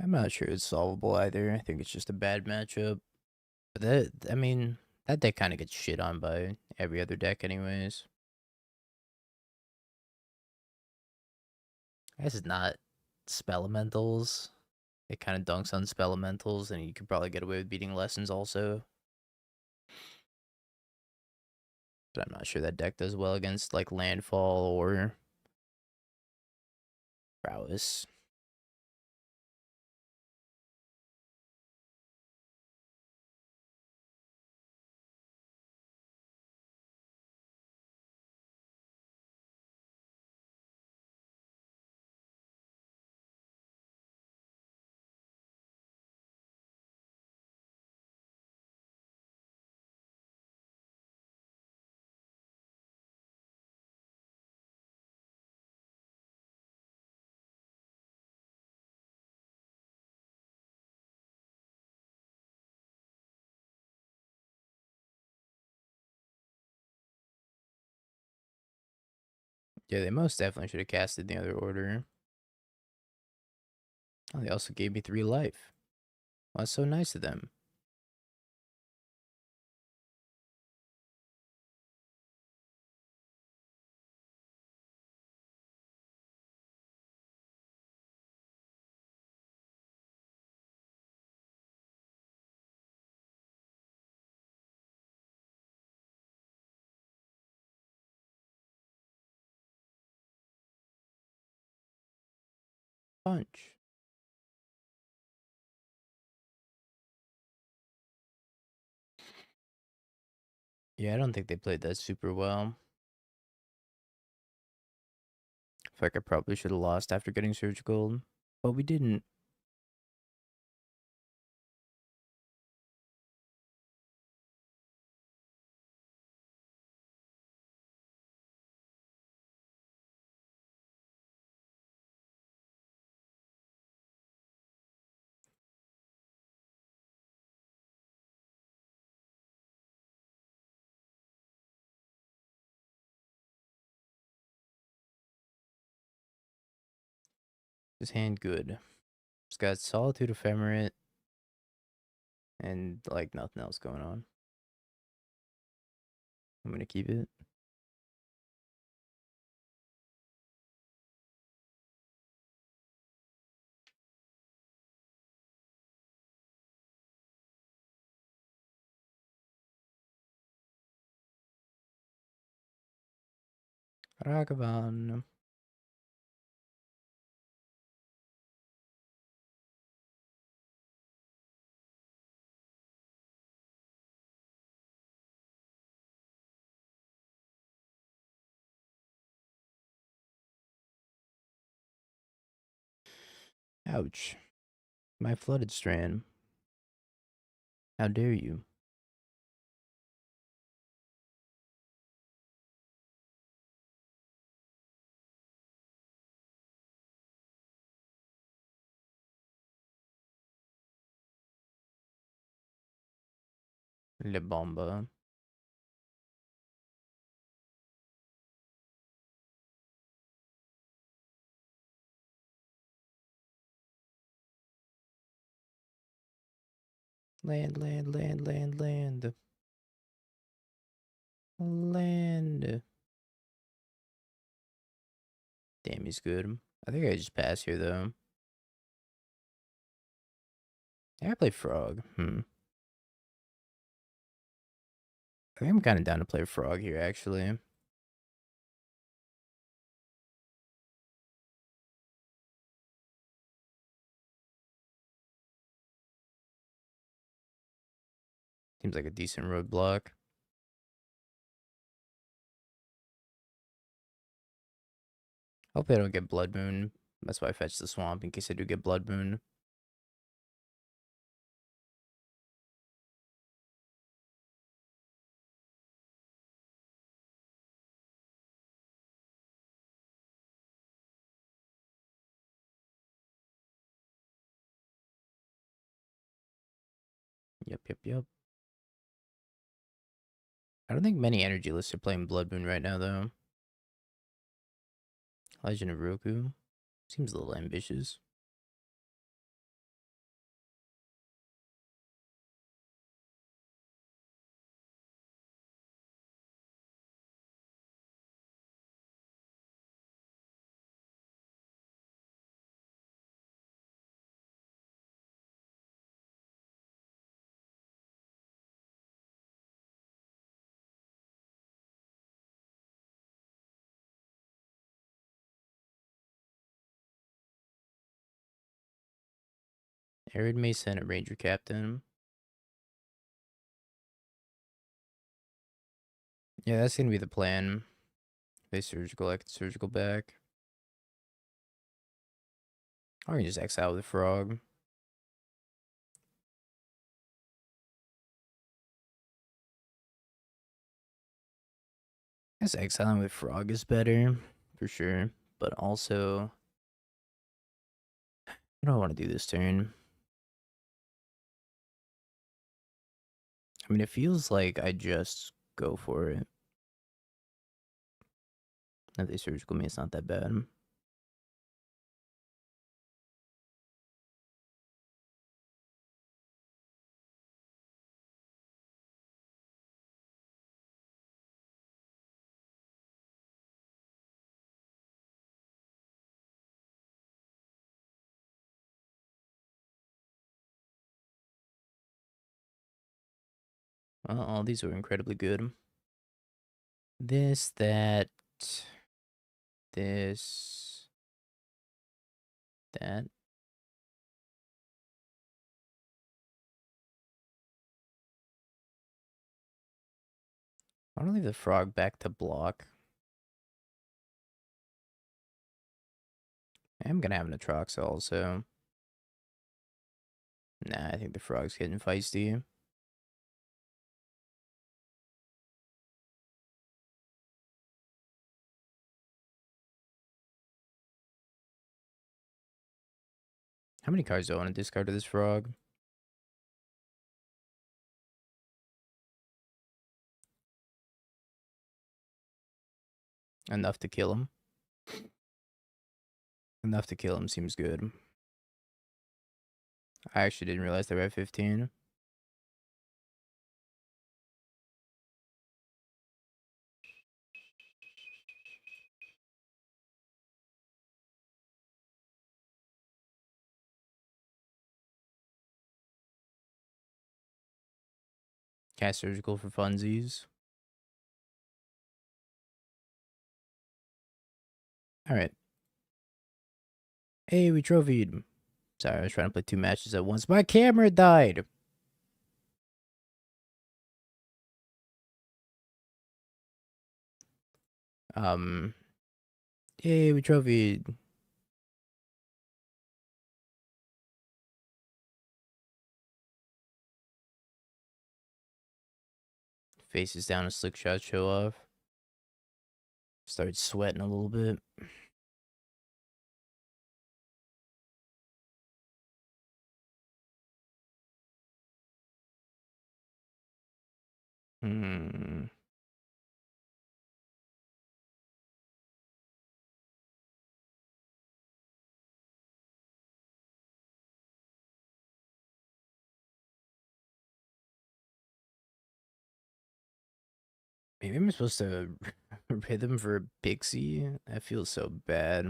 I'm not sure it's solvable either. I think it's just a bad matchup. But I mean, that deck kind of gets shit on by every other deck anyways. I guess it's not Spelementals. It kind of dunks on Spelementals, and you could probably get away with beating Lessons also. But I'm not sure that deck does well against, like, Landfall or Prowess. Yeah, they most definitely should have casted the other order. Oh, they also gave me 3 life. Well, that's so nice of them. punch. Yeah, I don't think they played that super well. I feel like I probably should have lost after getting surgical, but we didn't. His hand good. It's got Solitude Ephemerate and like nothing else going on. I'm gonna keep it. Ragavan. Ouch. My flooded strand. How dare you? Le Bomba. Land, land, land, land, land. Land. Damn, he's good. I think I just pass here, though. I play Frog. I think I'm kind of down to play Frog here, actually. Seems like a decent roadblock. Hopefully I don't get Blood Moon. That's why I fetched the Swamp, in case I do get Blood Moon. Yep, yep, yep. I don't think many energy lists are playing Blood Moon right now, though. Legend of Roku. Seems a little ambitious. Arid Mason and Ranger Captain. Yeah, that's gonna be the plan. They surgical, I can surgical back. Or you can just exile the Frog. I guess exiling with Frog is better, for sure. But also, I don't want to do this turn. I mean, it feels like I just go for it. If they surgical me, it's not that bad. Well, all these are incredibly good. This, that, this, that. I want to leave the frog back to block. I am gonna have an Atrox also. Nah, I think the frog's getting feisty. How many cards do I want to discard to this frog? Enough to kill him. Enough to kill him seems good. I actually didn't realize they were at 15. Cast Surgical for funsies. Alright. Hey, we trophied. Sorry, I was trying to play 2 matches at once. My camera died. Yay, we trophied. Faces down a slick shot show off. Started sweating a little bit. Hmm. Maybe I'm supposed to rhythm for a pixie? That feels so bad. I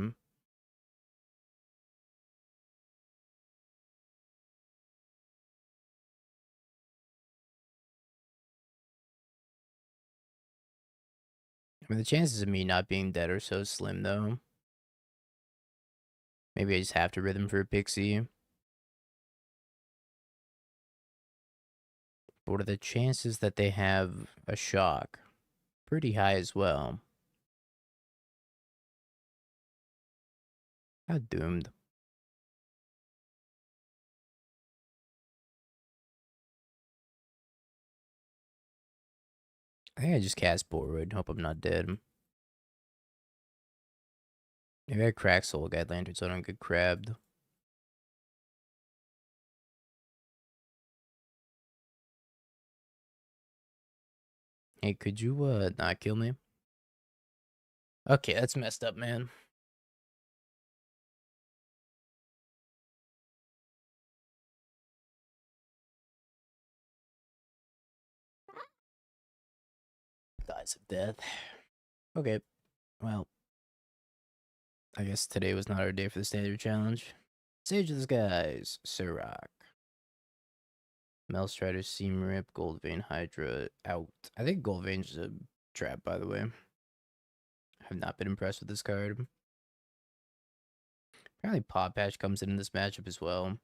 mean, the chances of me not being dead are so slim, though. Maybe I just have to rhythm for a pixie. But what are the chances that they have a shock? Pretty high as well. How doomed. I think I just cast Borwood. Hope I'm not dead. Maybe I crack Soul Guide Lantern so I don't get crabbed. Hey, could you not kill me? Okay, that's messed up, man. Dies of death. Okay, well, I guess today was not our day for the standard challenge. Sage of the Skies, Sirach. Melstrider, Seam Rip, Gold Vein, Hydra, out. I think Gold Vein's a trap, by the way. I have not been impressed with this card. Apparently Paw Patch comes in this matchup as well.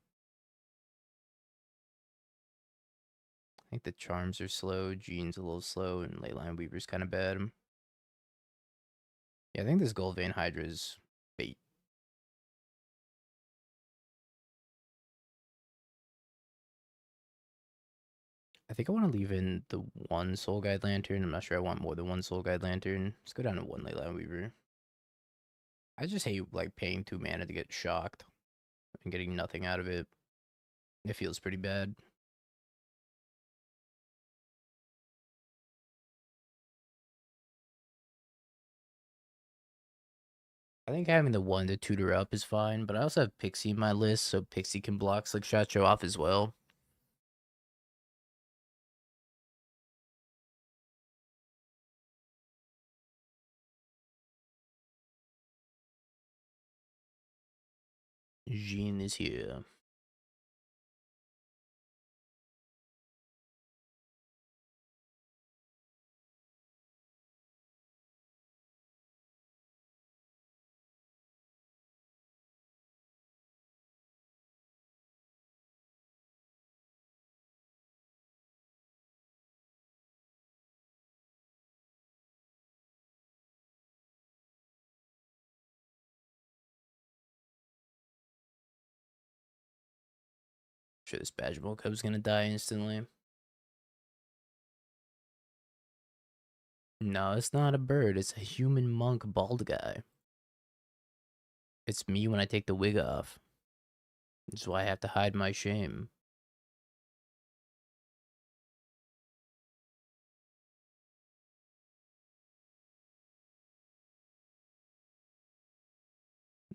I think the Charms are slow, Gene's a little slow, and Leyline Weaver's kind of bad. Yeah, I think this Gold Vein Hydra is bait. I think I want to leave in the 1 Soul Guide Lantern. I'm not sure I want more than 1 Soul Guide Lantern. Let's go down to 1 Leyline Weaver. I just hate like paying 2 mana to get shocked and getting nothing out of it. It feels pretty bad. I think having the 1 to tutor up is fine, but I also have Pixie in my list, so Pixie can block Slickshot Show off as well. Jean is here. sure this Badgermole Cub's gonna die instantly. No, it's not a bird. It's a human monk bald guy. It's me when I take the wig off. That's why I have to hide my shame.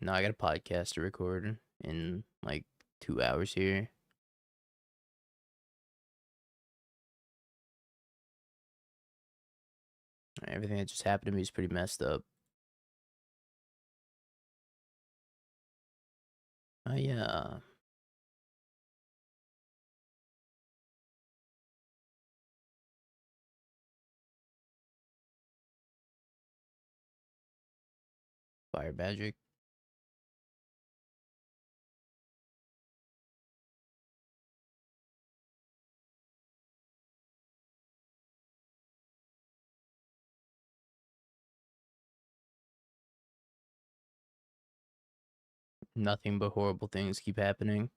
No, I got a podcast to record in like 2 hours here. Everything that just happened to me is pretty messed up. Yeah. Fire magic. Nothing but horrible things keep happening.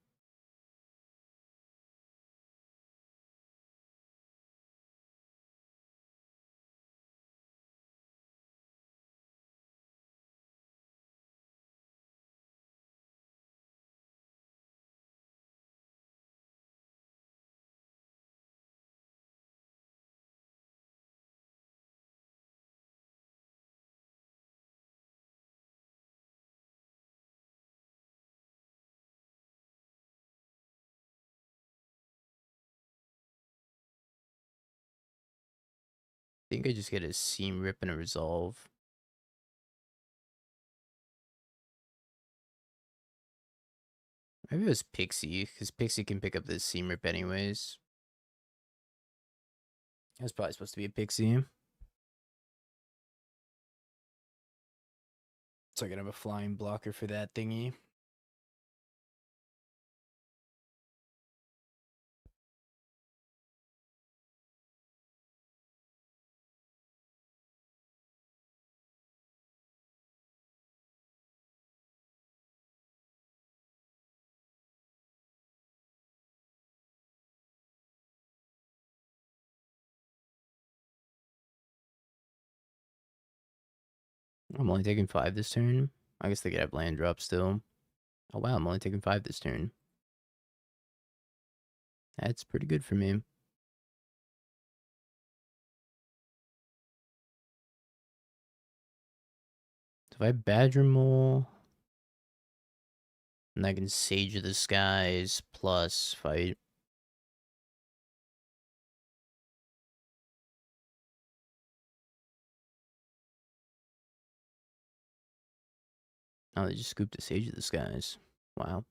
I think I just get a seam rip and a resolve. Maybe it was Pixie, because Pixie can pick up the seam rip anyways. That's probably supposed to be a Pixie. So I can have a flying blocker for that thingy. I'm only taking 5 this turn. I guess they could have land drop still. Oh wow, I'm only taking 5 this turn. That's pretty good for me. So if I Badger Mole, and I can Sage of the Skies plus fight. Oh, they just scooped the Sage of the Skies. Wow.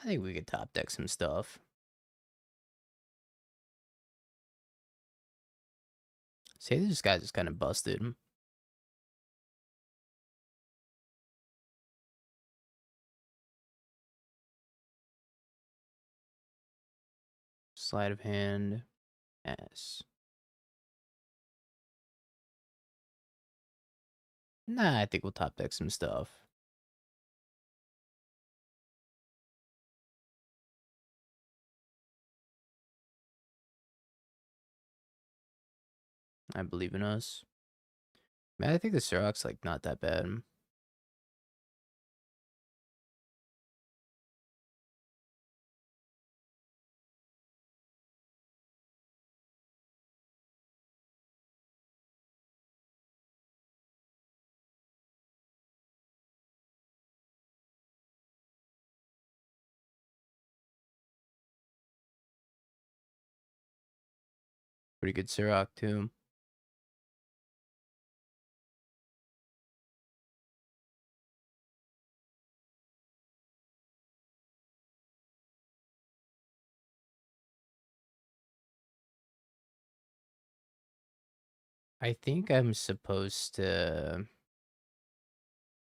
I think we could top deck some stuff. Say this guy's just kind of busted. Sleight of hand. Yes. Nah, I think we'll top deck some stuff. I believe in us. Man, I think the Siroc's like not that bad. Pretty good Siroc too. I think I'm supposed to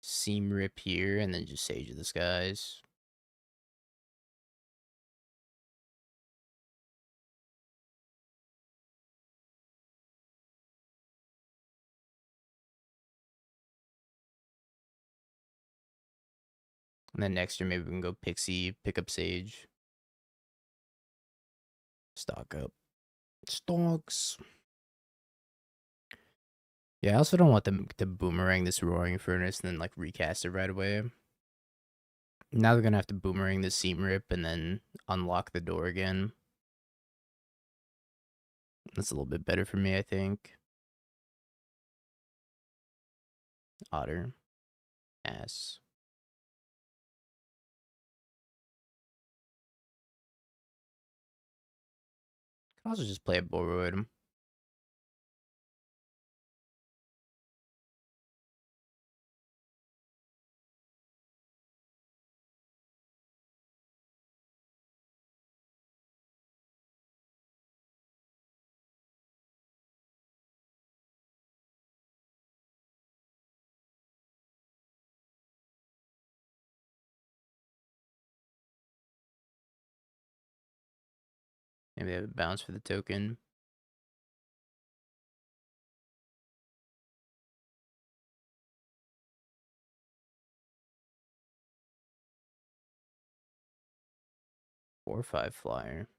Seam Rip here and then just Sage of the Skies. And then next year maybe we can go Pixie, pick up Sage. Stock up. Stocks. Yeah, I also don't want them to boomerang this Roaring Furnace and then like recast it right away. Now they're gonna have to boomerang the Seam Rip and then unlock the door again. That's a little bit better for me, I think. Otter. Ass. Can also just play a Boroid. Maybe they have a bounce for the token. Or 5 flyer.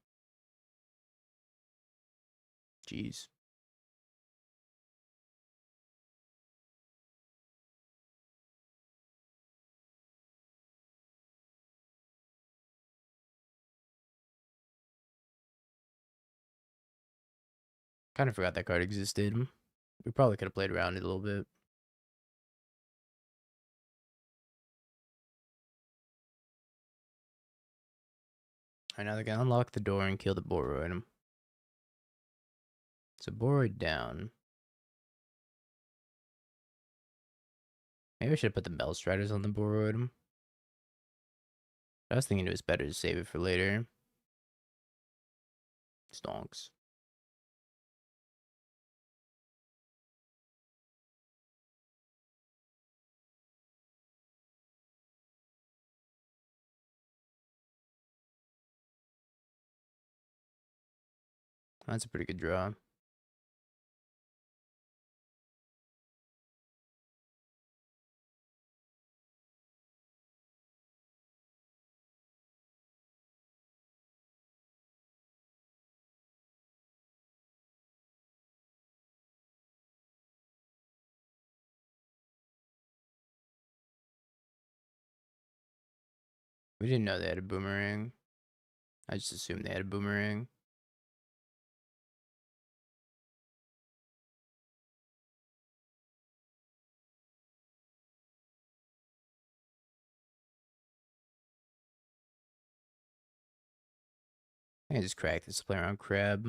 Jeez. Kind of forgot that card existed. We probably could have played around it a little bit. Alright, now they can unlock the door and kill the Boroid. So Boroid down. Maybe I should have put the Bell Striders on the Boroid. I was thinking it was better to save it for later. Stonks. That's a pretty good draw. We didn't know they had a boomerang. I just assumed they had a boomerang. I can just crack this, play around Crab.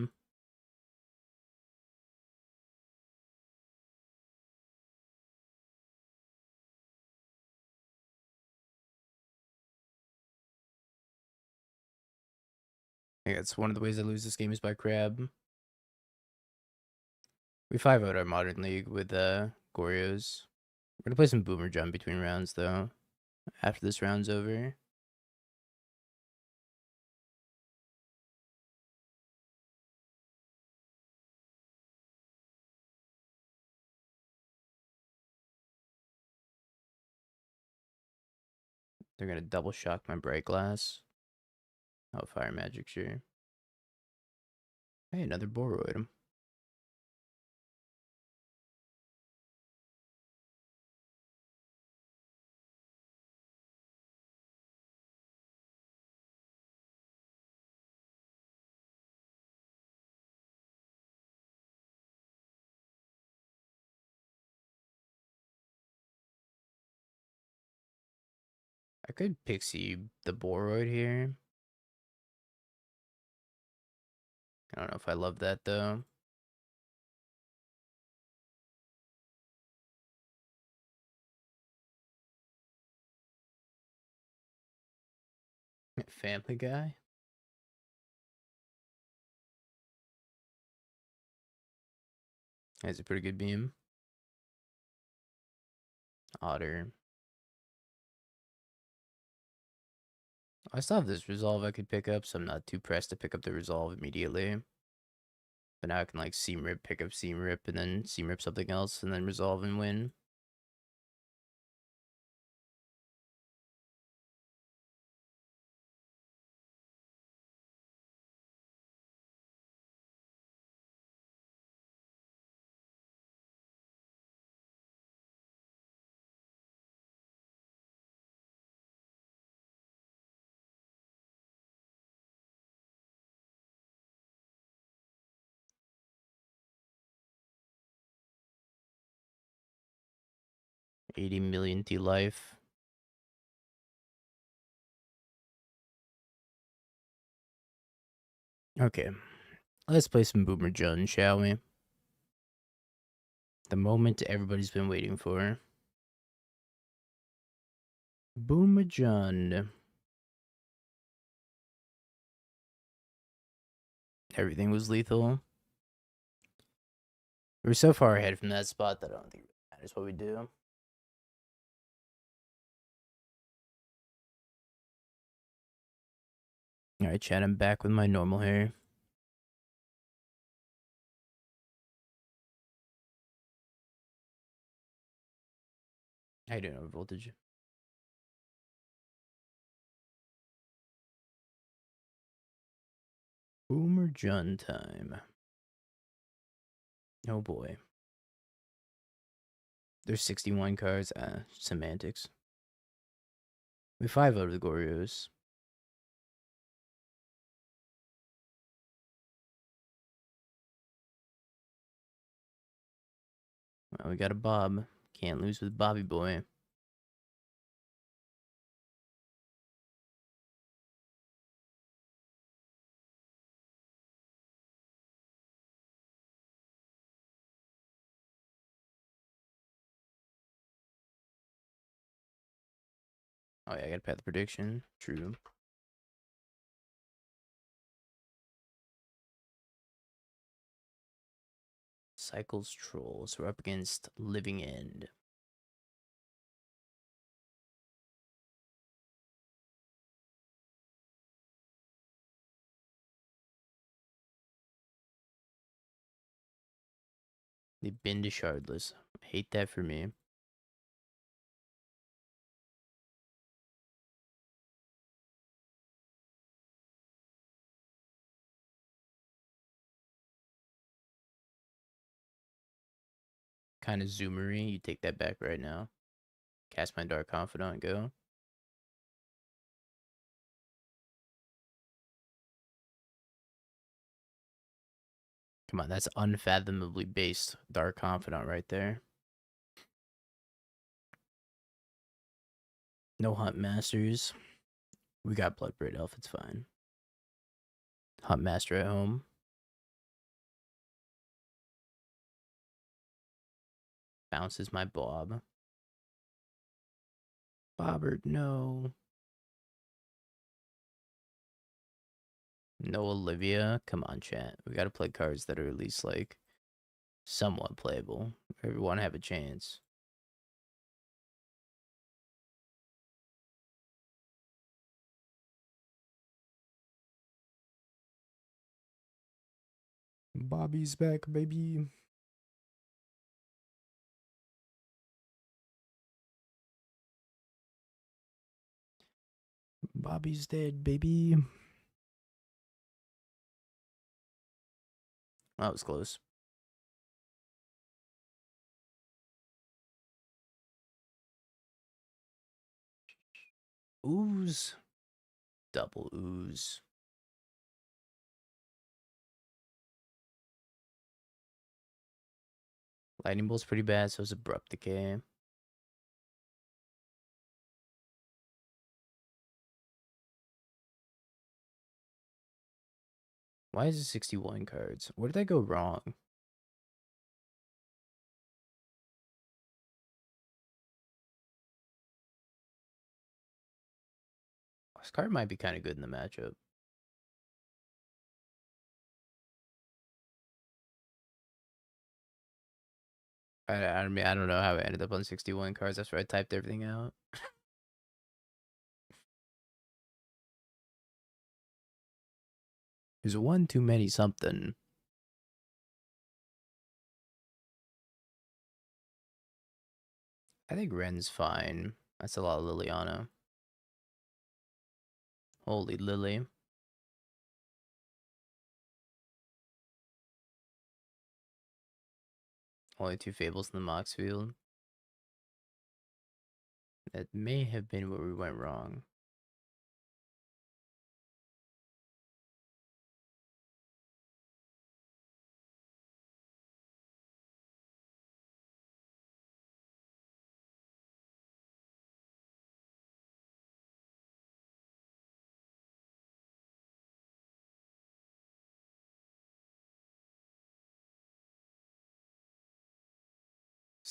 I think that's one of the ways I lose this game is by Crab. We 5-0'd our Modern League with Gorios. We're gonna play some Boomer Jump between rounds though. After this round's over. They're gonna double shock my Bright Glass. Oh, Fire Magic, sure. Hey, another Boroid. I could Pixie the Boroid here. I don't know if I love that though. Family Guy. Has a pretty good beam. Otter. I still have this resolve I could pick up, so I'm not too pressed to pick up the resolve immediately. But now I can like Seam Rip, pick up Seam Rip, and then Seam Rip something else, and then resolve and win. 80 million T life. Okay. Let's play some Boomer Jun, shall we? The moment everybody's been waiting for. Boomer Jun. Everything was lethal. We're so far ahead from that spot that I don't think it matters what we do. Alright, chat, I'm back with my normal hair. How you doing, over voltage? Boomer Jun time. Oh boy. There's 61 cards. Semantics. We 5 out of the Gorios. Well, we got a Bob. Can't lose with Bobby Boy. Oh yeah, I gotta pay the prediction. True. Cycles Trolls. We're up against Living End. They've been to Shardless. Hate that for me. Kind of zoomery. You take that back right now. Cast my Dark Confidant, go. Come on, that's unfathomably based Dark Confidant right there. No Hunt Masters. We got Bloodbraid Elf, it's fine. Hunt Master at home. Bounces my Bob. Bobbert, no. No Olivia. Come on, chat. We gotta play cards that are at least, like, somewhat playable. Everyone have a chance. Bobby's back, baby. Bobby's dead, baby. That was close. Ooze. Double ooze. Lightning Bolt's pretty bad, so it's Abrupt Decay. Why is it 61 cards? Where did I go wrong? This card might be kind of good in the matchup. I mean, I don't know how I ended up on 61 cards. That's where I typed everything out. There's one too many something. I think Ren's fine. That's a lot of Liliana. Holy Lily. Only 2 Fables in the Mox field. That may have been where we went wrong.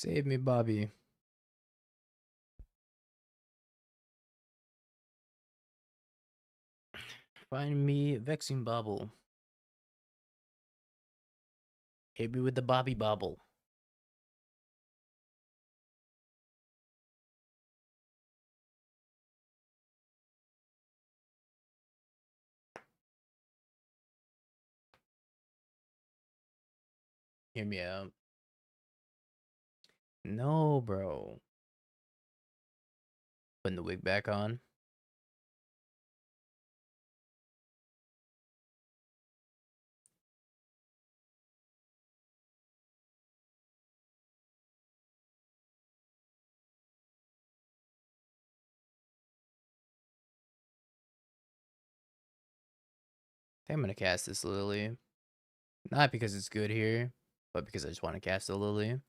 Save me, Bobby. Find me Vexing Bobble. Hit me with the Bobby Bobble. Hear me out. No, bro. Putting the wig back on. I think I'm gonna cast this Lily. Not because it's good here, but because I just want to cast a Lily.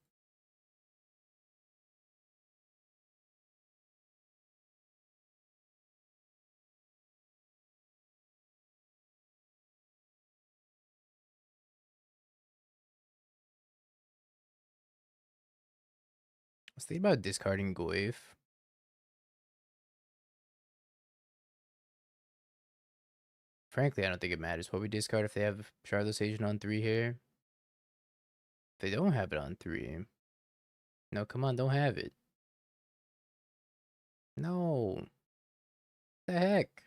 I was thinking about discarding Goyf. Frankly, I don't think it matters what we discard if they have Shardless Agent on 3 here. If they don't have it on 3. No, come on, don't have it. No. What the heck?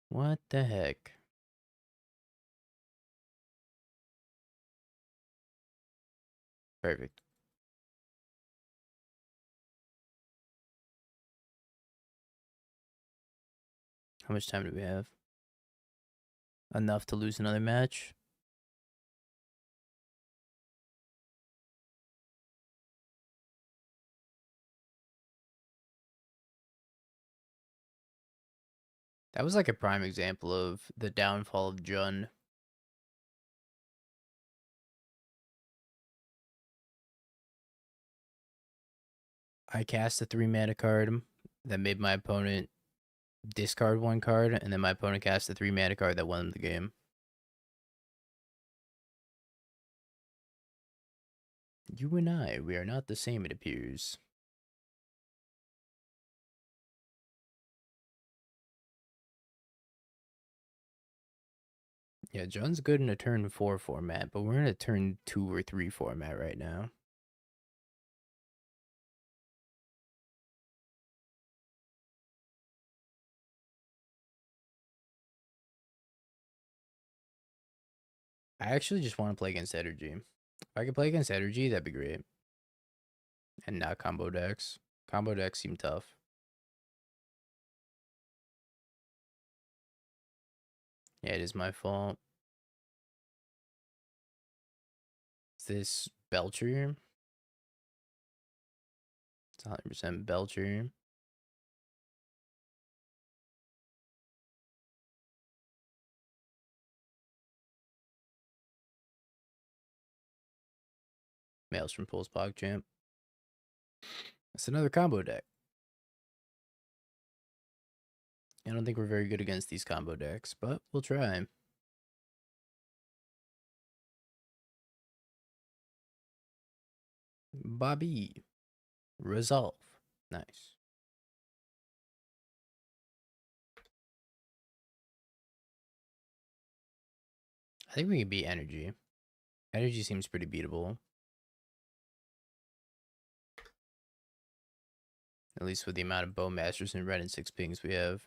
What the heck? Perfect. How much time do we have? Enough to lose another match? That was like a prime example of the downfall of Jun. I cast a 3-mana card that made my opponent discard 1 card, and then my opponent cast a 3-mana card that won the game. You and I, we are not the same, it appears. Yeah, Jun's good in a turn 4 format, but we're in a turn 2 or 3 format right now. I actually just want to play against Energy. If I could play against Energy, that'd be great. And not combo decks. Combo decks seem tough. Yeah, it is my fault. Is this Belcher? It's 100% Belcher. Maelstrom Pulse PogChamp. It's another combo deck. I don't think we're very good against these combo decks, but we'll try. Bobby. Resolve. Nice. I think we can beat Energy. Energy seems pretty beatable. At least with the amount of Bowmasters and Red and 6 pings we have.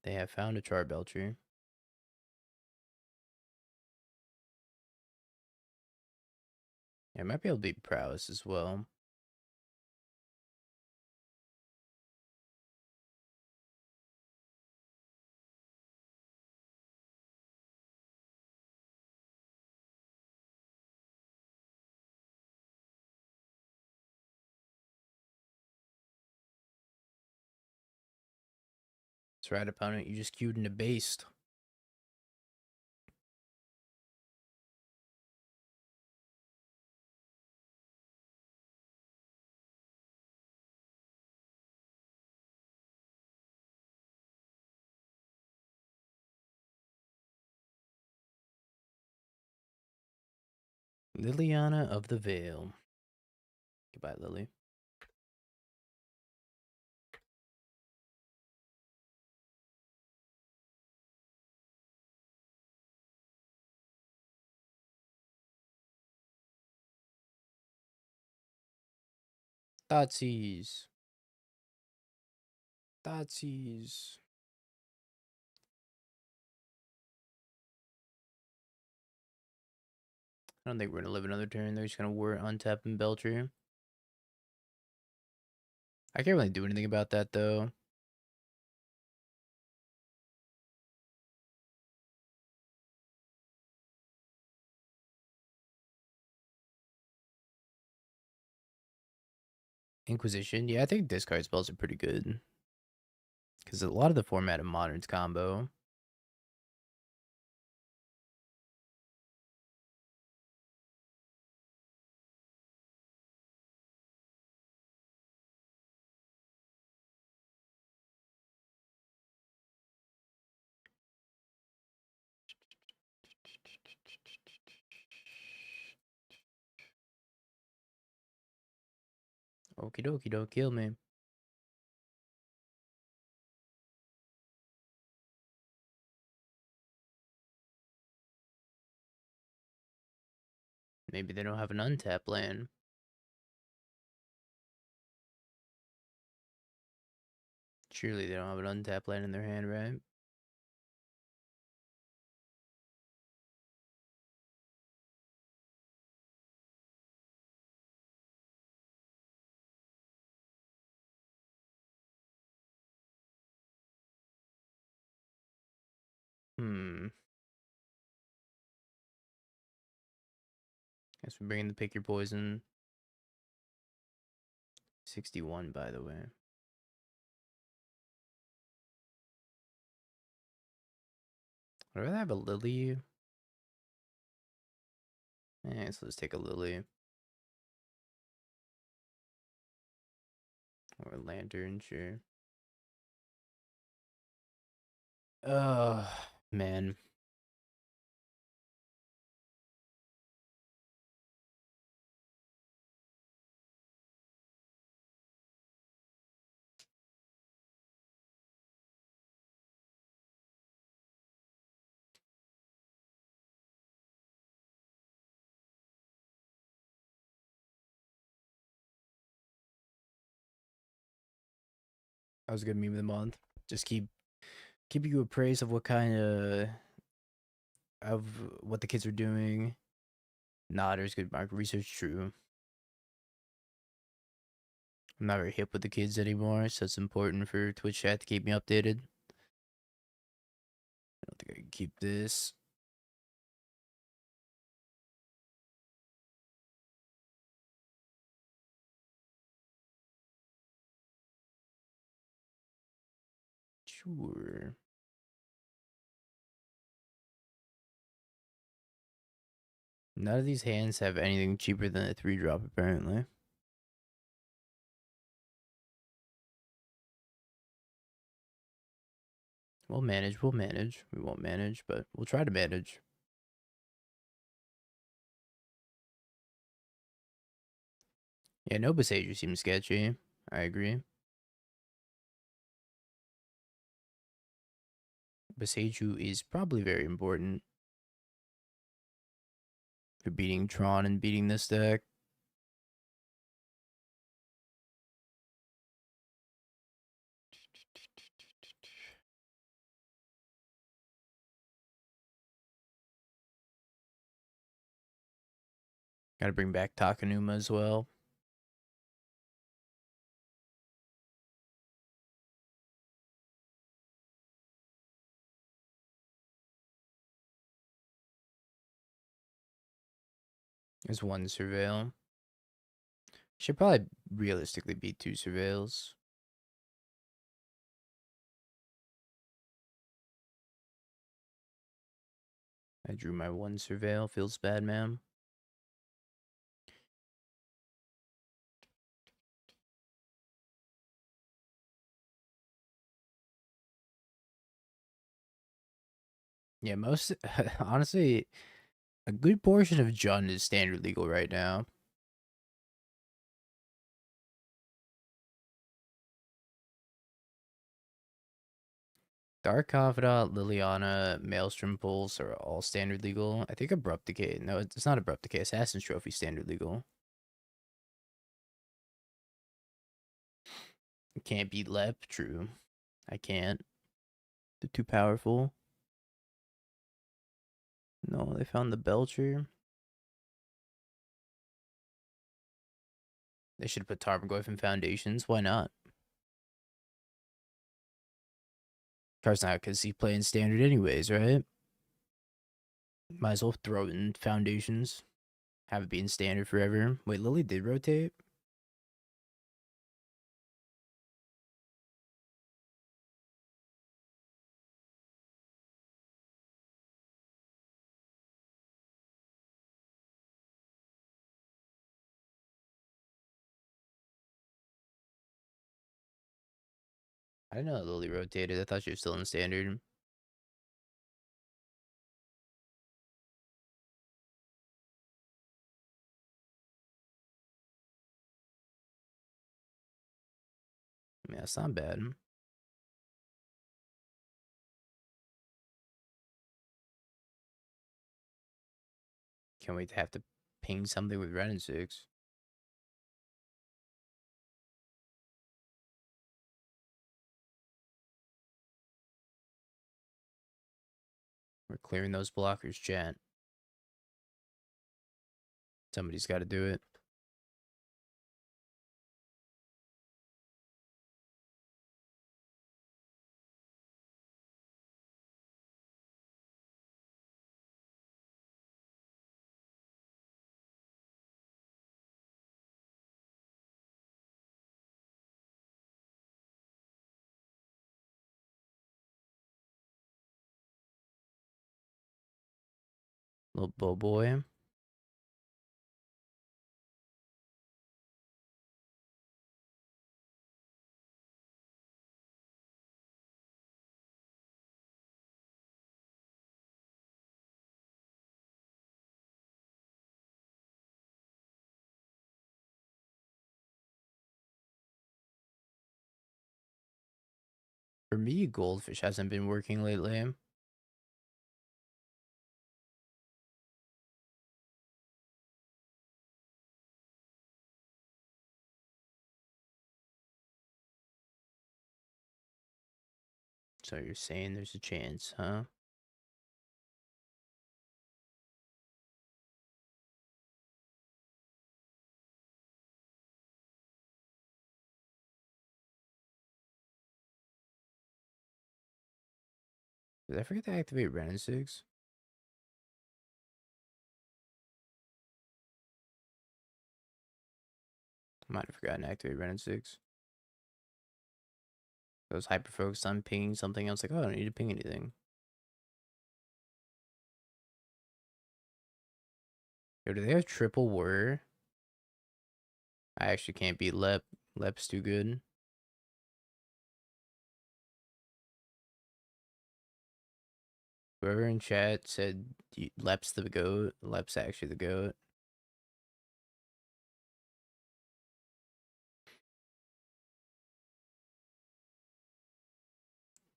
They have found a Charbelcher. Yeah, I might be able to beat Prowess as well. That's right, opponent. You just queued into based. Liliana of the Veil. Goodbye, Lily. Thoughtseize. Thoughtseize. I don't think we're gonna live another turn. They're just gonna wart, untap, and Beltry. I can't really do anything about that though. Inquisition. Yeah, I think discard spells are pretty good. Because a lot of the format of Modern's combo. Okie dokie, don't kill me. Maybe they don't have an untap land. Surely they don't have an untap land in their hand, right? Guess we're bringing the pick your poison. 61, by the way. I'd rather have a Lily. So let's take a Lily. Or a Lantern, sure. Man. That was a good meme of the month. Just keep you appraised of what the kids are doing. Nodders, good market research, true. I'm not very hip with the kids anymore, so it's important for Twitch chat to keep me updated. I don't think I can keep this. Sure. None of these hands have anything cheaper than a 3-drop, apparently. We'll manage, we'll manage. We won't manage, but we'll try to manage. Yeah, no Besager seems sketchy. I agree. Beseiju is probably very important for beating Tron and beating this deck. Gotta bring back Takanuma as well. There's one Surveil. Should probably realistically beat 2 Surveils. I drew my 1 Surveil. Feels bad, man. Yeah, most honestly, A good portion of Jund is standard legal right now. Dark Confidant, Liliana, Maelstrom Pulse are all standard legal. I think Abrupt Decay. No, it's not Abrupt Decay. Assassin's Trophy standard legal. I can't beat Lep. True. I can't. They're too powerful. No, they found the Belcher. They should have put Tarmogoyf in Foundations. Why not? Card's not because he's playing standard anyways, right? Might as well throw it in Foundations. Have it be in standard forever. Wait, Lily did rotate? I didn't know that Lily rotated. I thought she was still in standard. I mean, that's not bad. Can't wait to have to ping something with Ren and 6. We're clearing those blockers, chat. Somebody's got to do it. Little bow boy. For me, Goldfish hasn't been working lately. So you're saying there's a chance, huh? Did I forget to activate Ren and 6? Might have forgotten to activate Ren and 6. I was hyper focused on pinging something. I was like, oh, I don't need to ping anything. Yo, do they have triple whir? I actually can't beat Lep. Lep's too good. Whoever in chat said Lep's the goat. Lep's actually the goat.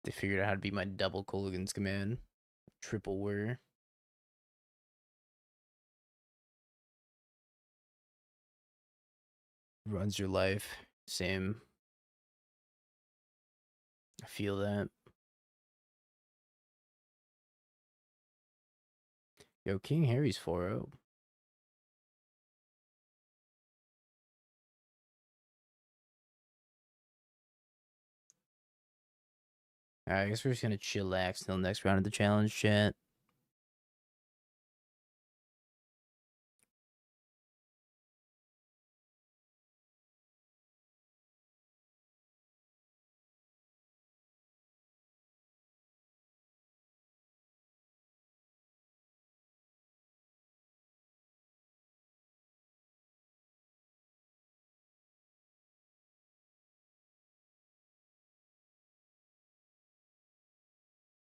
They figured out how to beat my double Kolaghan's command. Triple whir. Runs your life. Same. I feel that. Yo, King Harry's 4-0. Alright, I guess we're just gonna chillax till next round of the challenge, chat.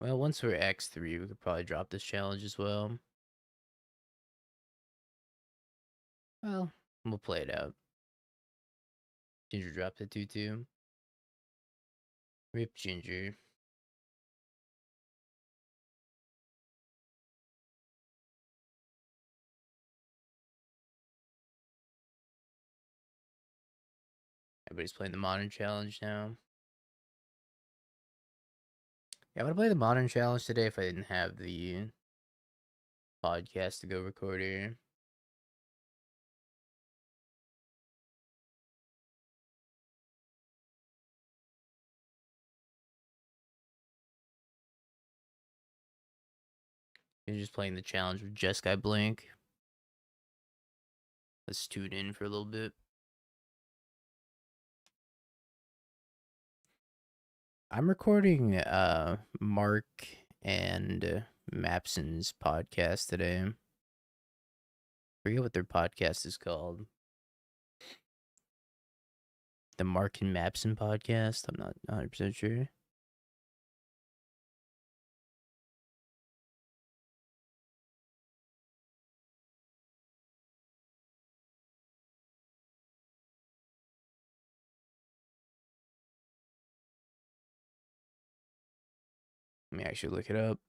Well, once we're X3, we could probably drop this challenge as well. Well, we'll play it out. Ginger dropped the 2-2. Rip Ginger. Everybody's playing the Modern Challenge now. Yeah, I would play the Modern Challenge today if I didn't have the podcast to go record here. You're just playing the challenge with Jeskai Blink. Let's tune in for a little bit. I'm recording Mark and Mapson's podcast today. I forget what their podcast is called. The Mark and Mapson podcast. I'm not 100% sure. Let me actually look it up.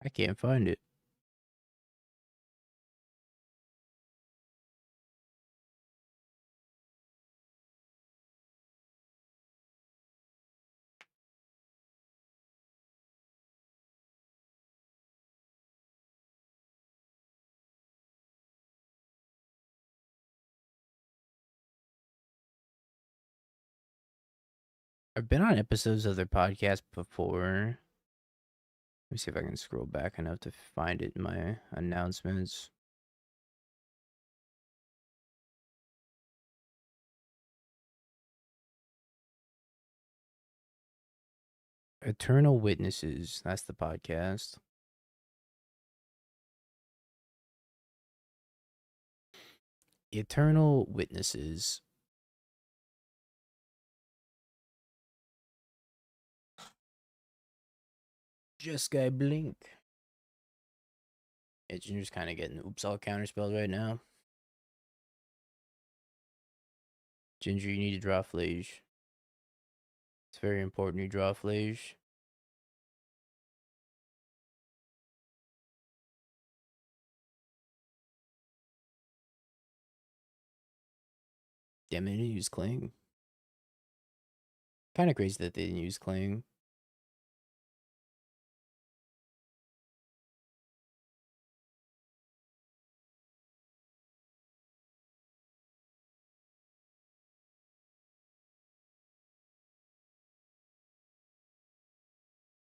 I can't find it. I've been on episodes of their podcast before. Let me see if I can scroll back enough to find it in my announcements. Eternal Witnesses. That's the podcast. Eternal Witnesses. Jeskai Blink. Yeah, Ginger's kind of getting oops all counterspelled right now. Ginger, you need to draw Flage. It's very important you draw Flage. Damn it, didn't use Cling. Kind of crazy that they didn't use Cling.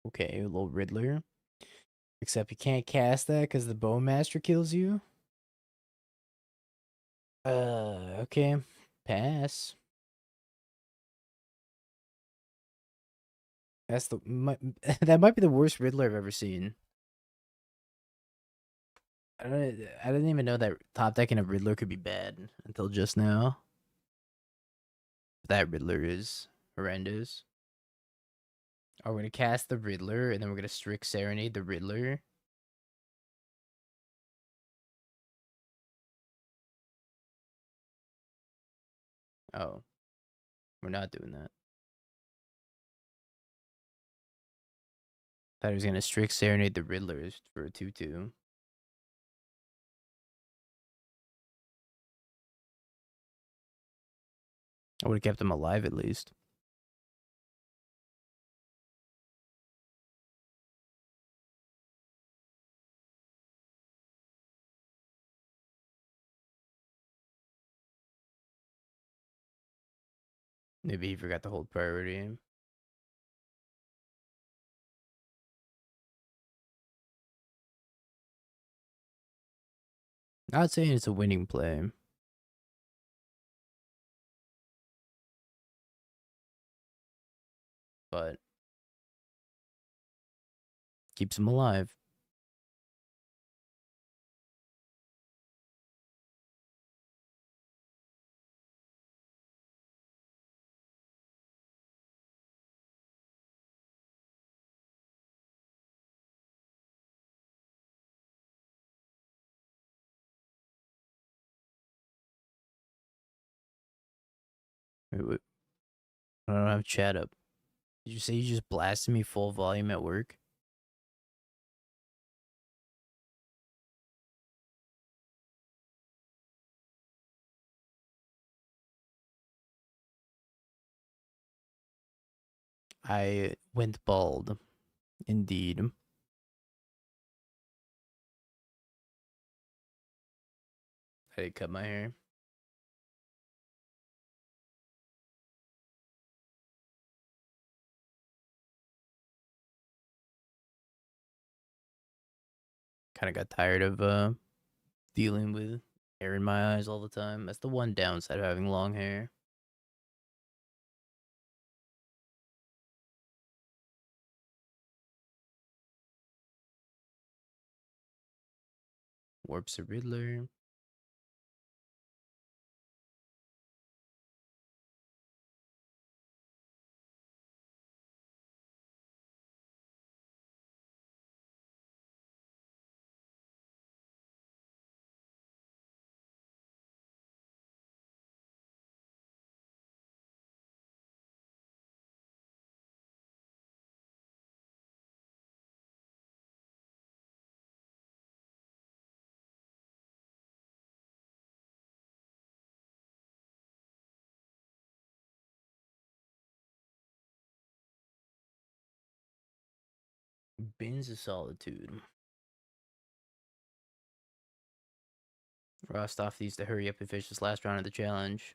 Okay, a little Riddler. Except you can't cast that because the Bowmaster kills you. Okay. Pass. That's that might be the worst Riddler I've ever seen. I didn't even know that top decking a Riddler could be bad until just now. That Riddler is horrendous. Oh, we're gonna cast the Riddler and then we're gonna Strict Serenade the Riddler. Oh, we're not doing that. Thought he was gonna Strict Serenade the Riddler for a 2-2. I would have kept him alive at least. Maybe he forgot to hold priority. Not saying it's a winning play, but keeps him alive. Wait, wait, I don't have chat up. Did you say you just blasted me full volume at work? I went bald. Indeed. I did cut my hair. Kind of got tired of dealing with hair in my eyes all the time. That's the one downside of having long hair. Warps a Riddler. Bins of Solitude. Rostov needs to hurry up and finish this last round of the challenge.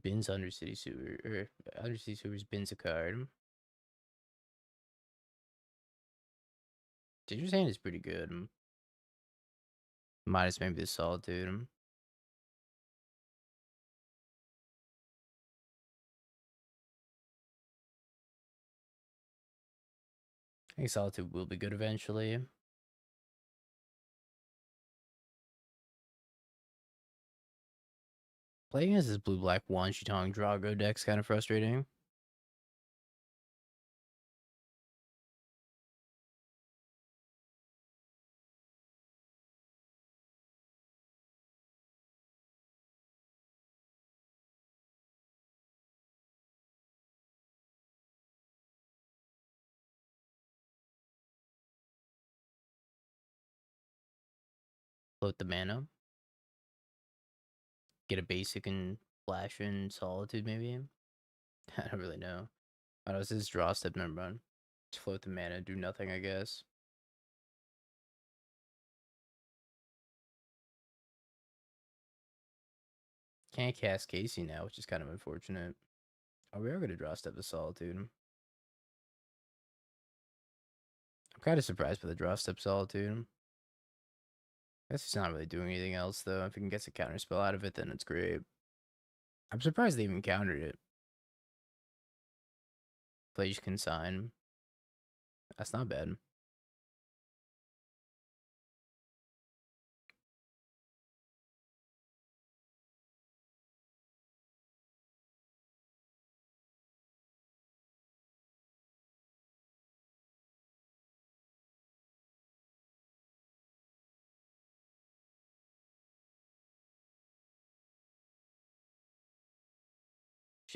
Bins Undercity Sewer. Undercity Sewer's Bins a card. Dangerous Hand is pretty good. Minus maybe the Solitude. I think Solitude will be good eventually. Playing as this blue-black Wan Shitong Drago deck's kind of frustrating. Float the mana. Get a basic and flash in Solitude, maybe? I don't really know. Oh, no, this is draw step, never mind. Just float the mana, do nothing, I guess. Can't cast Casey now, which is kind of unfortunate. Oh, we are going to draw step the Solitude. I'm kind of surprised by the draw step Solitude. I guess he's not really doing anything else, though. If he can get a counter spell out of it, then it's great. I'm surprised they even countered it. Plays Consign. That's not bad.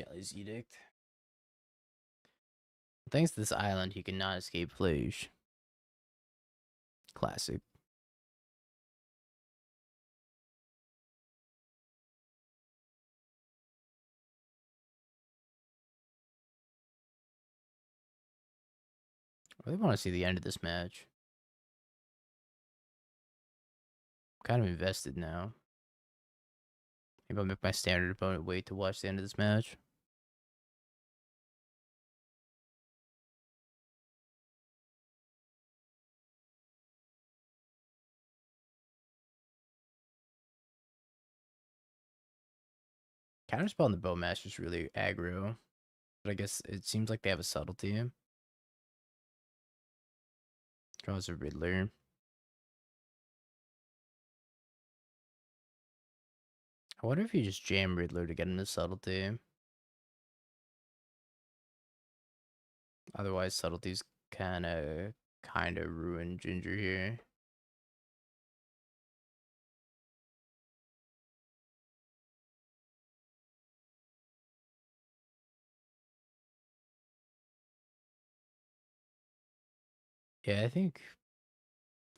Shelly's edict. Thanks to this island, he cannot escape Flage. Classic. I really want to see the end of this match. I'm kind of invested now. Maybe I'll make my standard opponent wait to watch the end of this match. Counterspell on the Bowmaster's really aggro. But I guess it seems like they have a subtlety. Draws a Riddler. I wonder if you just jam Riddler to get him to subtlety. Otherwise, subtleties kind of ruin Ginger here. Yeah, I think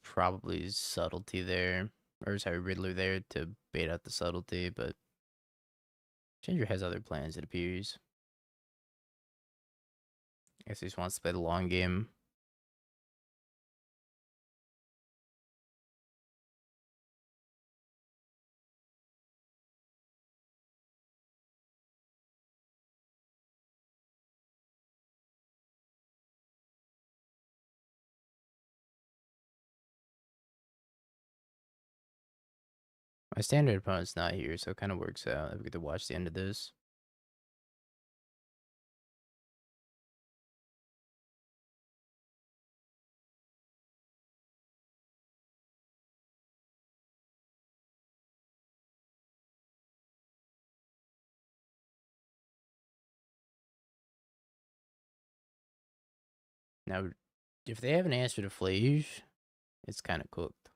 probably subtlety there. Or sorry, Riddler there to bait out the subtlety, but Ginger has other plans, it appears. I guess he just wants to play the long game. My standard opponent's not here, so it kind of works out. We get to watch the end of this. Now, if they have an answer to Flage, it's kind of cooked.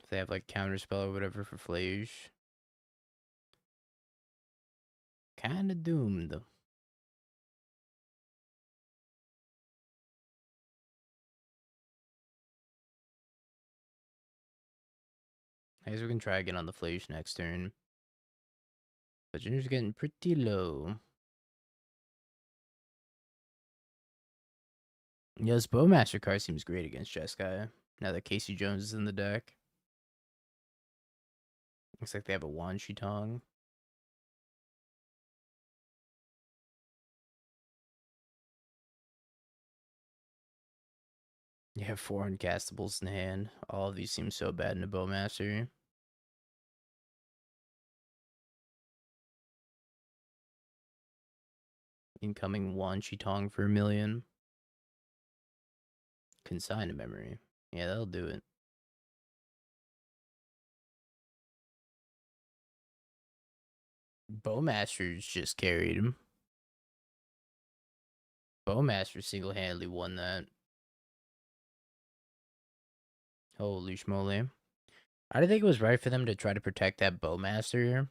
If they have like Counterspell or whatever for Flage, kind of doomed. I guess we can try again on the Flage next turn. But Ginger's getting pretty low. Yeah, this Bowmaster card seems great against Jeskai. Now that Casey Jones is in the deck. Looks like they have a Wan Shitong. You have 4 uncastables in hand. All of these seem so bad in a Bowmaster. Incoming Wan Shitong for 1,000,000. Consign to memory. Yeah, that'll do it. Bowmasters just carried him. Bowmaster single-handedly won that. Holy schmoly. I didn't think it was right for them to try to protect that Bowmaster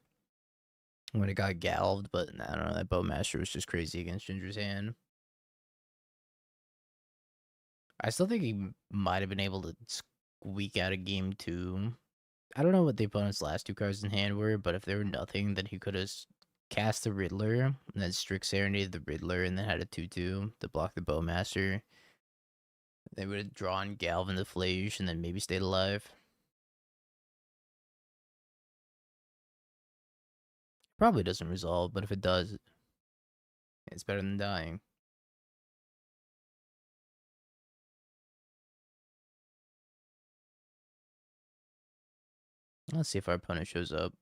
when it got galved, but I don't know, that Bowmaster was just crazy against Ginger's hand. I still think he might have been able to squeak out a game 2. I don't know what the opponent's last 2 cards in hand were, but if they were nothing, then he could have cast the Riddler, and then Strict Serenade the Riddler, and then had a 2/2 to block the Bowmaster. They would have drawn Galvin the Flage, and then maybe stayed alive. Probably doesn't resolve, but if it does, it's better than dying. Let's see if our opponent shows up.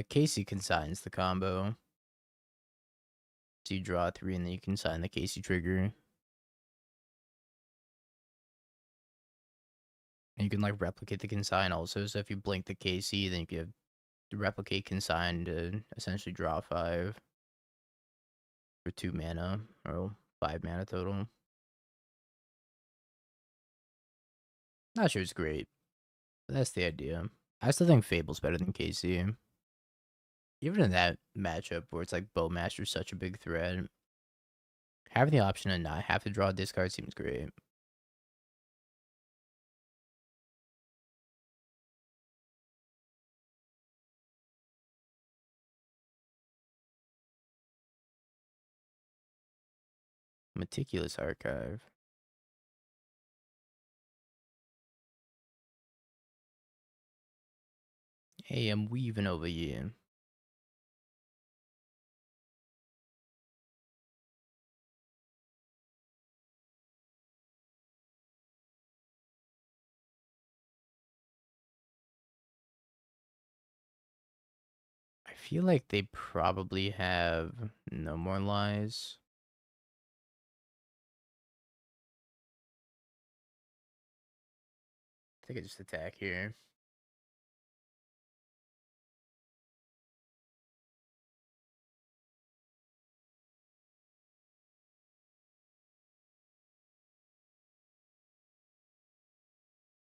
Casey consigns the combo. So you draw 3 and then you consign the Casey trigger. And you can like replicate the consign also. So if you blink the Casey, then you can replicate consign to essentially draw 5 for 2 mana or 5 mana total. Not sure it's great, but that's the idea. I still think Fable's better than KC. Even in that matchup where it's like Bowmaster's such a big threat, having the option to not have to draw a discard seems great. Meticulous Archive. Hey, I'm weaving over here. I feel like they probably have no more lies. I think I just attack here.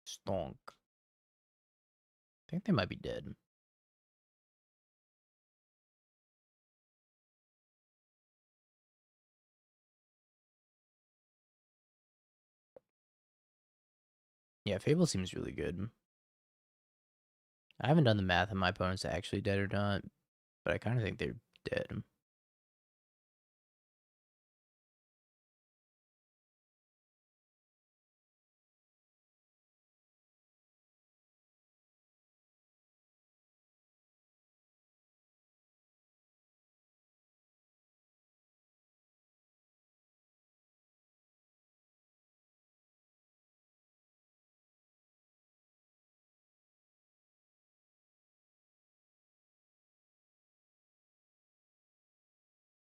Stonk. I think they might be dead. Yeah, Fable seems really good. I haven't done the math on my opponents actually dead or not, but I kind of think they're dead.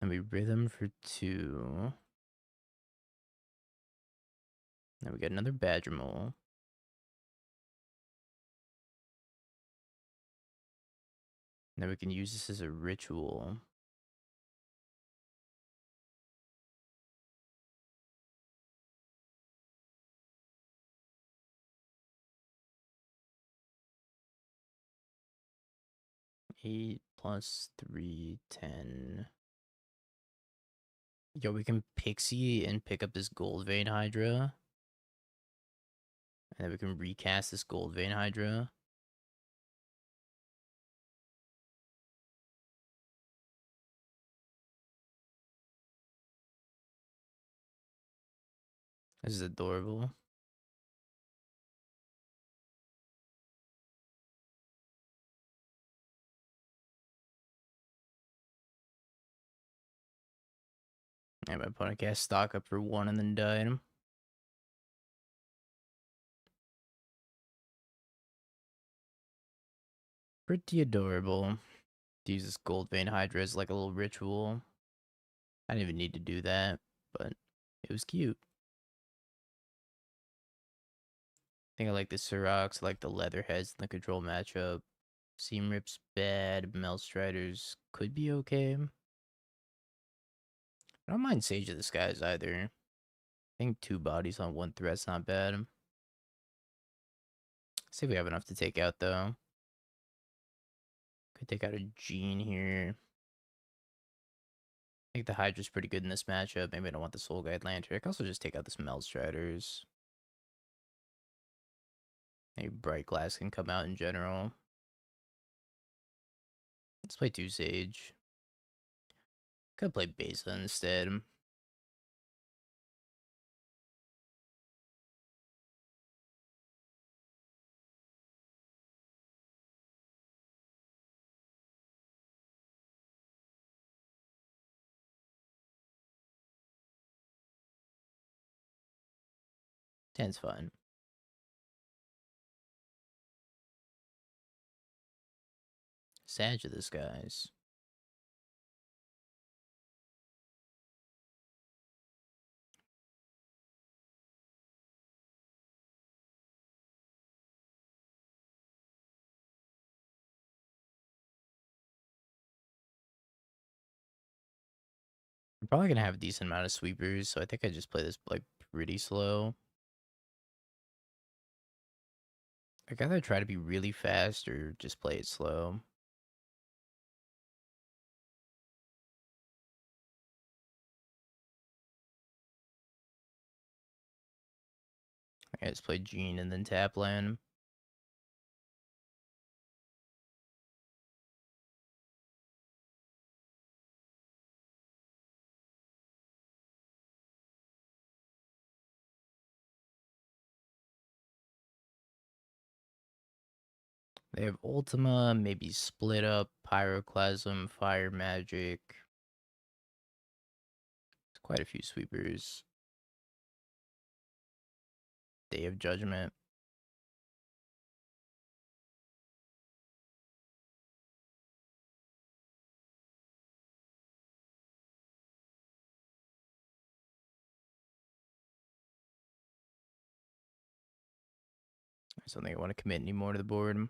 And we rhythm for 2. Now we got another Badger Mole. Now we can use this as a ritual. Eight plus 3, 10. Yo, we can Pixie and pick up this Gold Vein Hydra. And then we can recast this Gold Vein Hydra. This is adorable. And my opponent cast stock up for 1 and then died. Pretty adorable. To use this Gold Vein Hydra as like a little ritual. I didn't even need to do that, but it was cute. I think I like the Sirox, I like the Leatherheads in the control matchup. Seam Rip's bad. Melstriders could be okay. I don't mind Sage of the Skies either. I think 2 bodies on 1 threat's not bad. See if we have enough to take out though. Could take out a Gene here. I think the Hydra's pretty good in this matchup. Maybe I don't want the Soul Guide Lantern. I can also just take out this Melstriders. Maybe Bright Glass can come out in general. Let's play 2 Sage. Could play Besa instead. Ten's fine. Sage of the Skies. I'm probably gonna have a decent amount of sweepers, so I think I just play this like pretty slow. I either try to be really fast or just play it slow. I just play Gene and then tap land. They have Ultima, maybe Split Up, Pyroclasm, Fire Magic. It's quite a few sweepers. Day of Judgment. I just don't think I want to commit anymore to the board.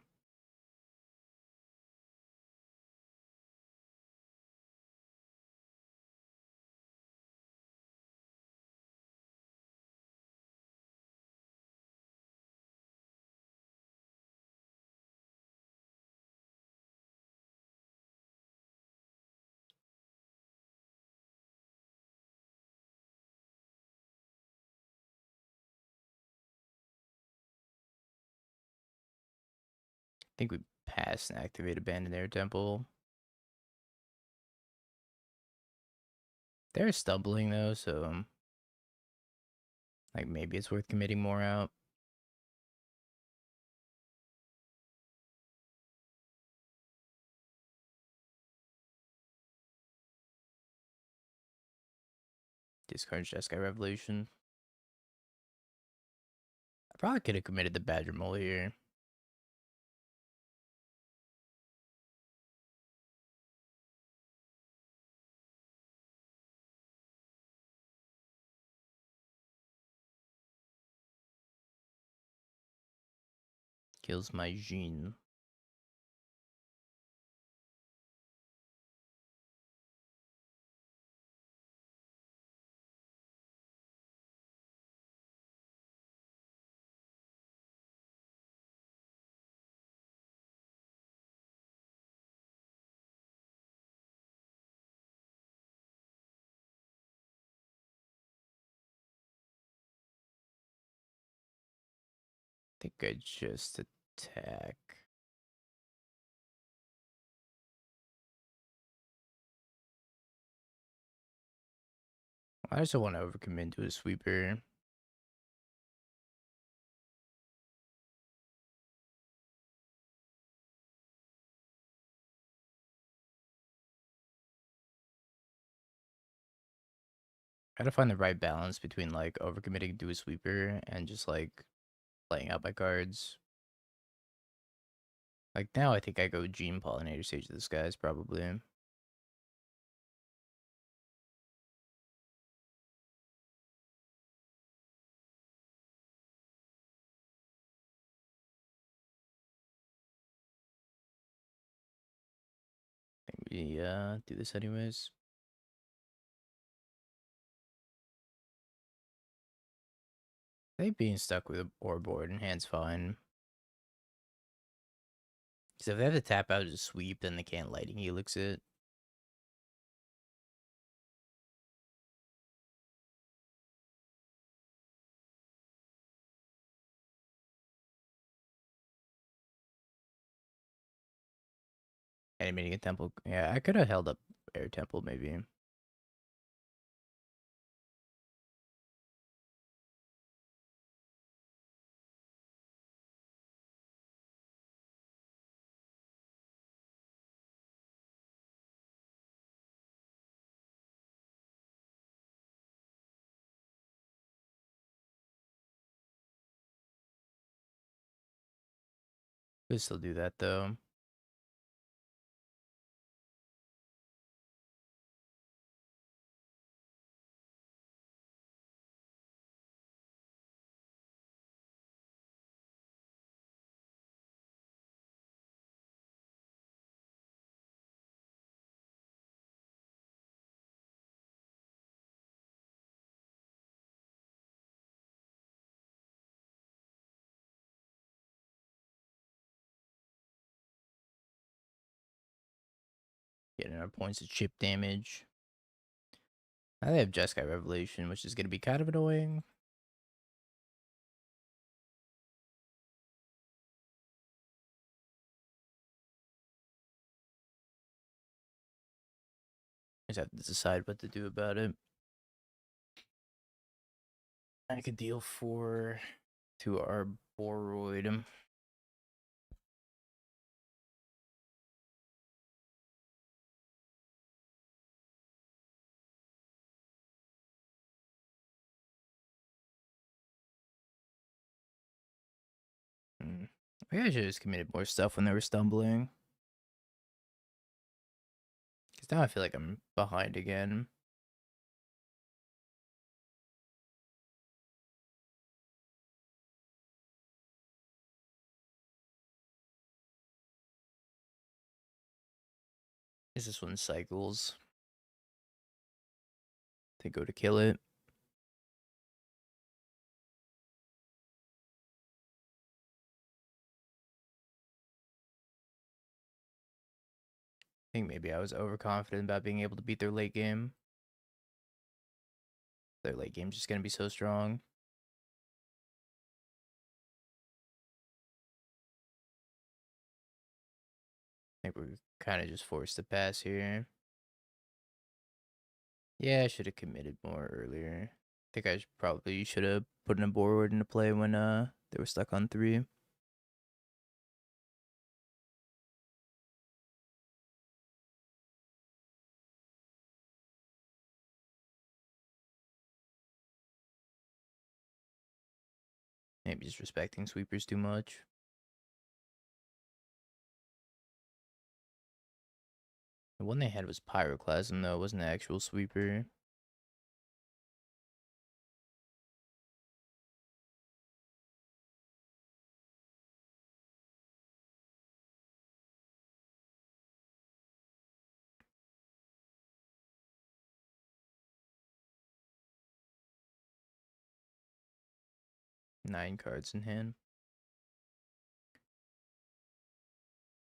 I think we passed and activate Abandoned Air Temple. They're stumbling though, so like maybe it's worth committing more out. Discard Jeskai Revolution. I probably could have committed the Badger Mole here. Kills my Jean. I think I just attack. I just don't want to overcommit to a sweeper. Gotta find the right balance between like overcommitting to a sweeper and just like playing out my cards. Like now I think I go Gene Pollinator Sage of the Skies probably. I think we do this anyways. I think being stuck with a ore board in hand's fine. Because if they have to tap out to sweep, then they can't Lightning Helix it. Animating a temple. Yeah, I could have held up Air Temple maybe. Could still do that though. Getting our points of chip damage. Now they have Jeskai Revelation, which is going to be kind of annoying. Just have to decide what to do about it. I could deal 4 to our Boroid. Maybe I should have just committed more stuff when they were stumbling. Because now I feel like I'm behind again. Is this one cycles? They go to kill it. I think maybe I was overconfident about being able to beat their late game. Their late game's just going to be so strong. I think we're kind of just forced to pass here. Yeah, I should have committed more earlier. I think I probably should have put in a board into play when they were stuck on 3. Maybe just respecting sweepers too much. The one they had was Pyroclasm, though. It wasn't an actual sweeper. Nine cards in hand.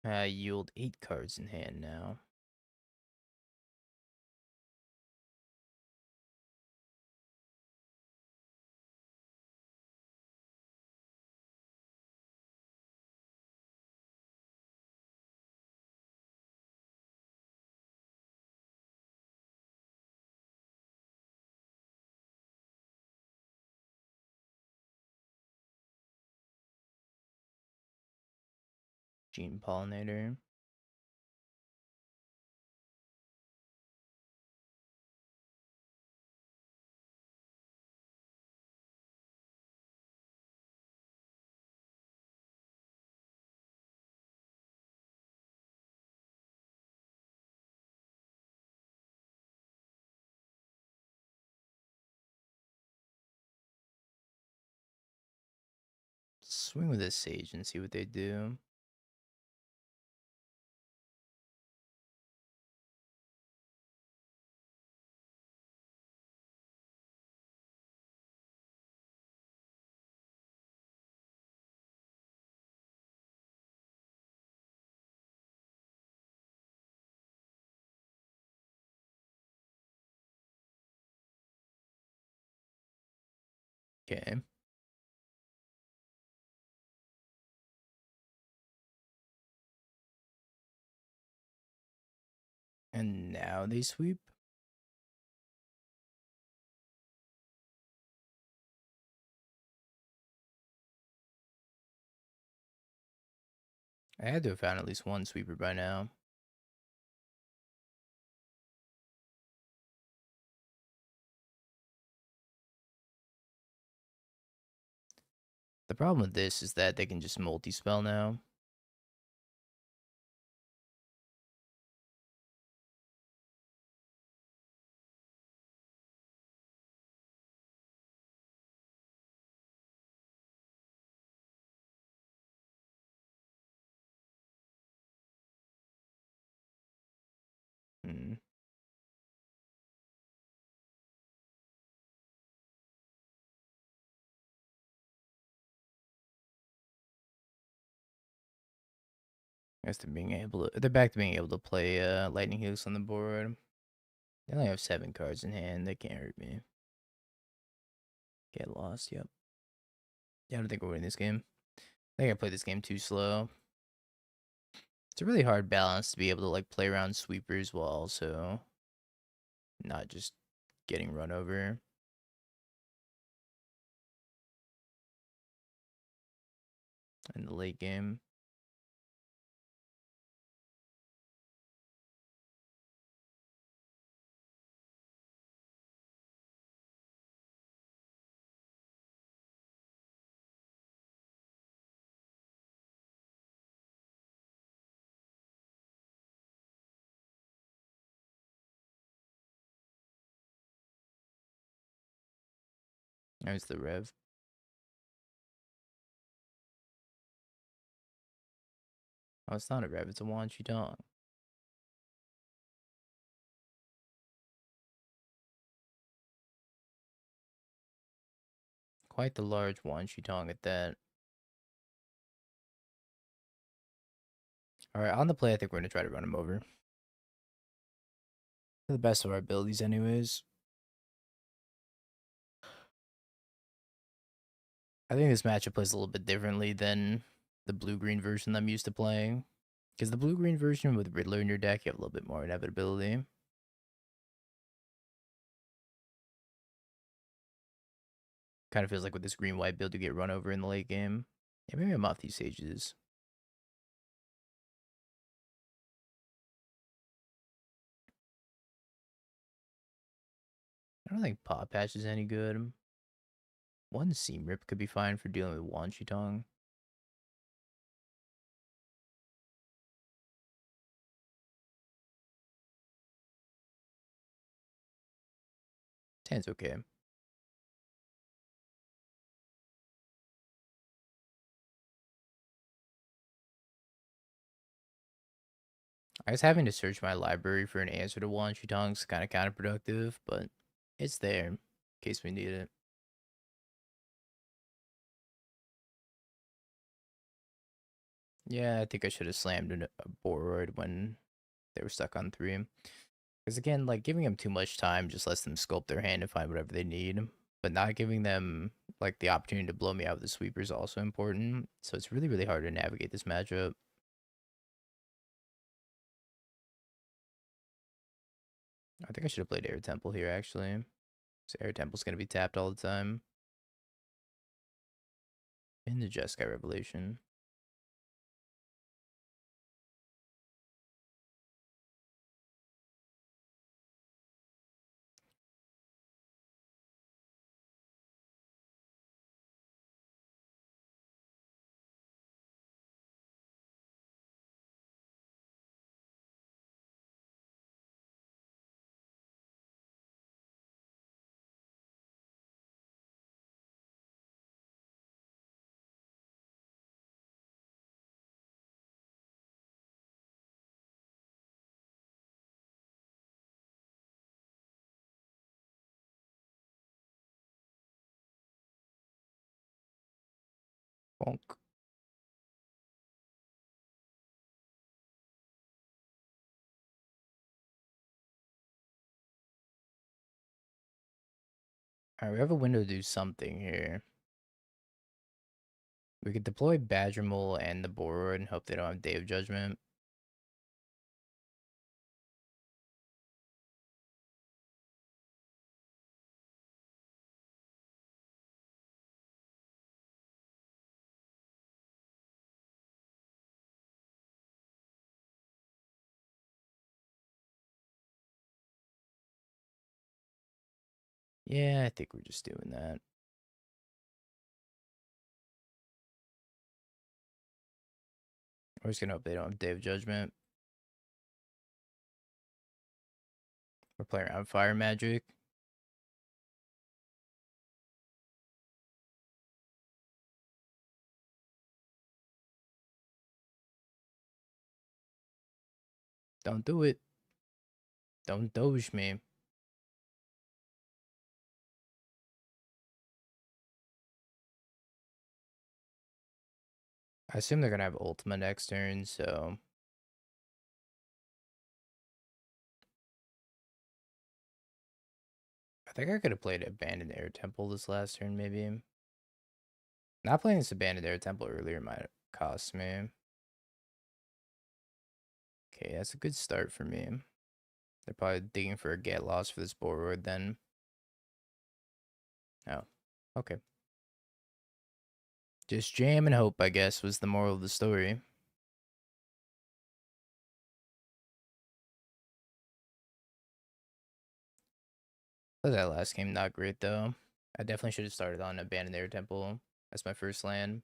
I yield 8 cards in hand now. Gene Pollinator. Swing with this Sage and see what they do. Okay. And now they sweep. I had to have found at least one sweeper by now. The problem with this is that they can just multi-spell now. Hmm. I guess they're back to being able to play Lightning Helix on the board. They only have 7 cards in hand. They can't hurt me. Get lost. Yep. Yeah, I don't think we're winning this game. I think I played this game too slow. It's a really hard balance to be able to like play around sweepers while also not just getting run over in the late game. There's the Rev. Oh, it's not a Rev, it's a Wan Chitong. Quite the large Wan Chitong at that. Alright, on the play, I think we're going to try to run him over. To the best of our abilities, anyways. I think this matchup plays a little bit differently than the blue-green version I'm used to playing. Because the blue-green version with Riddler in your deck, you have a little bit more inevitability. Kind of feels like with this green-white build, you get run over in the late game. Yeah, maybe I'm off these sages. I don't think Paw Patch is any good. One Seam Rip could be fine for dealing with Wan Chitong. Ten's okay. I guess having to search my library for an answer to Wan Chitong is kind of counterproductive, but it's there in case we need it. Yeah, I think I should have slammed a Boroid when they were stuck on 3. Because again, like giving them too much time just lets them sculpt their hand and find whatever they need. But not giving them like the opportunity to blow me out with the sweeper is also important. So it's really, really hard to navigate this matchup. I think I should have played Air Temple here actually. So Air Temple's gonna be tapped all the time. Into Jeskai Revelation. Bonk. Alright, we have a window to do something here. We could deploy Badger Mole and the Boroid and hope they don't have Day of Judgment. Yeah, I think we're just doing that. We're just gonna hope they don't have Day of Judgment. We're playing around Fire Magic. Don't do it. Don't doge me. I assume they're gonna have Ultima next turn, so think I could have played Abandoned Air Temple this last turn, maybe. Not playing this Abandoned Air Temple earlier might have cost me. Okay, that's a good start for me. They're probably digging for a get loss for this board then. Oh, okay. Just jam and hope, I guess, was the moral of the story. That last game not great though. I definitely should have started on Abandoned Air Temple as my first land.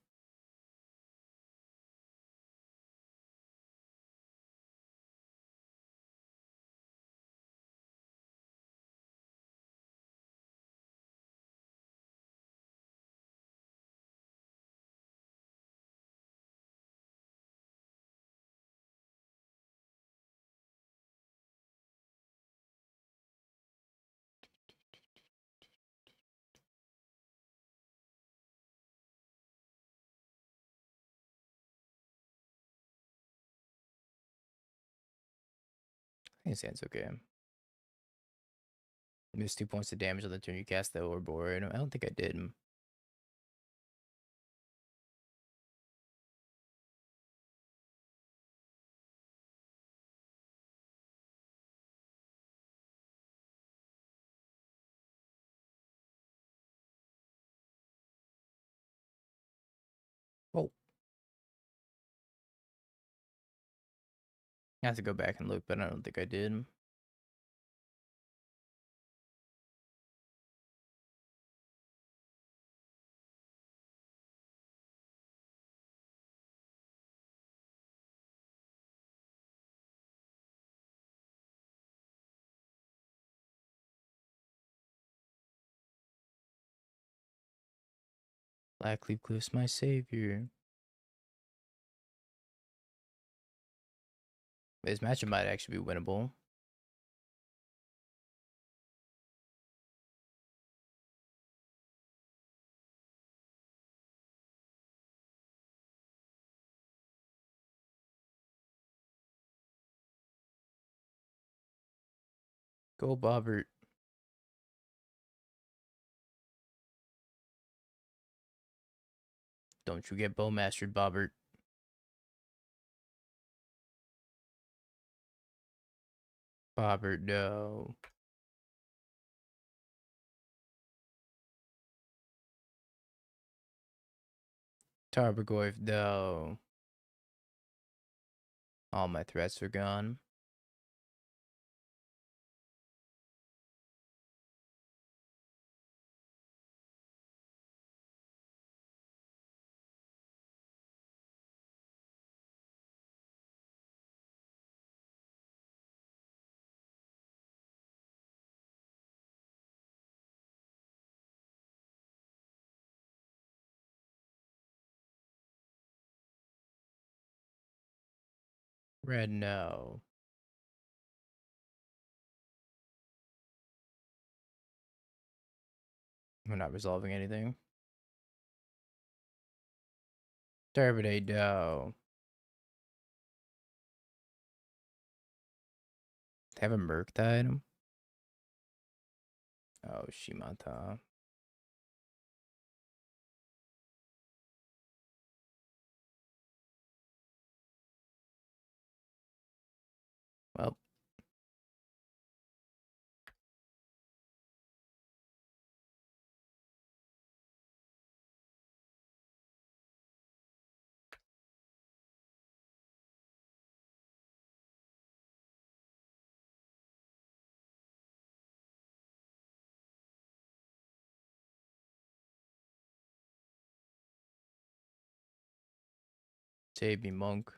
I think it's okay. Missed 2 points of damage on the turn you cast the overboard. I don't think I did. Oh, I have to go back and look, but I don't think I did. Blackleaf Cliff's my savior. This matchup might actually be winnable. Go Bobbert. Don't you get Bowmastered, Bobbert. Bobbert, no. Tarbogoyf, no. All my threats are gone. Red, no. We're not resolving anything. Turbidate, no. They have a Murktide? Oh, Shimata. Well, save me, Monk.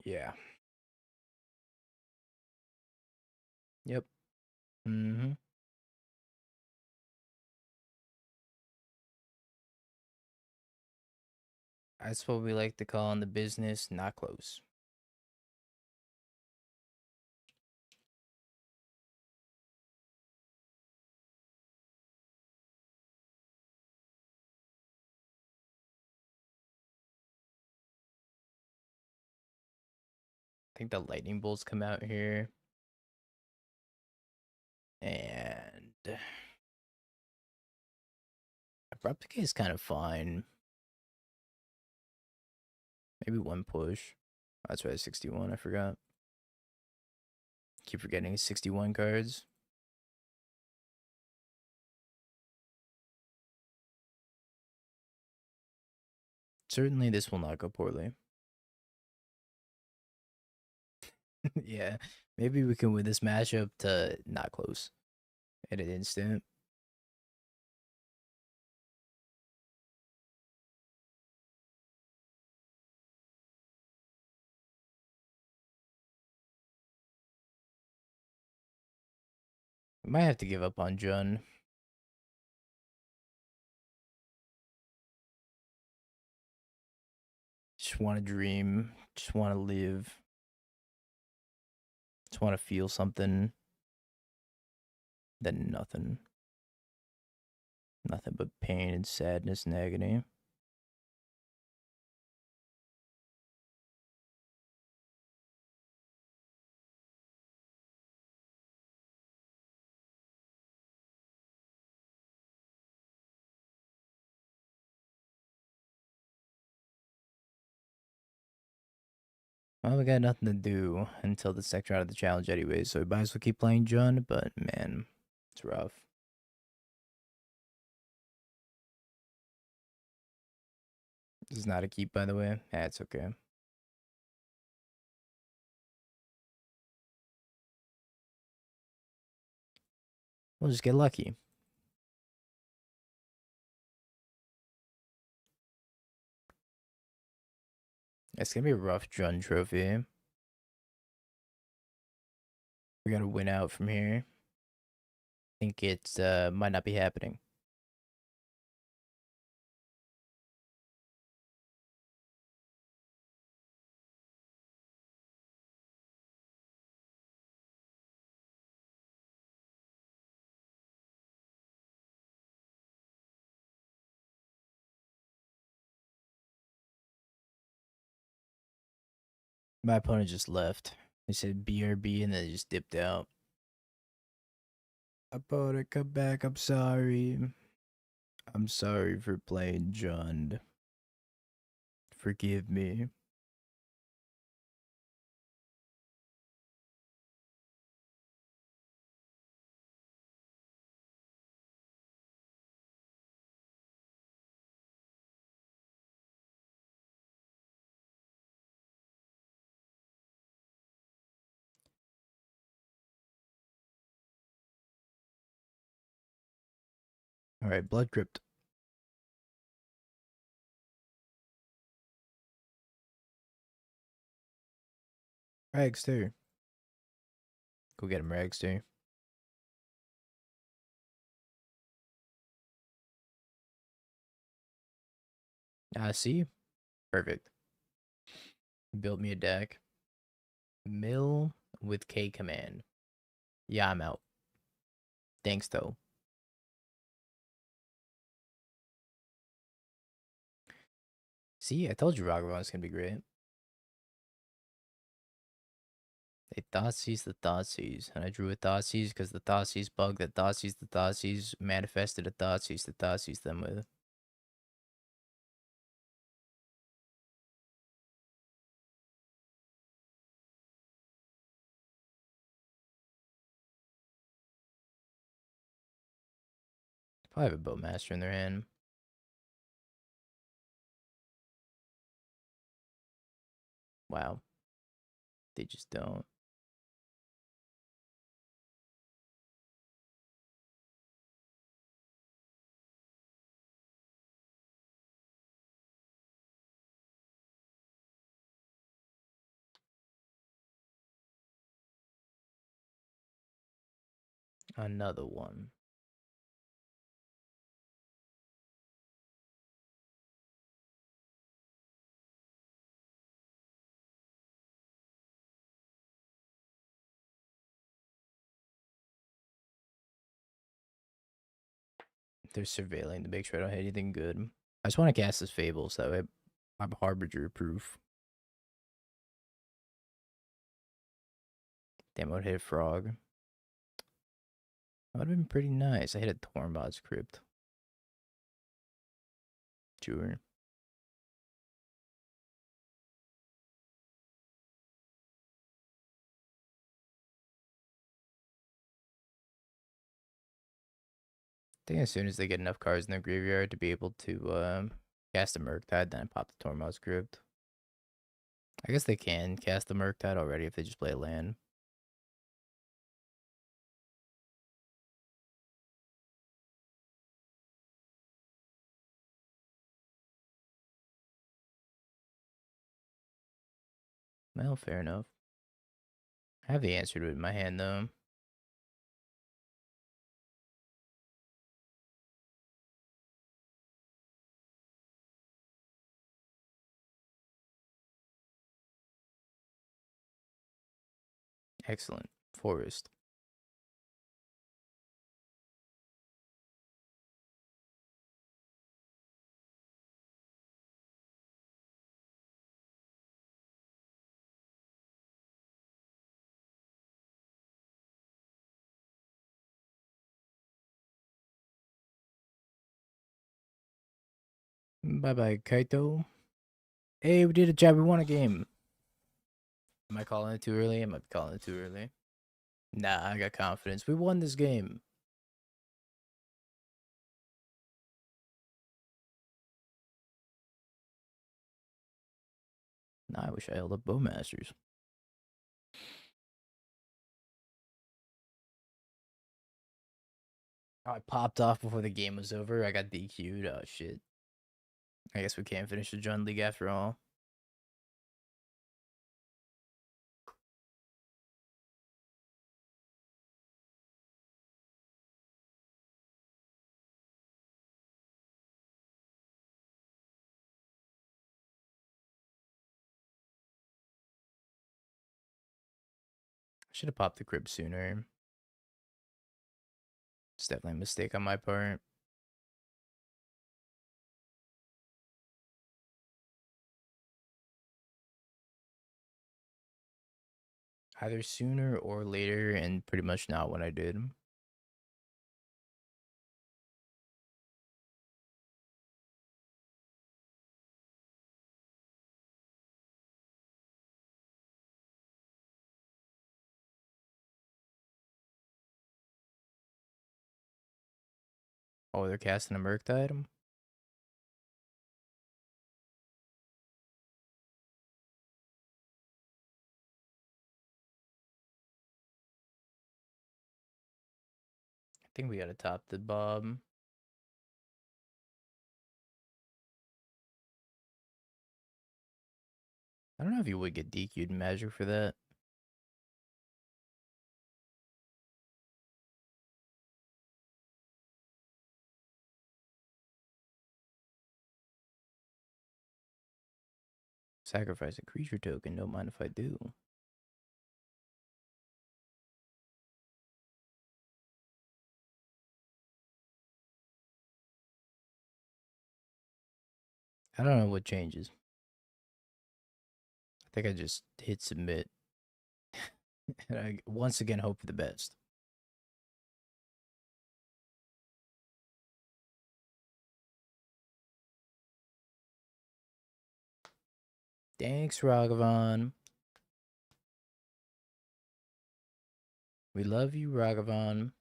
Yeah. Yep. Mm-hmm. That's what we like to call in the business, not close. think the lightning bolts come out here. And abrupt decay is kind of fine. Maybe one push. That's right, 61. I forgot. Keep forgetting 61 cards. Certainly, this will not go poorly. Yeah, maybe we can win this matchup to not close at an instant. We might have to give up on Jun. Just want to dream. Just want to live. Just want to feel something. Then nothing. Nothing but pain and sadness and agony. Well, we got nothing to do until the second round of the challenge anyway, so we might as well keep playing Jun, but man, it's rough. This is not a keep, by the way. Yeah, it's okay. We'll just get lucky. It's gonna be a rough Jun trophy. We gotta win out from here. I think it might not be happening. My opponent just left. He said BRB and then just dipped out. Opponent, come back. I'm sorry. I'm sorry for playing Jund. Forgive me. Alright, Blood Crypt. Rags too. Go get him, Rags too. I see. Perfect. Build me a deck. Mill with K command. Yeah, I'm out. Thanks, though. See, I told you Ragavan's gonna be great. They Thoughtseize the Thoughtseize, and I drew a Thoughtseize because the Thoughtseize bug that Thoughtseize the Thoughtseize manifested a Thoughtseize to Thoughtseize them with. Probably have a Bowmaster in their hand. Wow. They just don't. Another one. They're surveilling to make sure I don't hit anything good. I just want to cast this Fable so that way I'm Harbinger proof. Damn, I would hit a frog. That would have been pretty nice. I hit a Tornbot's Crypt. Sure. I think as soon as they get enough cards in their graveyard to be able to cast a Murktide, then I pop the Tormod's Crypt. I guess they can cast the Murktide already if they just play a land. Well, fair enough. I have the answer to it in my hand, though. Excellent. Forest. Bye-bye, Kaito. Hey, we did a job. We won a game. Am I calling it too early? Am I calling it too early? Nah, I got confidence. We won this game. Nah, I wish I held up Bowmasters. Oh, I popped off before the game was over. I got DQ'd. Oh, shit. I guess we can't finish the Jund League after all. I should have popped the crib sooner. It's definitely a mistake on my part. Either sooner or later, and pretty much not what I did. Oh, they're casting a Murktide item? I think we gotta top the Bob. I don't know if you would get DQ'd in Magic for that. Sacrifice a creature token, don't mind if I do. I don't know what changes. I think I just hit submit. And I once again hope for the best. Thanks, Ragavan. We love you, Ragavan.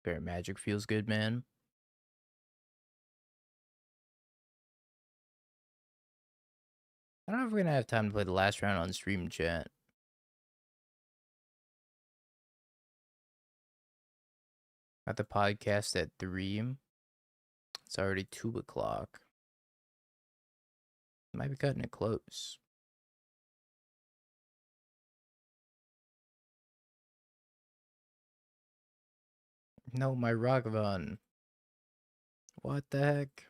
Bear Magic feels good, man. I don't know if we're gonna have time to play the last round on stream chat. Got the podcast at 3. It's already 2 o'clock. Might be cutting it close. No, my Ragavan. What the heck?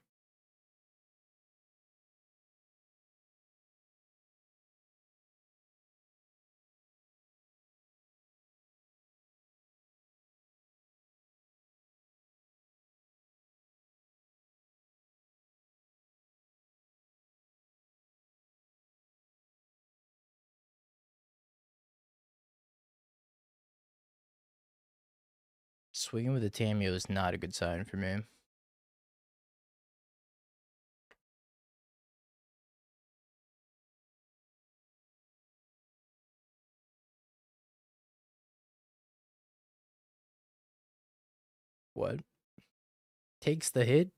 Swinging with a Tamio is not a good sign for me. What? Takes the hit?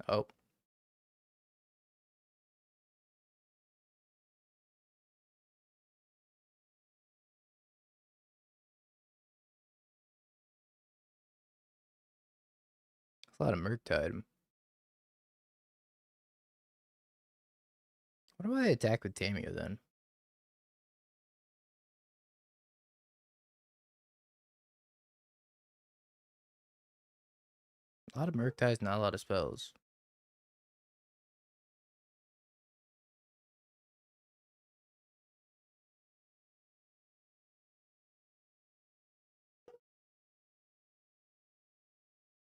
Oh. That's a lot of Murktide. What do I attack with Tamio then? A lot of Murktides, not a lot of spells.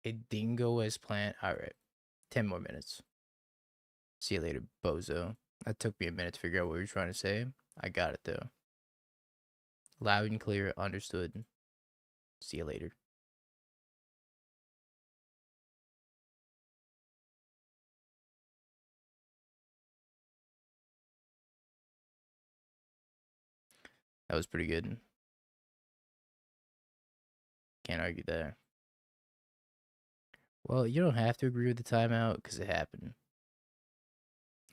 A dingo as plant. Alright. 10 more minutes. See you later, bozo. That took me a minute to figure out what you were trying to say. I got it though. Loud and clear, understood. See you later. That was pretty good. Can't argue there. Well, you don't have to agree with the timeout because it happened.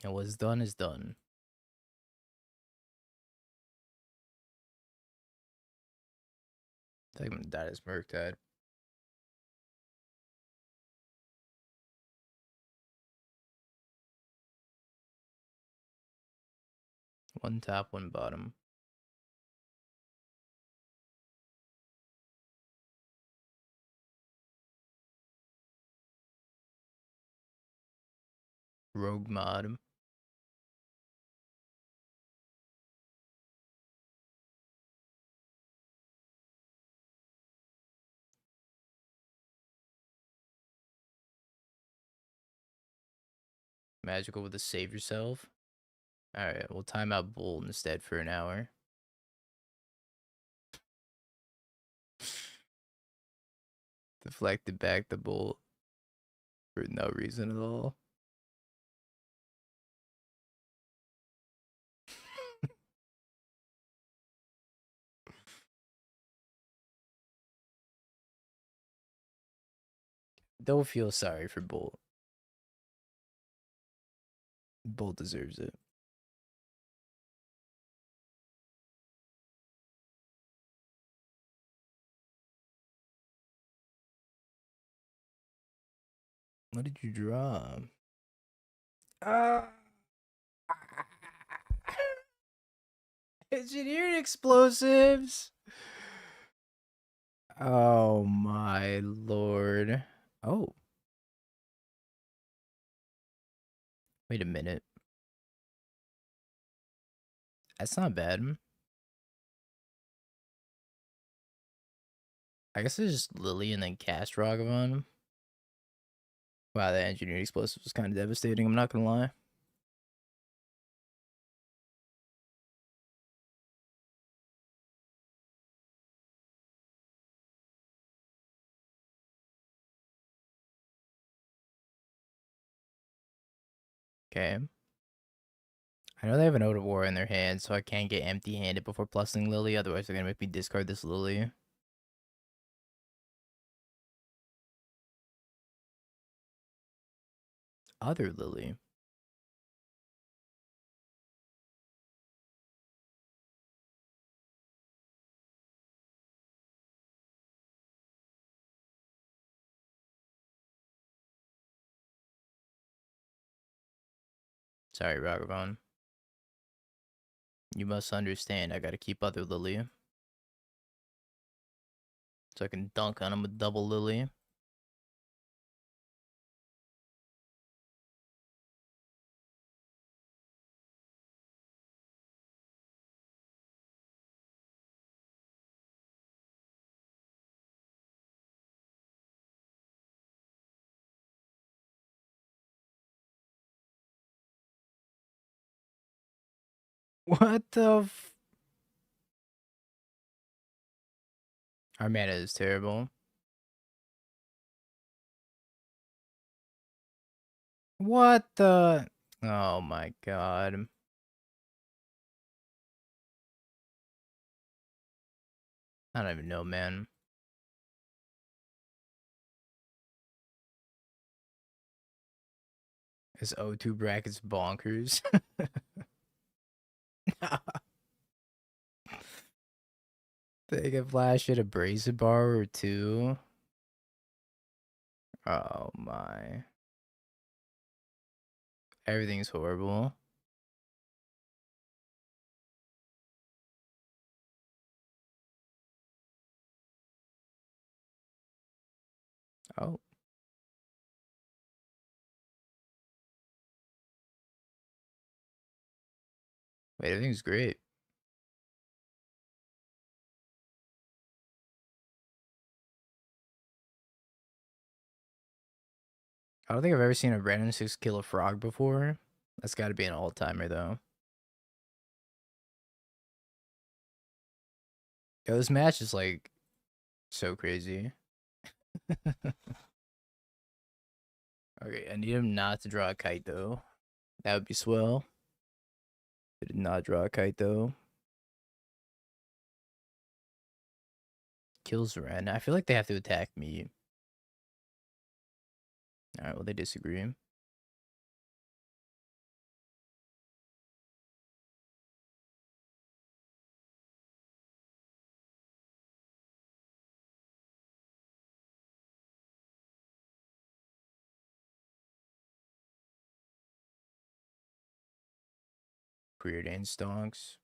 And what's done is done. I think I'm gonna die as Murktide. One top, one bottom. Rogue mod. Magical with a save yourself. Alright, we'll time out Bull instead for an hour. Deflected back the Bull for no reason at all. Don't feel sorry for Bull. Bull deserves it. What did you draw? Engineered explosives. Oh my lord. Oh. Wait a minute. That's not bad. I guess it's just Lily and then cast Ragavan. Wow, that engineered explosive was kind of devastating, I'm not gonna lie. Okay. I know they have an Ode of War in their hand, so I can't get empty-handed before plusing Lily, otherwise they're gonna make me discard this Lily. Other Lily. Sorry, Ragavan. You must understand, I gotta keep other Lily. So I can dunk on him with double Lily. What the f- Our mana is terrible. What the? Oh my god. I don't even know, man. Is O2 brackets bonkers? They can flash at a brazen bar or two. Oh my. Everything's horrible. Oh. Wait, everything's great. I don't think I've ever seen a random 6 kill a frog before. That's gotta be an all-timer though. Yo, this match is like so crazy. Okay, I need him not to draw a kite though. That would be swell. He did not draw a kite though. Kills Ren. I feel like they have to attack me. Alright, well they disagree. Preordained stonks.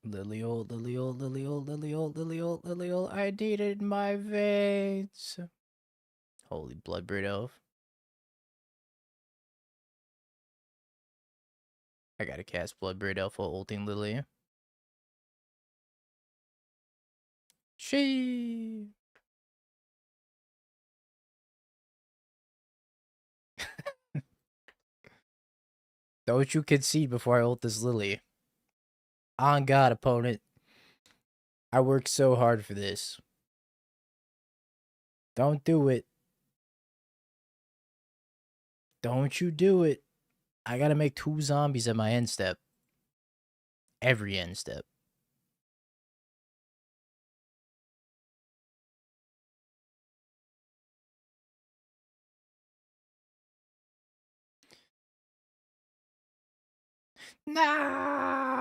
Liliol, Liliol, Liliol, Liliol, Liliol, Liliol. I need it in my veins. Holy Bloodbraid Elf. I gotta cast Bloodbraid Elf while ulting Lily. She. Don't you concede before I ult this Lily. On God, opponent. I worked so hard for this. Don't do it. Don't you do it. I gotta make 2 zombies at my end step. Every end step. No!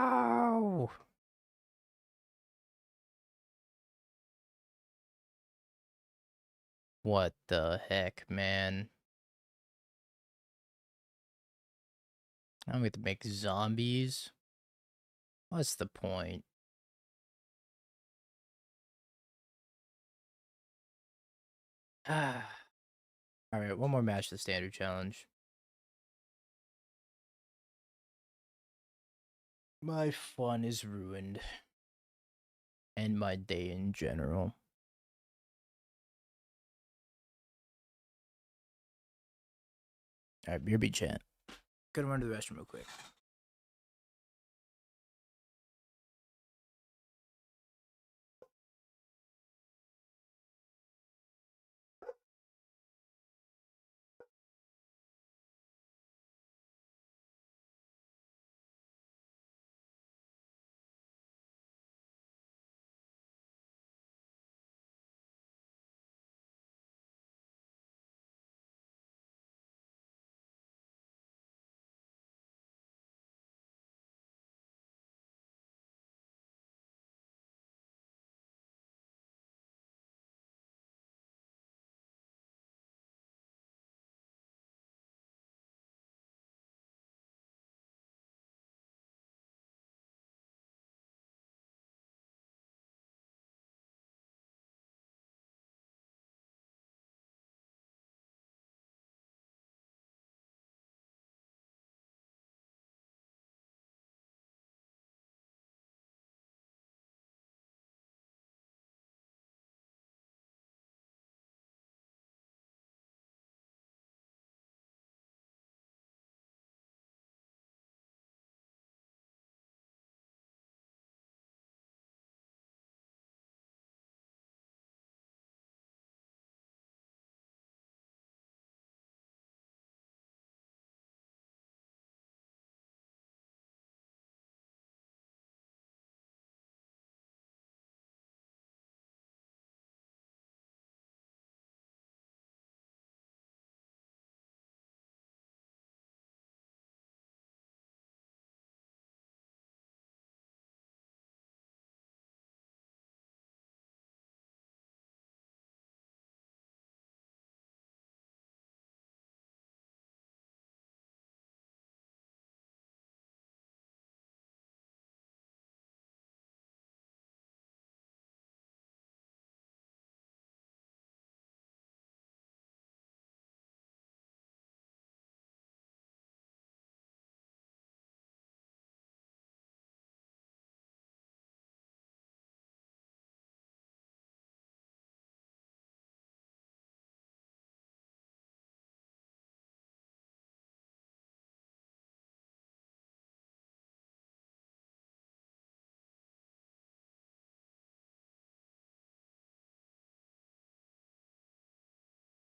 What the heck, man? I don't get to make zombies. What's the point? Ah. Alright, one more match, the standard challenge. My fun is ruined. And my day in general. Alright, BRB chat. Gonna run to the restroom real quick.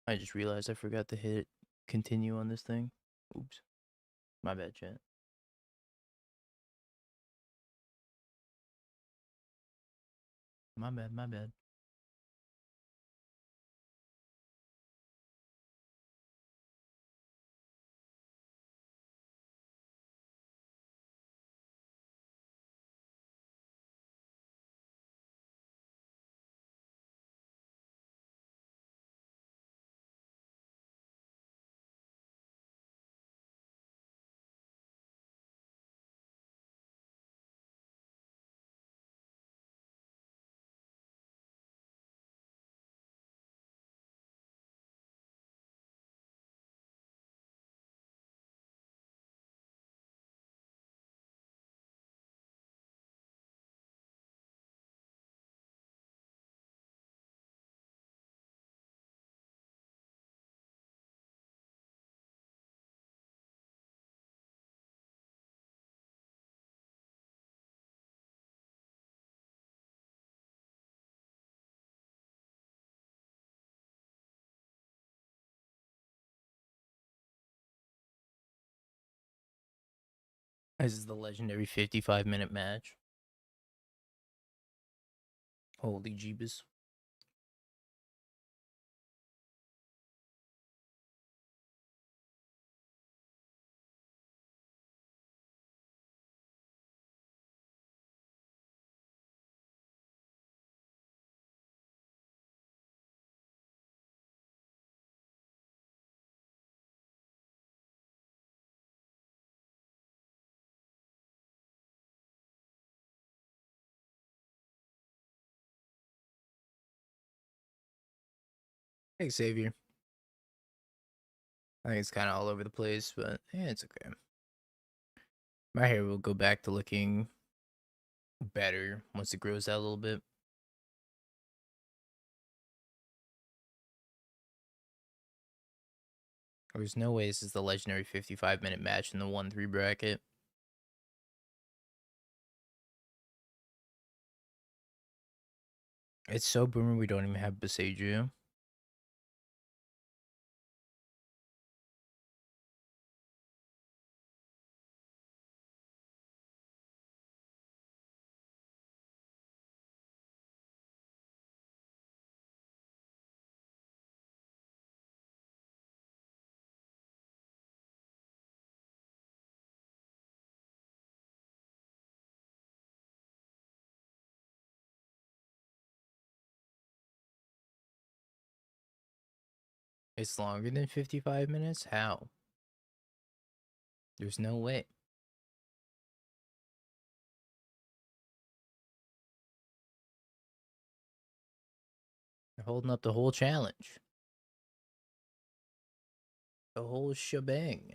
I just realized I forgot to hit continue on this thing. Oops. My bad, chat. My bad, my bad. This is the legendary 55-minute match. Holy jeebus. Hey, Xavier. I think it's kind of all over the place, but yeah, it's okay. My hair will go back to looking better once it grows out a little bit. There's no way this is the legendary 55-minute match in the 1-3 bracket. It's so boomer we don't even have Besaju. It's longer than 55 minutes? How? There's no way. They're holding up the whole challenge. The whole shebang.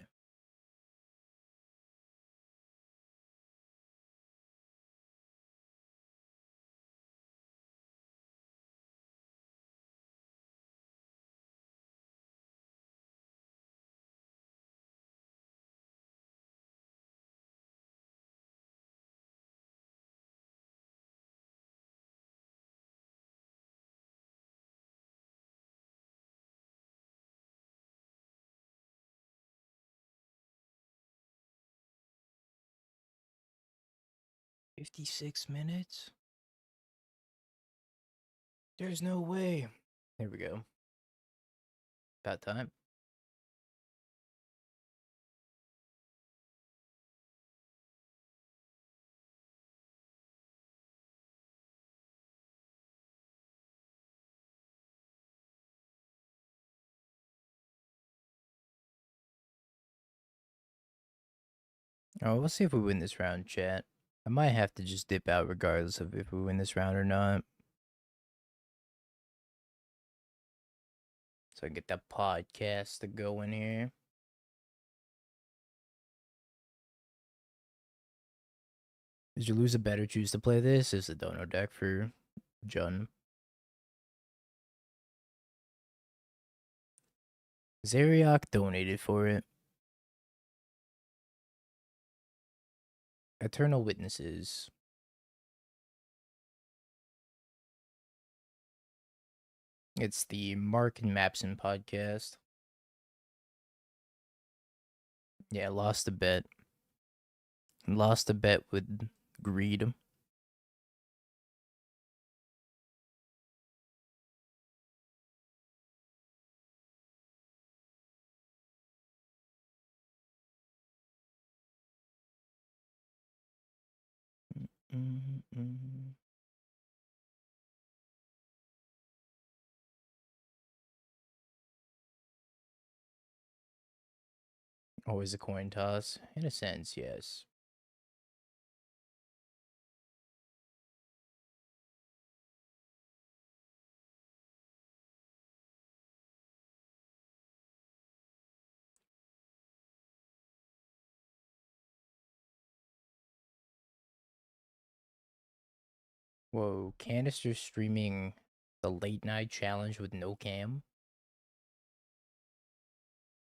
$56 minutes? There's no way. Here we go. About time. Oh, we'll see if we win this round, chat. I might have to just dip out regardless of if we win this round or not. So I can get that podcast to go in here. Did you lose a better choose to play this? Is the dono deck for Jun? Zeriok donated for it. Eternal Witnesses. It's the Mark and Mapson podcast. Yeah, lost a bet. Lost a bet with greed. Mm-mm. Always a coin toss. In a sense, yes. Whoa, Canister streaming the late night challenge with no cam?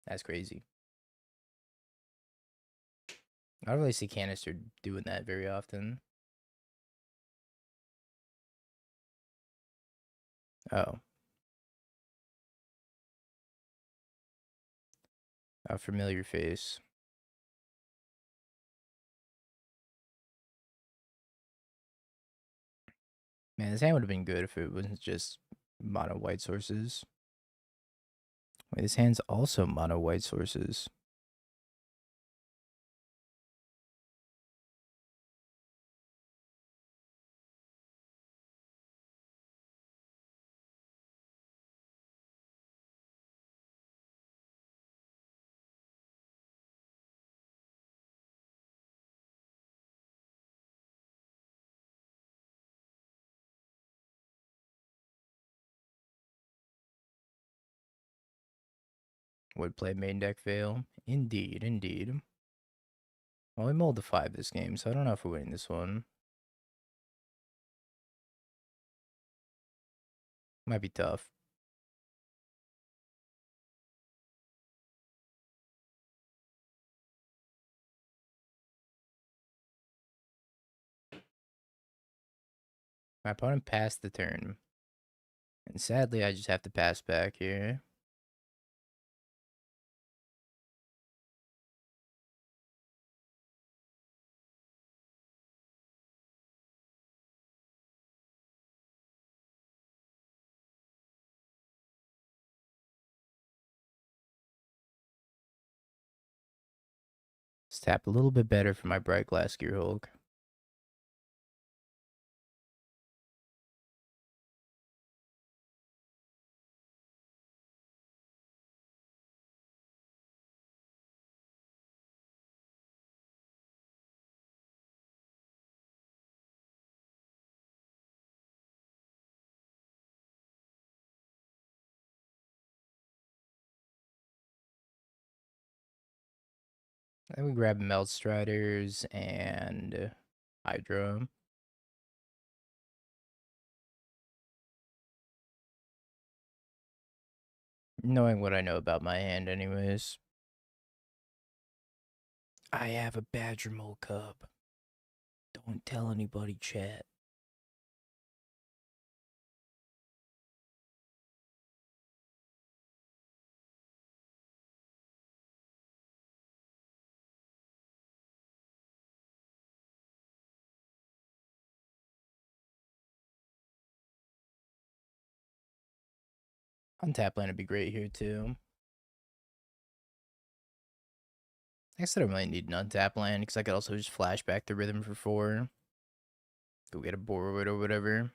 That's crazy. I don't really see Canister doing that very often. Oh, a familiar face. Man, this hand would have been good if it wasn't just mono white sources. Wait, this hand's also mono white sources. Would play main deck fail? Indeed, indeed. Well, we mulled the 5 this game, so I don't know if we're winning this one. Might be tough. My opponent passed the turn. And sadly, I just have to pass back here. Let's tap a little bit better for my Bright Glass Gear Hulk. Then we grab Melt Striders and Hydra. Knowing what I know about my hand, anyways. I have a Badger Mole Cub. Don't tell anybody, chat. Untap land would be great here, too. I guess I don't really need an untap land, because I could also just flashback the rhythm for 4. Go get a Borwood or whatever.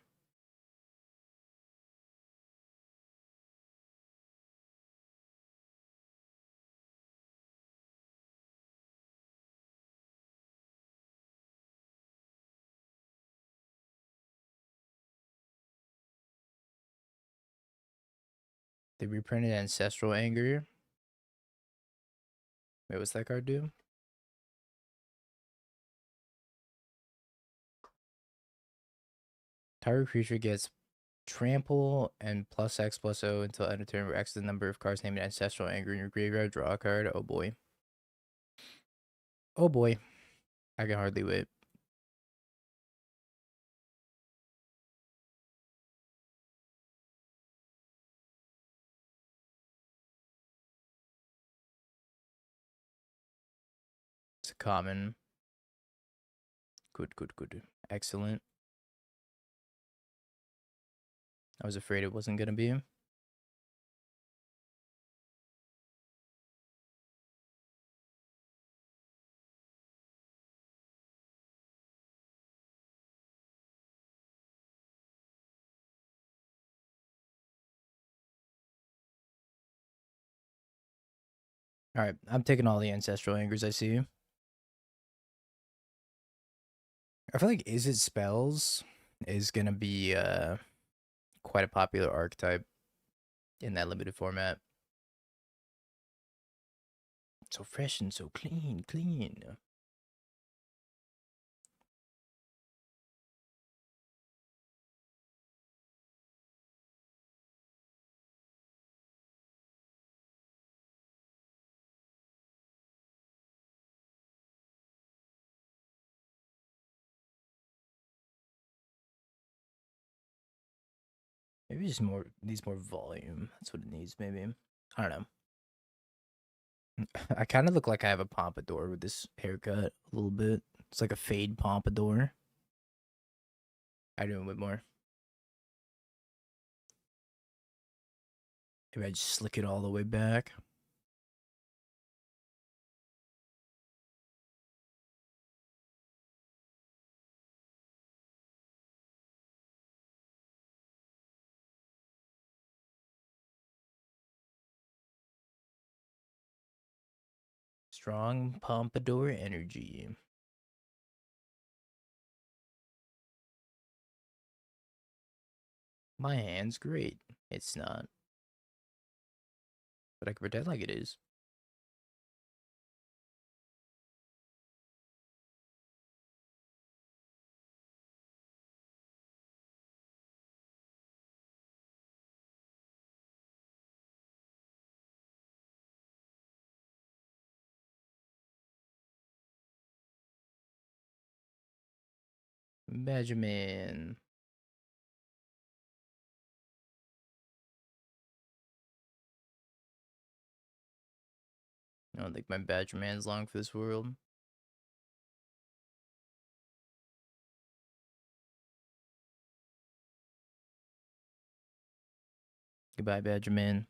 They reprinted Ancestral Anger. Wait, what's that card do? Target creature gets trample and plus X plus O until end of turn where X is the number of cards named Ancestral Anger in your graveyard. Draw a card. Oh boy. Oh boy. I can hardly wait. Common. Good, good, good. Excellent. I was afraid it wasn't gonna be. Alright, I'm taking all the Ancestral Angers I see. I feel like Is It Spells is gonna be quite a popular archetype in that limited format. So fresh and so clean, clean. Maybe just more needs more volume. That's what it needs, maybe. I don't know. I kind of look like I have a pompadour with this haircut a little bit. It's like a fade pompadour. I do a bit more. Maybe I just slick it all the way back. Strong pompadour energy. My hand's great. It's not. But I can pretend like it is. Badgerman. I don't think my Badgerman's long for this world. Goodbye, Badgerman.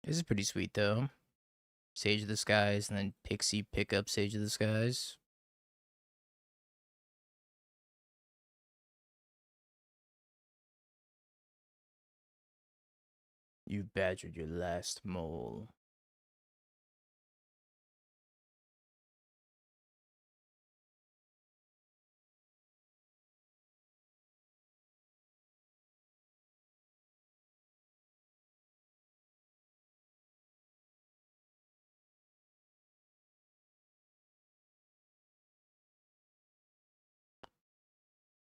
This is pretty sweet, though. Sage of the Skies, and then Pixie pick up Sage of the Skies. You badgered your last mole.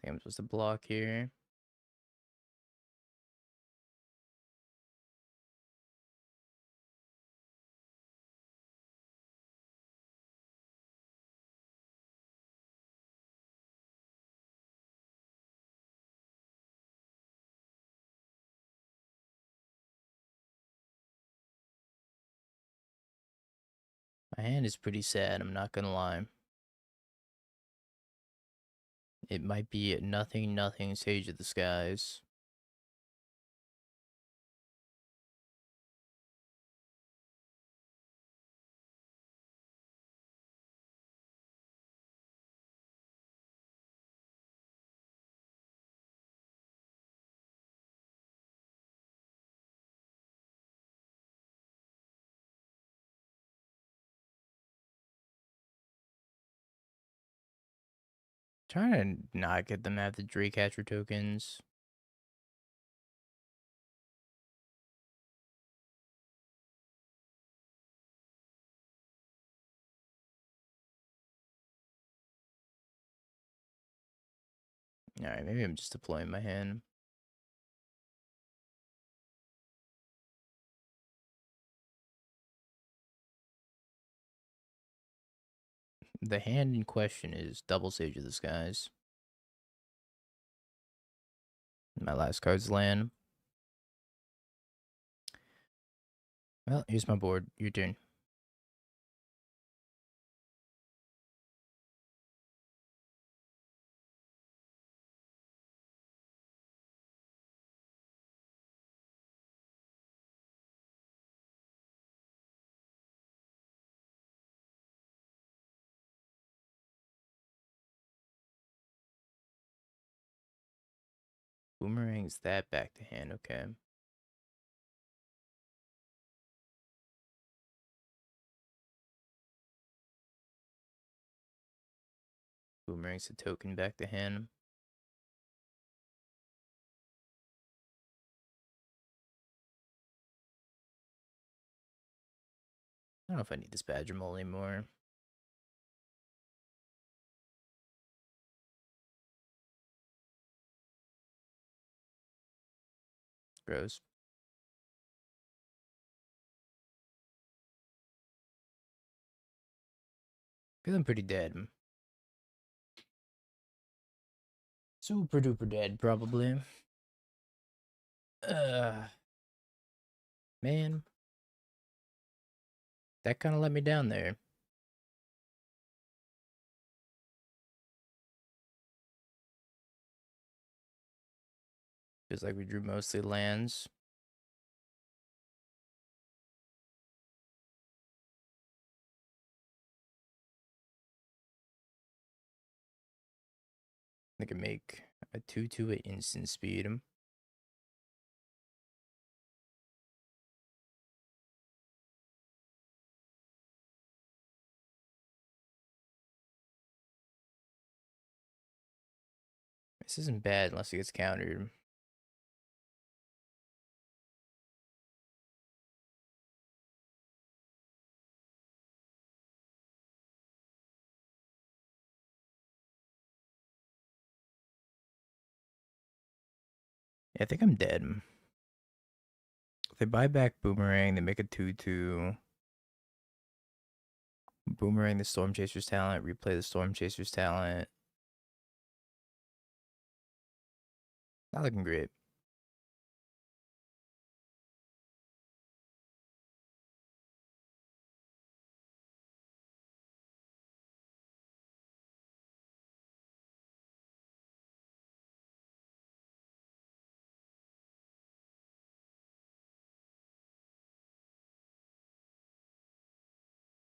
I think I'm supposed to block here. My hand is pretty sad, I'm not gonna lie. It might be nothing, nothing Sage of the Skies. Trying to not get them at the Dreamcatcher tokens. Alright, maybe I'm just deploying my hand. The hand in question is Double Sage of the Skies. My last card's land. Well, here's my board. Your turn. Boomerangs that back to hand, okay. Boomerangs a token back to hand. I don't know if I need this Badger Mole anymore. Gross. Feeling pretty dead. Super duper dead, probably. Man. That kind of let me down there. Feels like we drew mostly lands. I can make a 2/2 at instant speed. This isn't bad unless it gets countered. Yeah, I think I'm dead. If they buy back Boomerang, they make a 2/2. Boomerang the Storm Chaser's talent, replay the Storm Chaser's talent. Not looking great.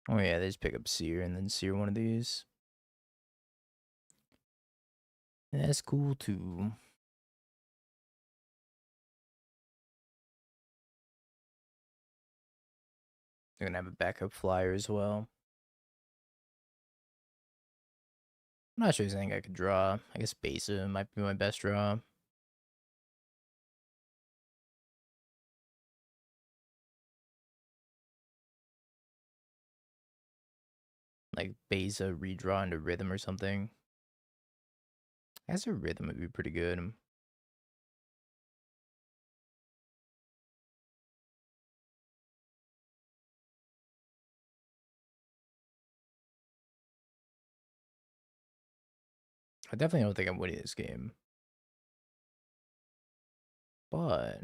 Oh yeah, they just pick up Seer and then Seer one of these. And that's cool too. They're gonna have a backup flyer as well. I'm not sure there's anything I could draw. I guess Besa might be my best draw. Like Besa redraw into Rhythm or something. I guess a Rhythm would be pretty good. I definitely don't think I'm winning this game. But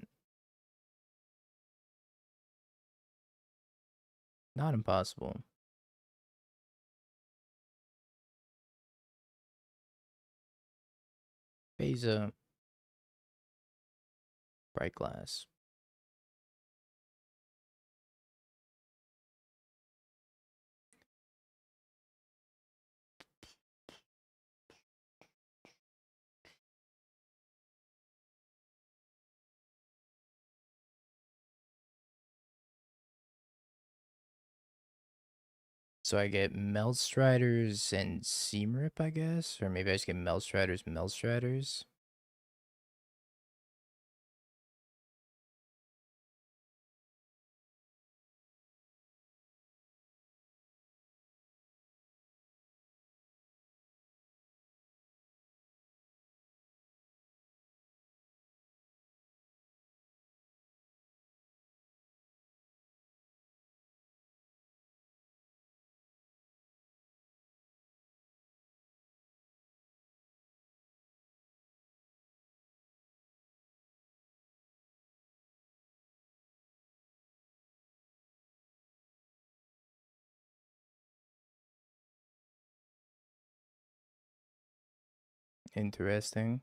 not impossible. Besa. Bright Glass. So I get Melstriders and Seamrip, I guess? Or maybe I just get Melstriders, Melstriders. Interesting.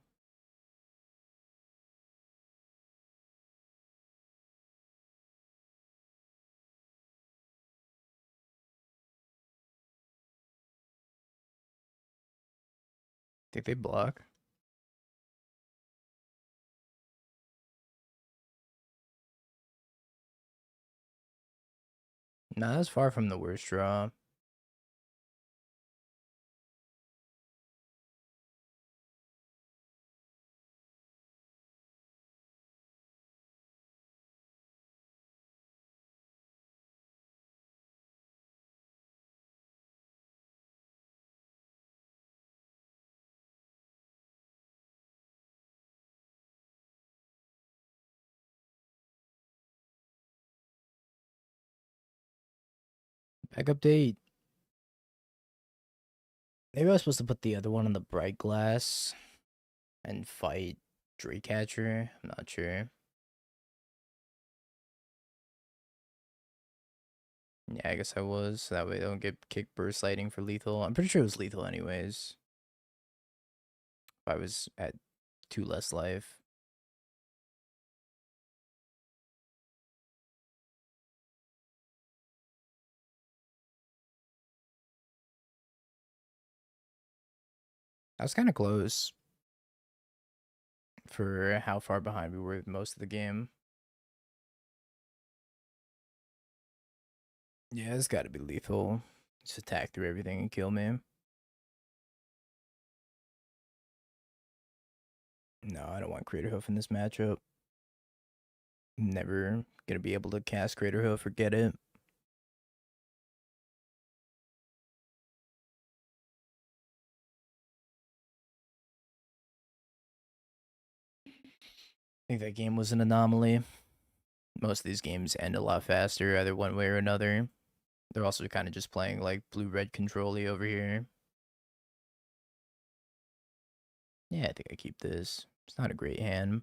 Think they block? Nah, that's far from the worst draw. Back update. Maybe I was supposed to put the other one on the bright glass and fight Draycatcher. I'm not sure. Yeah, I guess I was. So that way they don't get kick burst lighting for lethal. I'm pretty sure it was lethal anyways. If I was at 2 less life. I was kind of close for how far behind we were with most of the game. Yeah, it's got to be lethal. Just attack through everything and kill me. No, I don't want Crater Hoof in this matchup. Never gonna be able to cast Crater Hoof, forget it. I think that game was an anomaly. Most of these games end a lot faster, either one way or another. They're also kind of just playing like blue-red control-y over here. Yeah, I think I keep this. It's not a great hand.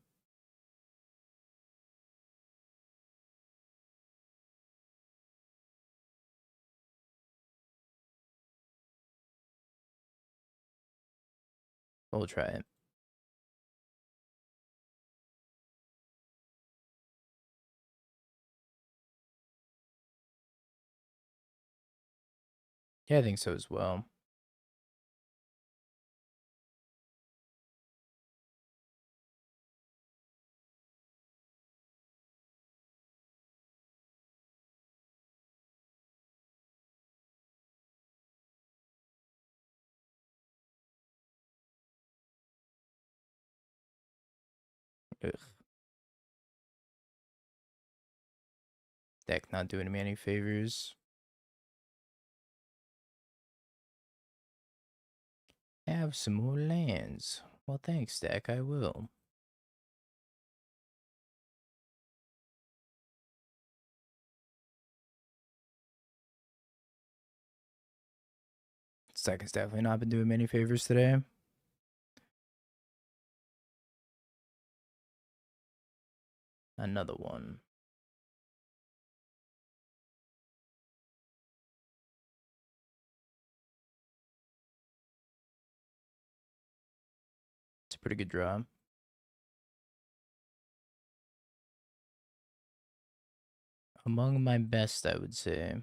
We'll try it. Yeah, I think so as well. Ugh. Deck not doing me any favors. Have some more lands. Well, thanks, deck. I will. This deck has definitely not been doing me any favors today. Another one. It's a pretty good draw. Among my best, I would say.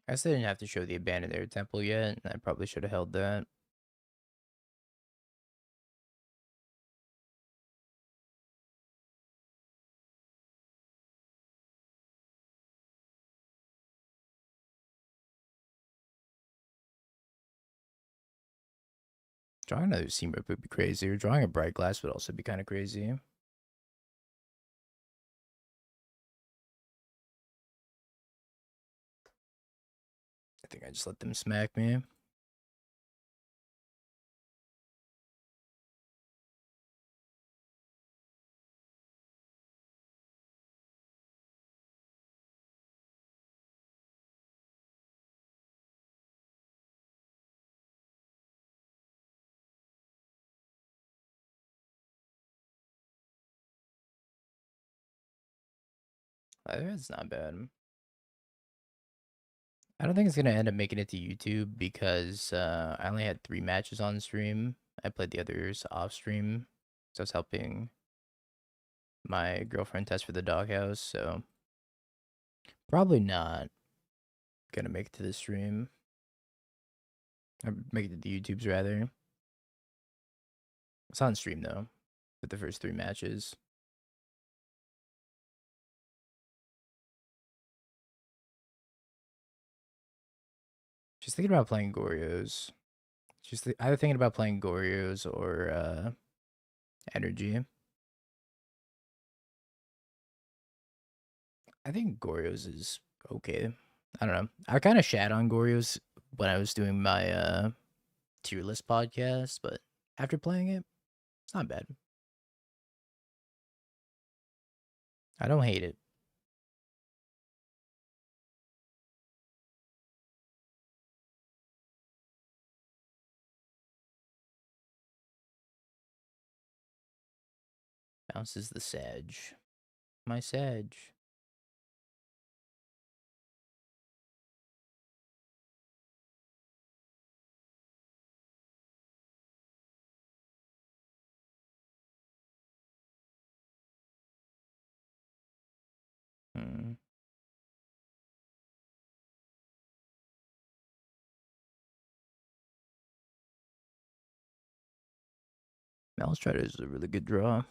I guess they didn't have to show the abandoned air temple yet. I probably should have held that. Drawing another seam rip would be crazy. Or drawing a bright glass would also be kind of crazy. I think I just let them smack me. It's not bad. I don't think it's gonna end up making it to YouTube because I only had 3 matches on stream. I played the others off stream, so I was helping my girlfriend test for the doghouse. So probably not gonna make it to the stream. Or make it to the YouTubes rather. It's on stream though, for the first 3 matches. Just thinking about playing Goryo's. Just either thinking about playing Goryo's or Energy. I think Goryo's is okay. I don't know. I kind of shat on Goryo's when I was doing my tier list podcast, but after playing it, it's not bad. I don't hate it. Bounces the Sag. My Sag. Hmm. Malstrider is a really good draw.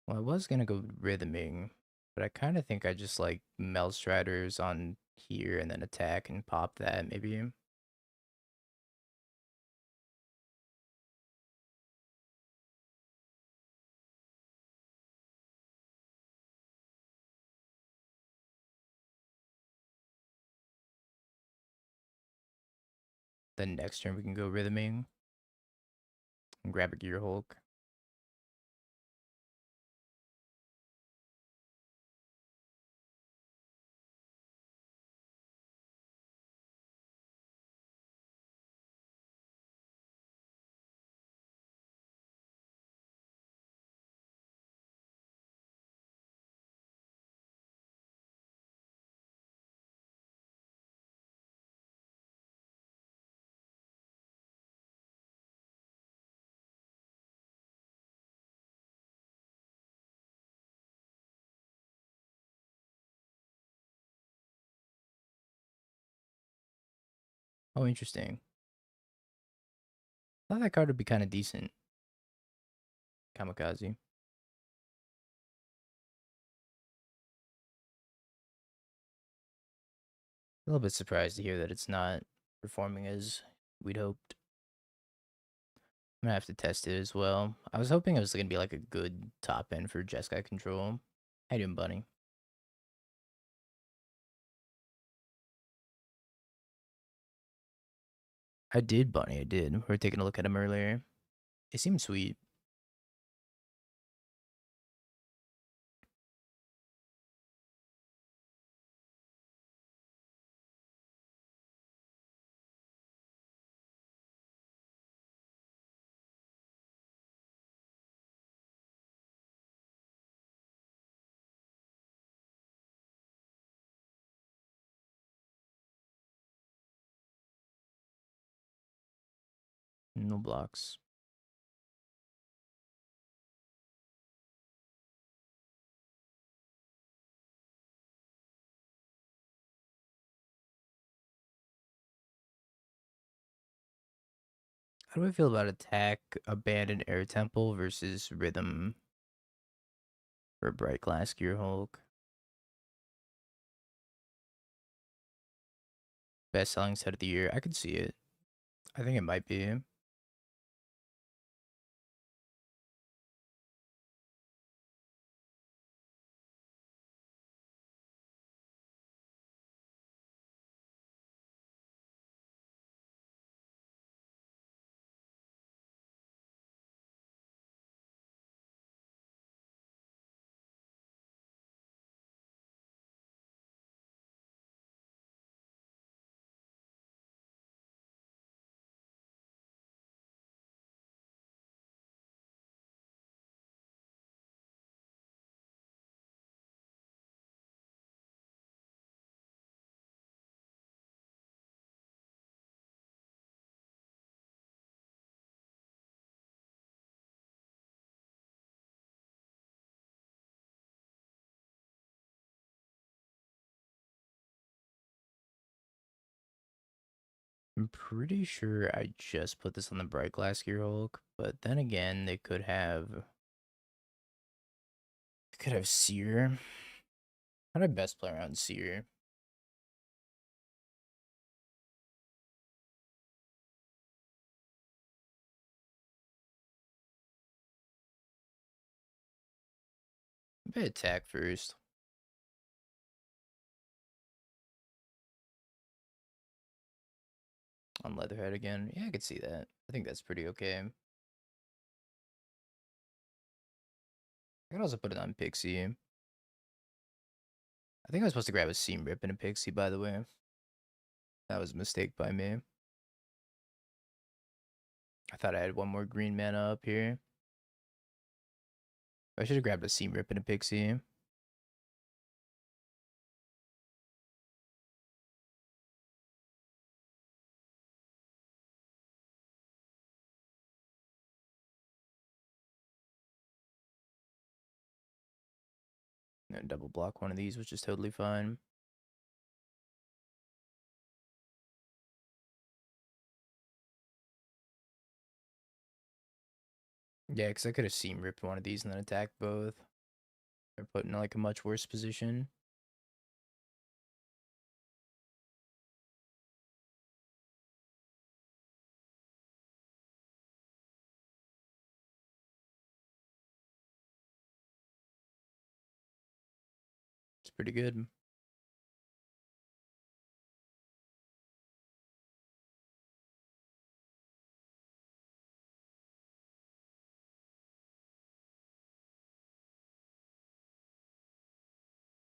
Well, I was gonna go rhythming, but I kind of think I just like Melstriders on here and then attack and pop that maybe. Then next turn we can go rhythming and grab a Gear Hulk. Oh, interesting. I thought that card would be kind of decent. Kamikaze. A little bit surprised to hear that it's not performing as we'd hoped. I'm gonna have to test it as well. I was hoping it was gonna be like a good top end for Jeskai control. How you doing, Bunny? I did, Bunny. I did. We were taking a look at him earlier. It seemed sweet. No blocks. How do I feel about attack, abandoned air temple versus rhythm for bright glass gear Hulk? Best selling set of the year. I could see it. I think it might be. I'm pretty sure I just put this on the Bright Glass Gearhulk, but then again, they could have Seer. How do I best play around Seer? Maybe attack first. On Leatherhead again. Yeah, I could see that. I think that's pretty okay. I could also put it on Pixie. I think I was supposed to grab a Seam Rip and a Pixie, by the way. That was a mistake by me. I thought I had one more green mana up here. I should have grabbed a Seam Rip and a Pixie. And double block one of these, which is totally fine. Yeah, because I could have Seam Ripped one of these and then attacked both. They're put in like a much worse position. It's pretty good.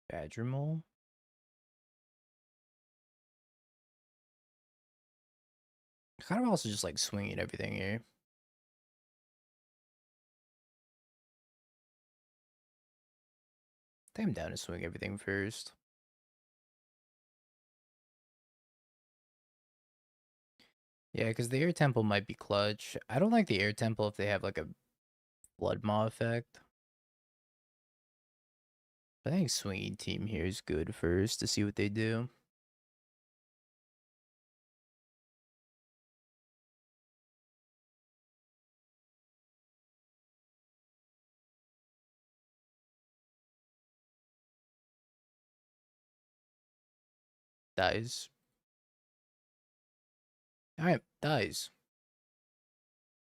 Badger Mole. Kind of also just like swinging everything here. I think I'm down to swing everything first. Yeah, because the Air Temple might be clutch. I don't like the Air Temple if they have like a Blood Maw effect. But I think swinging team here is good first to see what they do. Dies. Alright, dies.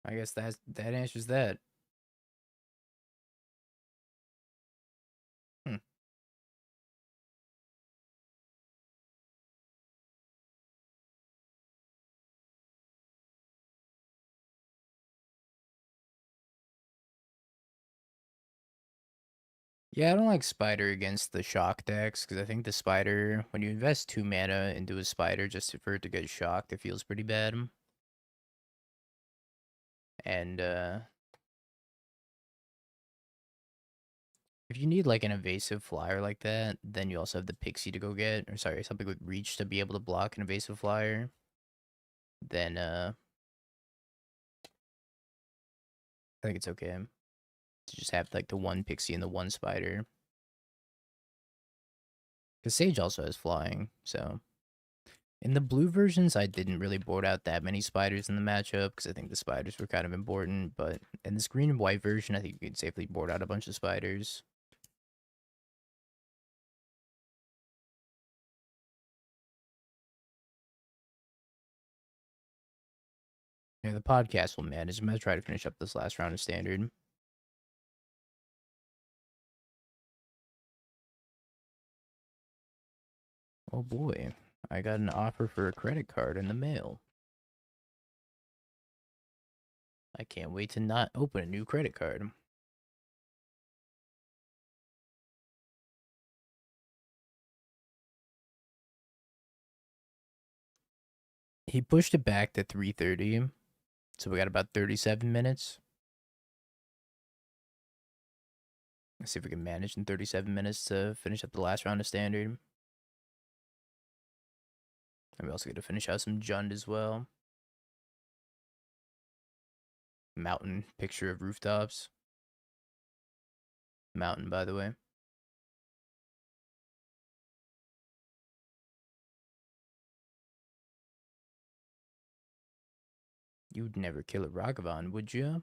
I guess that answers that. Hmm. Yeah, I don't like Spider against the shock decks, because I think the Spider, when you invest 2 mana into a Spider just for it to get shocked, it feels pretty bad. And, if you need like an evasive flyer like that, then you also have the Pixie to go get, or sorry, something with reach to be able to block an evasive flyer. Then, I think it's okay to just have like the one Pixie and the one Spider. Because Sage also has flying, so. In the blue versions, I didn't really board out that many spiders in the matchup because I think the spiders were kind of important. But in this green and white version, I think you could safely board out a bunch of spiders. Yeah, the podcast will manage. I'm going to try to finish up this last round of standard. Oh boy, I got an offer for a credit card in the mail. I can't wait to not open a new credit card. He pushed it back to 3:30, so we got about 37 minutes. Let's see if we can manage in 37 minutes to finish up the last round of standard. And we also get to finish out some Jund as well. Mountain picture of rooftops. Mountain, by the way. You'd never kill a Ragavan, would you?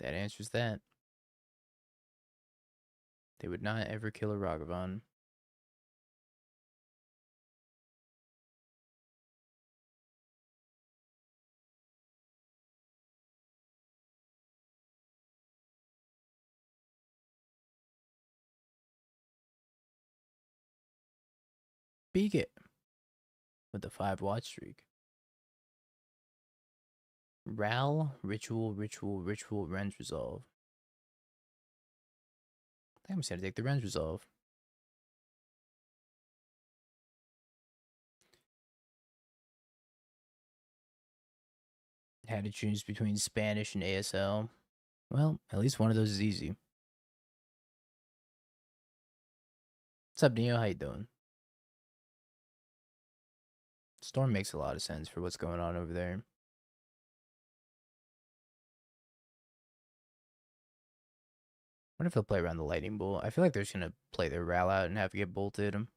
That answers that. They would not ever kill a Ragavan. Beak it with the 5-watch streak. Ral, Ritual, Rens Resolve. I think I'm just gonna take the Rens Resolve. Had to choose between Spanish and ASL. Well, at least one of those is easy. What's up, Neo? How you doing? Storm makes a lot of sense for what's going on over there. What if he'll play around the Lightning Bolt? I feel like they're just gonna play their Ral out and have to get bolted. And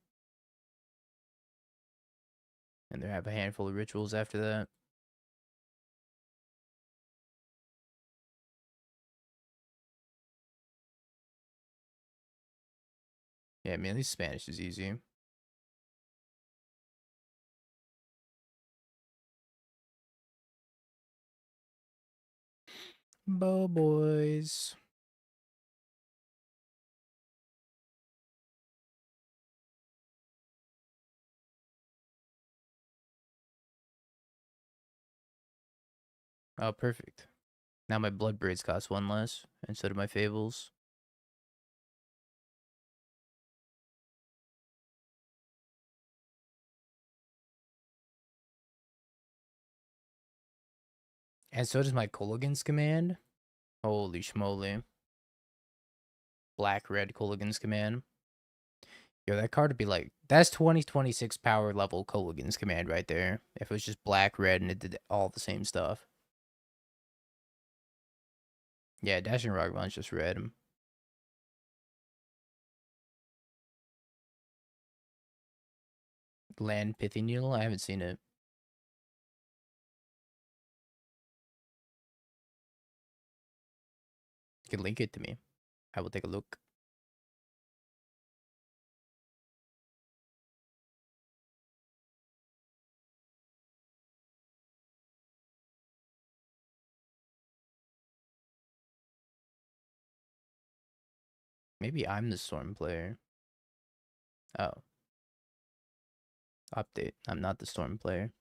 they have a handful of rituals after that. Yeah, I mean, at least Spanish is easy. Bo boys. Oh, perfect. Now my blood braids cost 1 less instead of my fables. And so does my Colligan's command. Holy schmoly. Black-red Colligan's command. Yo, that card would be like, that's 2026 power level Colligan's command right there. If it was just black-red and it did all the same stuff. Yeah, Dashing Ragavan's just red. Land Pithy Needle? I haven't seen it. You can link it to me. I will take a look. Maybe I'm the Storm player. Oh. Update. I'm not the Storm player.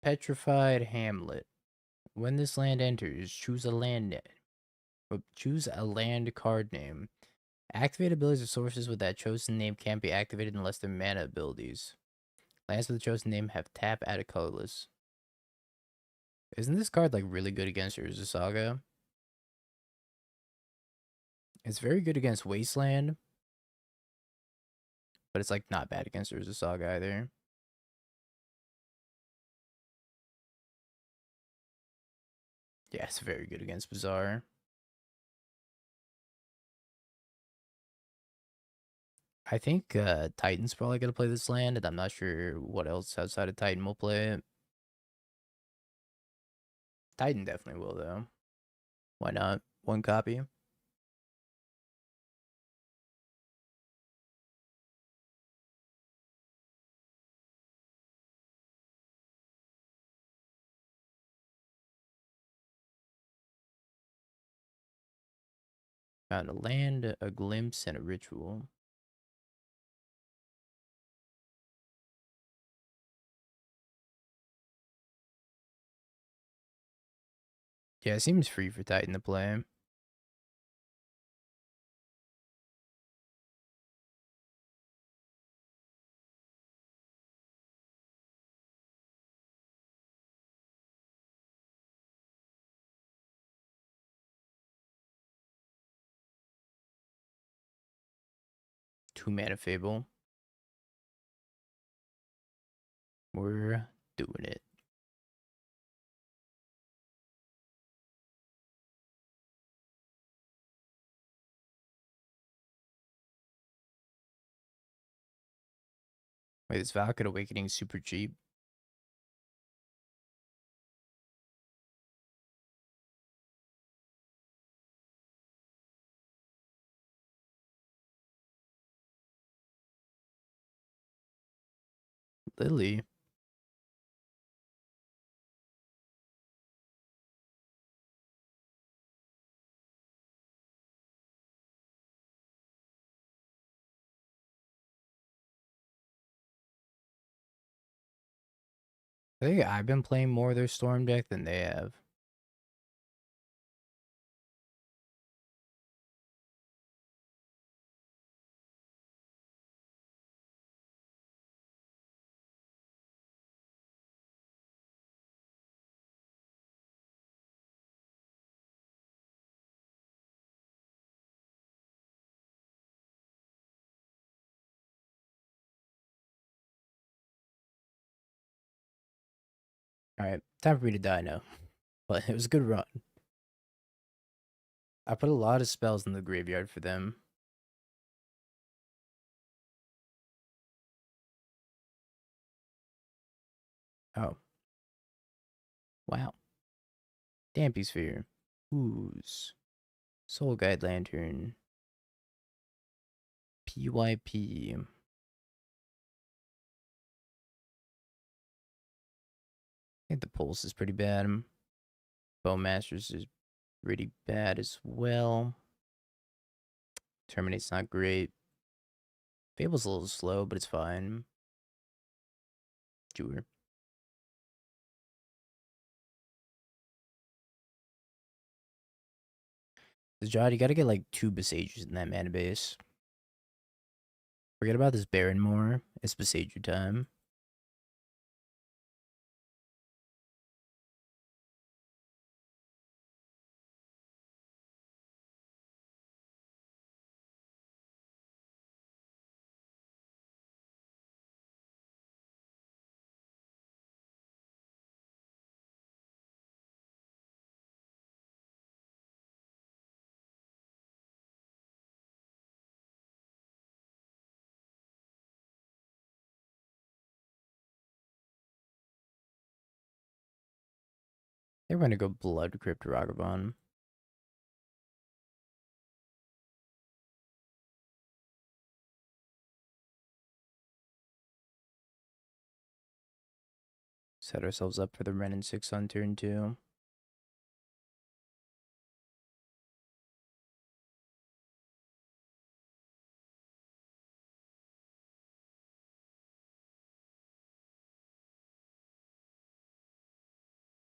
Petrified Hamlet. When this land enters, choose a land card name. Activate abilities or sources with that chosen name can't be activated unless they're mana abilities. Lands with the chosen name have tap, add a colorless. Isn't this card like really good against Urza Saga? It's very good against Wasteland, but it's like not bad against Urza Saga either. Yeah, it's very good against Bazaar. I think Titan's probably going to play this land, and I'm not sure what else outside of Titan will play it. Titan definitely will, though. Why not? 1 copy. Found a land, a glimpse, and a ritual. Yeah, it seems free for Titan to play. Two mana Fable. We're doing it. Wait, this Valakut Awakening is super cheap. Lily. I think I've been playing more of their Storm deck than they have. Alright, time for me to die now. But it was a good run. I put a lot of spells in the graveyard for them. Oh. Wow. Dampy Sphere. Ooze. Soul Guide Lantern. PYP. I think the Pulse is pretty bad. Bowmasters is pretty bad as well. Terminate's not great. Fable's a little slow, but it's fine. Sure. Jod, you gotta get like 2 Besages in that mana base. Forget about this Baron more. It's Besager time. They're gonna go Blood Crypt Ragavan. Set ourselves up for the Ren and 6 on turn 2.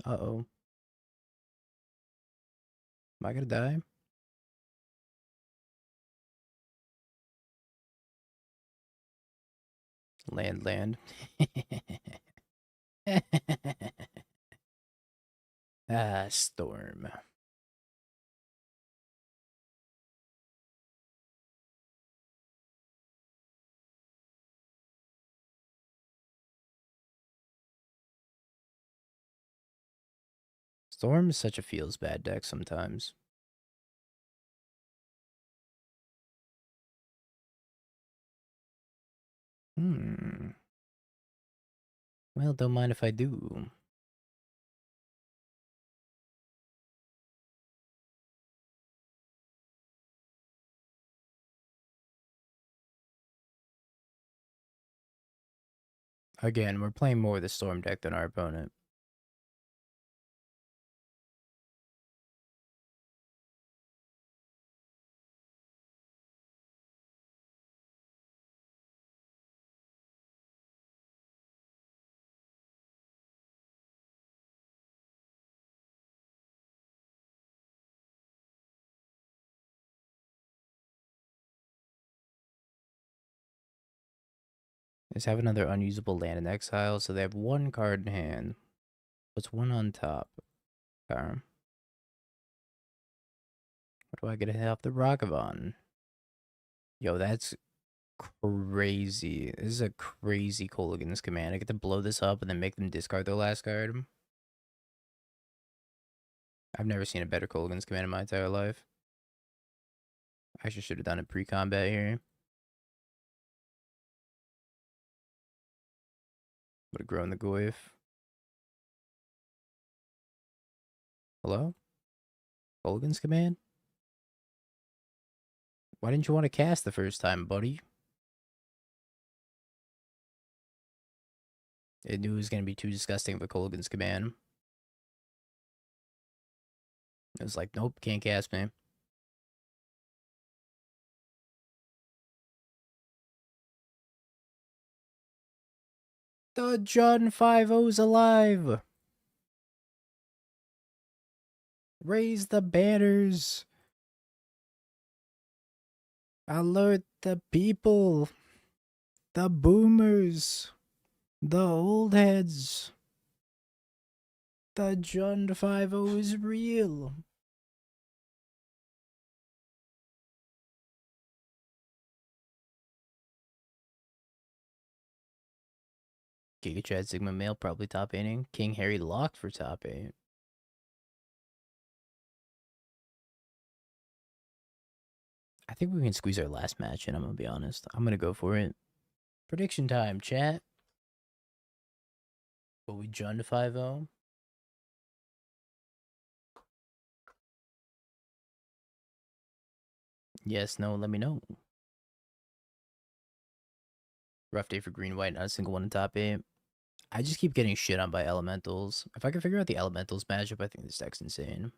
Uh-oh. Am I gonna die? Land. Storm. Storm is such a feels bad deck sometimes. Well, don't mind if I do. Again, we're playing more of the Storm deck than our opponent. Just have another unusable land in exile, so they have 1 card in hand. What's 1 on top? What do I get to hit off the Ragavan? Yo, that's crazy. This is a crazy Kolaghan's command. I get to blow this up and then make them discard their last card. I've never seen a better Kolaghan's command in my entire life. I actually should have done a pre-combat here. Would have grown the Goyf. Hello? Hogan's Command? Why didn't you want to cast the first time, buddy? It knew it was going to be too disgusting of a Kolgan's Command. It was like, nope, can't cast me. The John 5-0's alive! Raise the banners! Alert the people! The boomers! The old heads! The John 5-0 is real! Giga Chad Sigma Male probably top 8ing. King Harry locked for top 8. I think we can squeeze our last match in, I'm gonna be honest. I'm gonna go for it. Prediction time, chat. Will we John to 5-0? Yes, no, let me know. Rough day for green, white, not a single one in top 8. I just keep getting shit on by elementals. If I can figure out the elementals matchup, I think this deck's insane.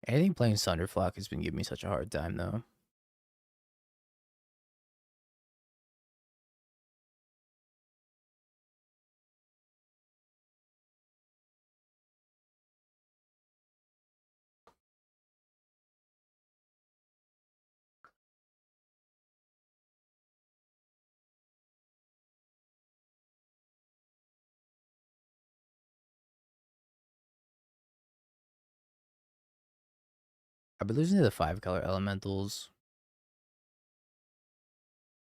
Anything playing Thunderflock has been giving me such a hard time, though. I've been losing to the 5-color elementals.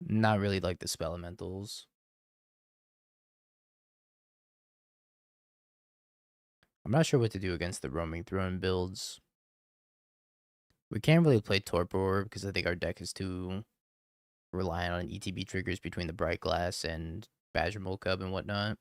Not really like the spell elementals. I'm not sure what to do against the roaming throne builds. We can't really play Torpor because I think our deck is too reliant on ETB triggers between the Bright Glass and Badger Mole Cub and whatnot.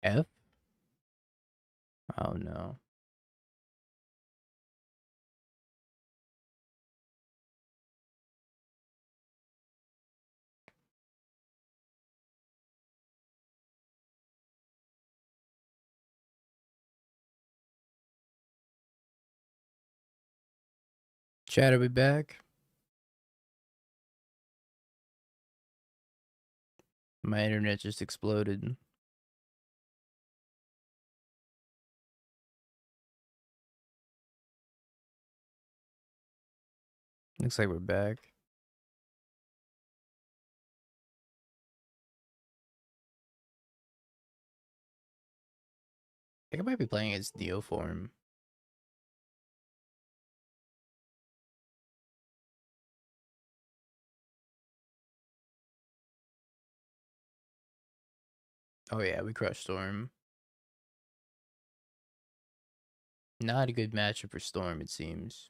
F? Oh no. Chat, are we back? My internet just exploded. Looks like we're back. I think I might be playing as Neoform. Oh yeah, we crushed Storm. Not a good matchup for Storm, it seems.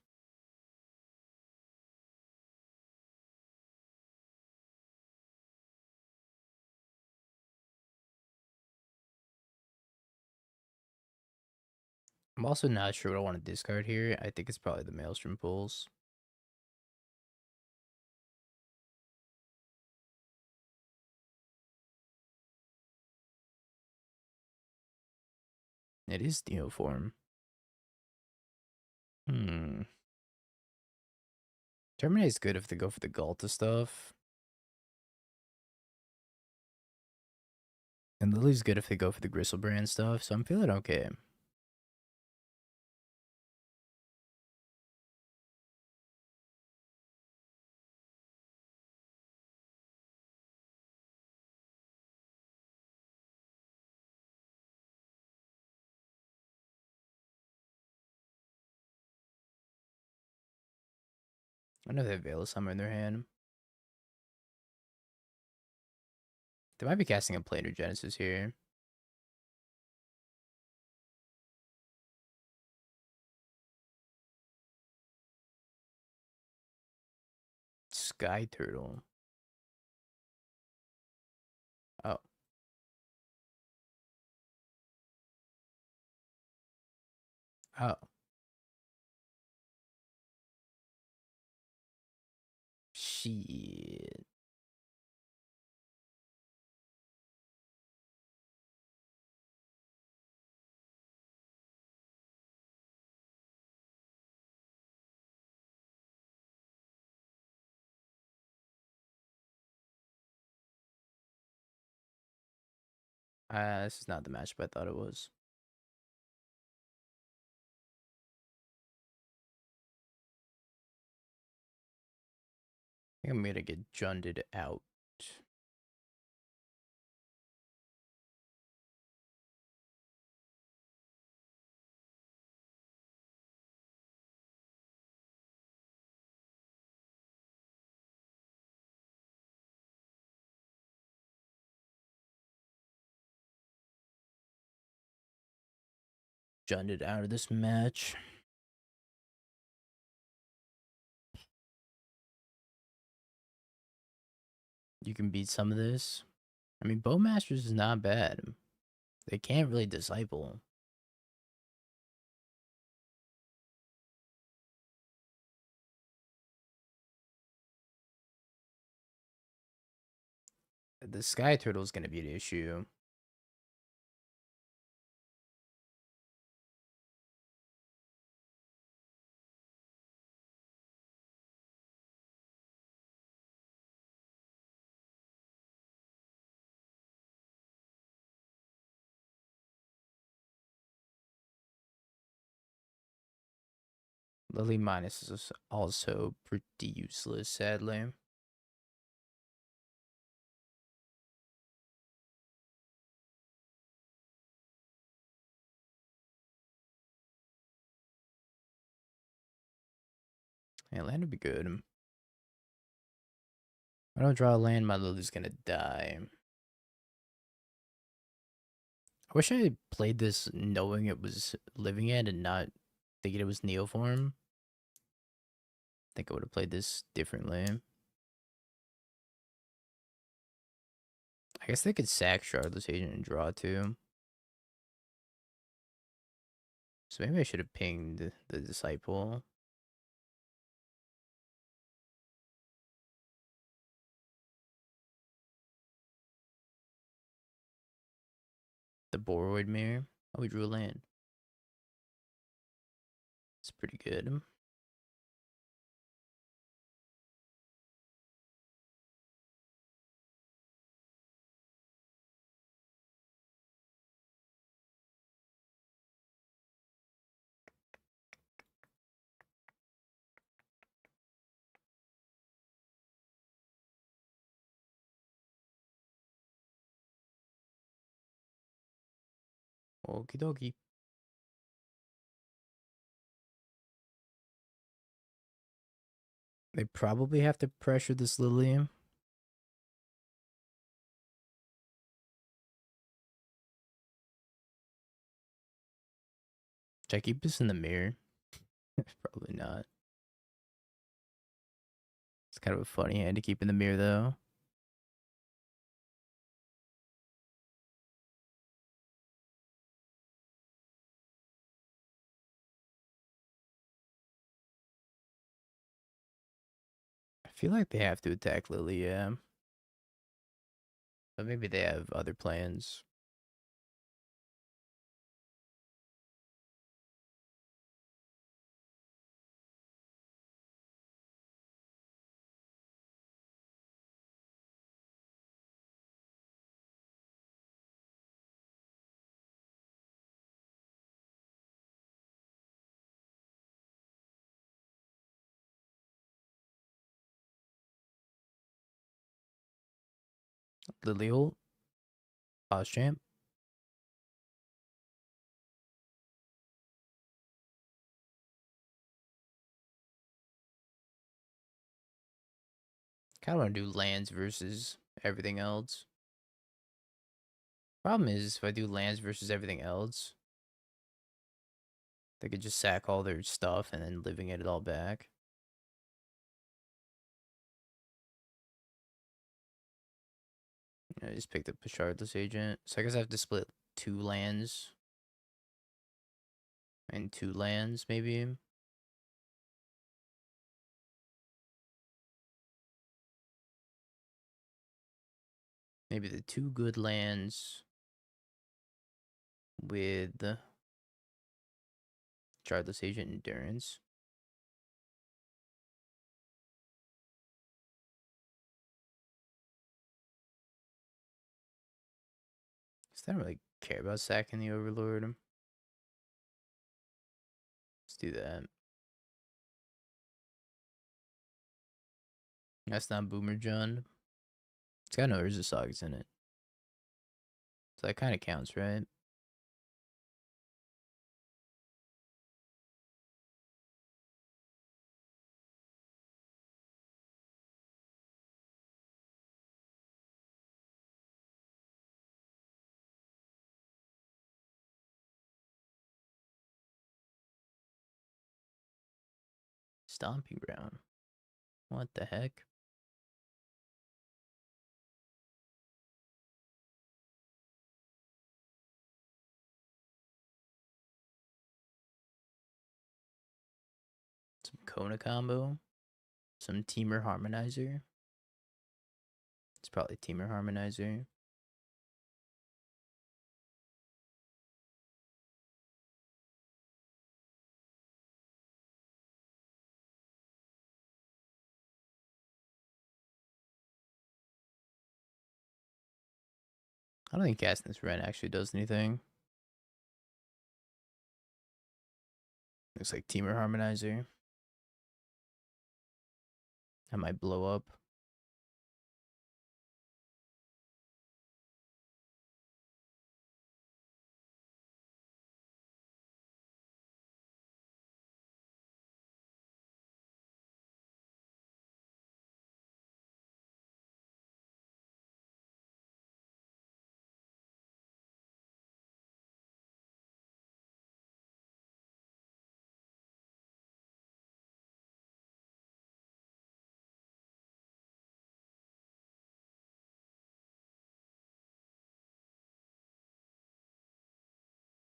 I'm also not sure what I want to discard here. I think it's probably the Maelstrom Pulse. It is Neoform. Terminate's good if they go for the Galta stuff. And Lily's good if they go for the Gristlebrand stuff, so I'm feeling okay. I know they have Veil of Summer in their hand. They might be casting a Planar Genesis here. Sky Turtle. Oh. Oh. Shit. This is not the matchup I thought it was. I think I'm gonna get Junded out. Junded out of this match. You can beat some of this. I mean, Bowmasters is not bad. They can't really disciple. The Sky Turtle is going to be an issue. Lily Minus is also pretty useless, sadly. Yeah, land would be good. If I don't draw a land, my Lily's gonna die. I wish I had played this knowing it was Living End and not thinking it was Neoform. I think I would have played this differently. I guess they could sack Shardless Agent and draw too. So maybe I should have pinged the Disciple. The Boroid Mirror. Oh, we drew a land. It's pretty good. Okie dokie. They probably have to pressure this Lilium. Should I keep this in the mirror? Probably not. It's kind of a funny hand to keep in the mirror, though. I feel like they have to attack Lily, yeah. But maybe they have other plans. Lily ult. Pause champ. Kind of want to do lands versus everything else. Problem is, if I do lands versus everything else, they could just sack all their stuff and then living it all back. I just picked up a Shardless Agent. So I guess I have to split 2 lands. And 2 lands, maybe. Maybe the 2 good lands with Shardless Agent Endurance. Cause I don't really care about sacking the Overlord. Let's do that. That's not Boomer John. It's got no Urza Sagas in it. So that kind of counts, right? Stomping Ground. What the heck? Some Kona combo. Some Teamer Harmonizer. It's probably Teamer Harmonizer. I don't think casting this Ren actually does anything. Looks like Teamer Harmonizer. That might blow up.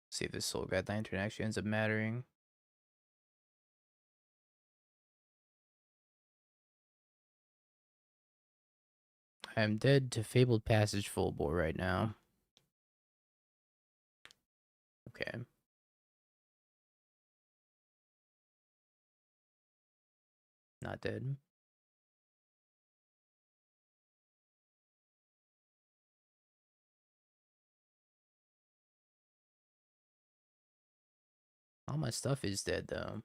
See if this Soul Guide Lantern actually ends up mattering. I am dead to Fabled Passage full bore right now. Okay. Not dead. All my stuff is dead though.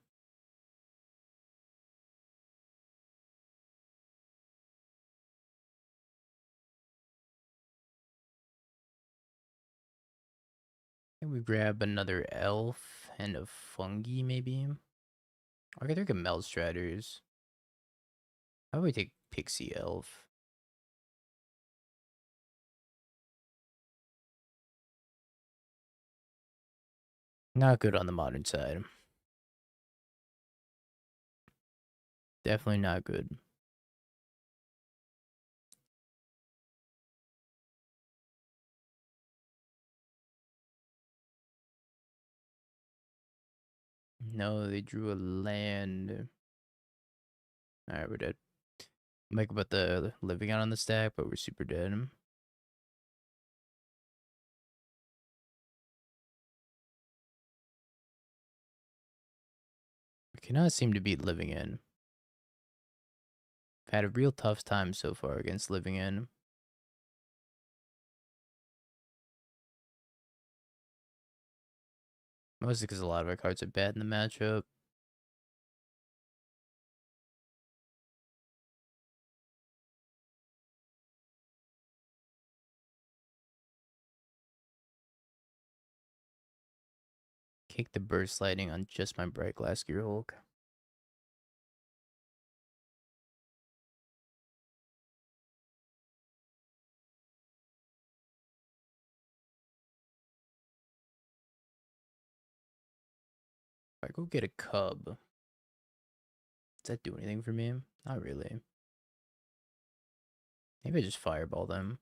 Can we grab another elf and a fungi maybe? I could take a Melstraters. How about we take Pixie Elf? Not good on the modern side. Definitely not good. No, they drew a land. Alright, we're dead. Make about the living out on the stack, but we're super dead. We cannot seem to beat living in. I've had a real tough time so far against living in. Mostly because a lot of our cards are bad in the matchup. Kick the burst lightning on just my bright glass gear Hulk. If I go get a cub, does that do anything for me? Not really. Maybe I just fireball them.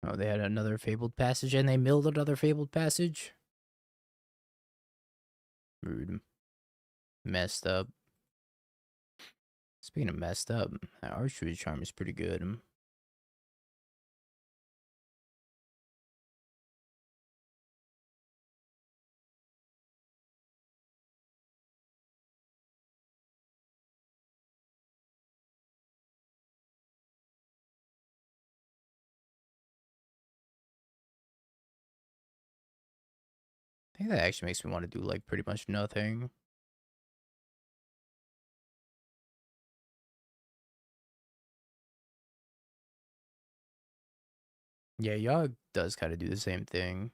Oh, they had another fabled passage and they milled another fabled passage? Rude. Messed up. Speaking of messed up, that archery charm is pretty good. I think that actually makes me want to do like pretty much nothing. Yeah, Yogg does kind of do the same thing.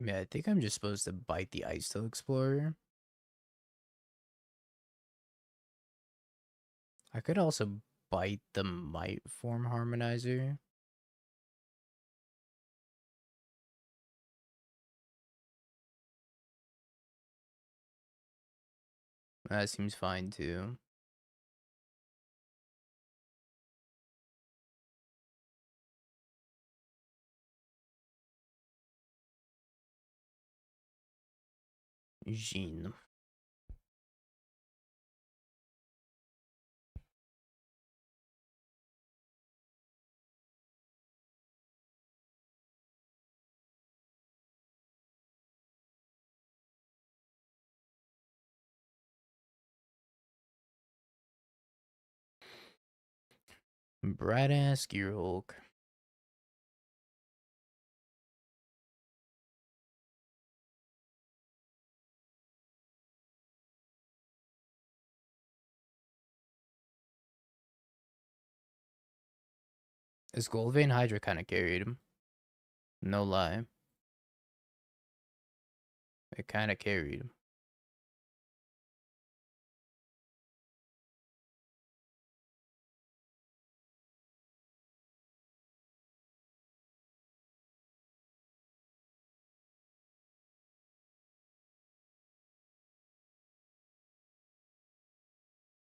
Yeah, I think I'm just supposed to bite the Ice Tail Explorer. I could also bite the Might Form Harmonizer. That seems fine too. Jean. Bright ass Gearhulk. This Goldvein Hydra kind of carried him. No lie. It kind of carried him.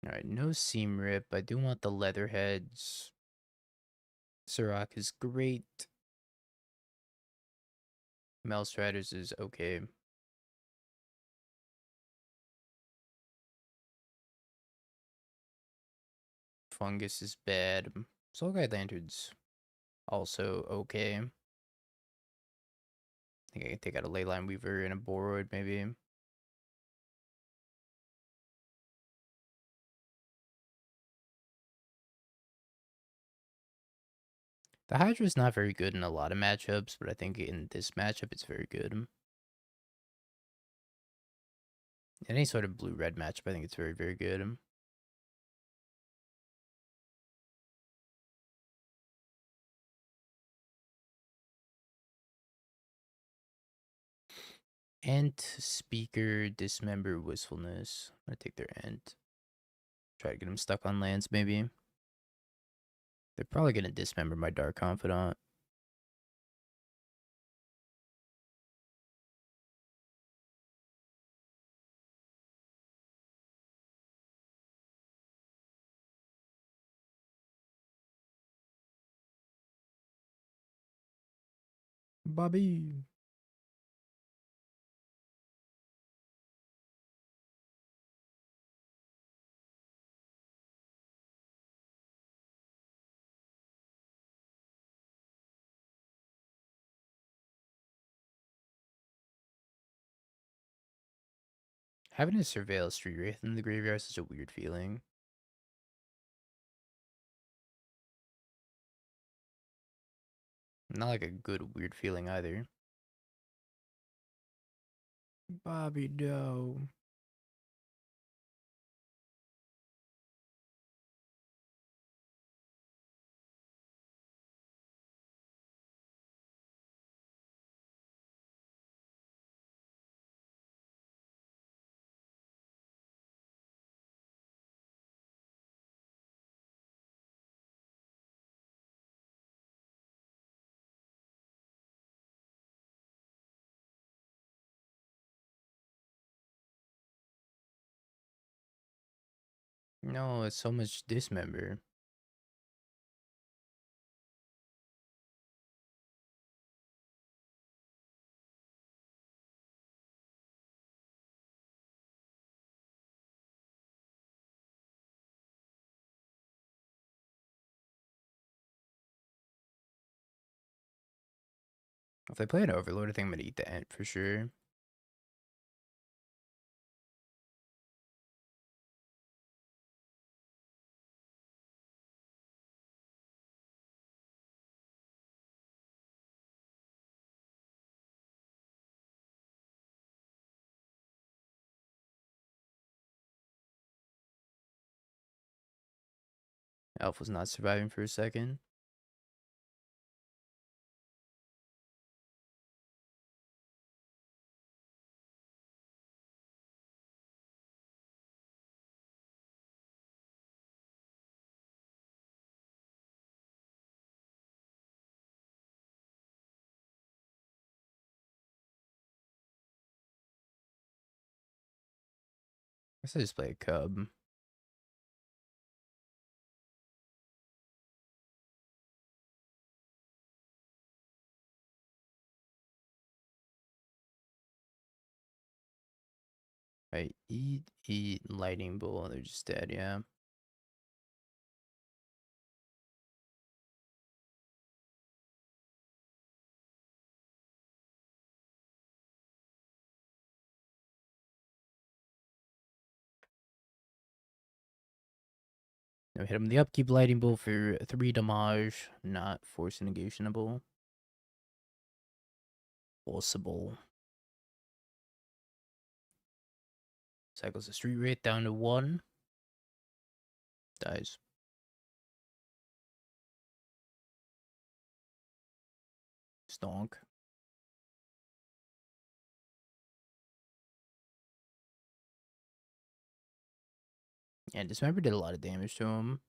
Alright, no Seam Rip. I do want the Leatherheads. Sirach is great. Melstriders is okay. Fungus is bad. Soul Guide Lanterns also okay. I think I can take out a Leyline Weaver and a Boroid maybe. The Hydra is not very good in a lot of matchups, but I think in this matchup it's very good. In any sort of blue-red matchup, I think it's very, very good. Ent, Speaker, Dismember, Wistfulness. I'm gonna take their Ent. Try to get them stuck on lands, maybe. They're probably gonna dismember my Dark Confidant. Bobby. Having to surveil a street wraith in the graveyard is such a weird feeling. Not like a good weird feeling either. Bobby Doe. No, it's so much dismember. If they play an Overlord, I think I'm gonna eat the Ent for sure. Elf was not surviving for a second. I guess I just play a Cub. Right, eat, Lightning Bolt, they're just dead, yeah. Now hit him the upkeep Lightning Bolt for 3 damage, not force negationable. Possible. Cycles the street rate down to 1. Dies. Stonk. Yeah, Dismember did a lot of damage to him.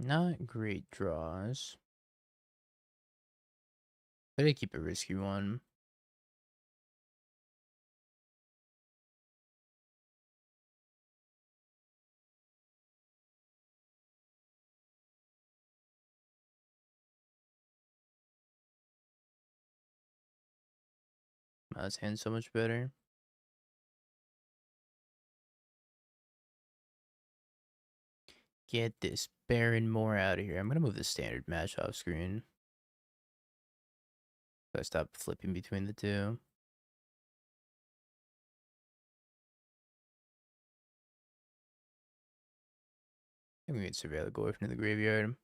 Not great draws. But I keep a risky one. His hand's so much better. Get this Baron Moore out of here. I'm gonna move the standard match off screen. So I stop flipping between the two. I'm gonna get Surveil the Gorfin in the graveyard.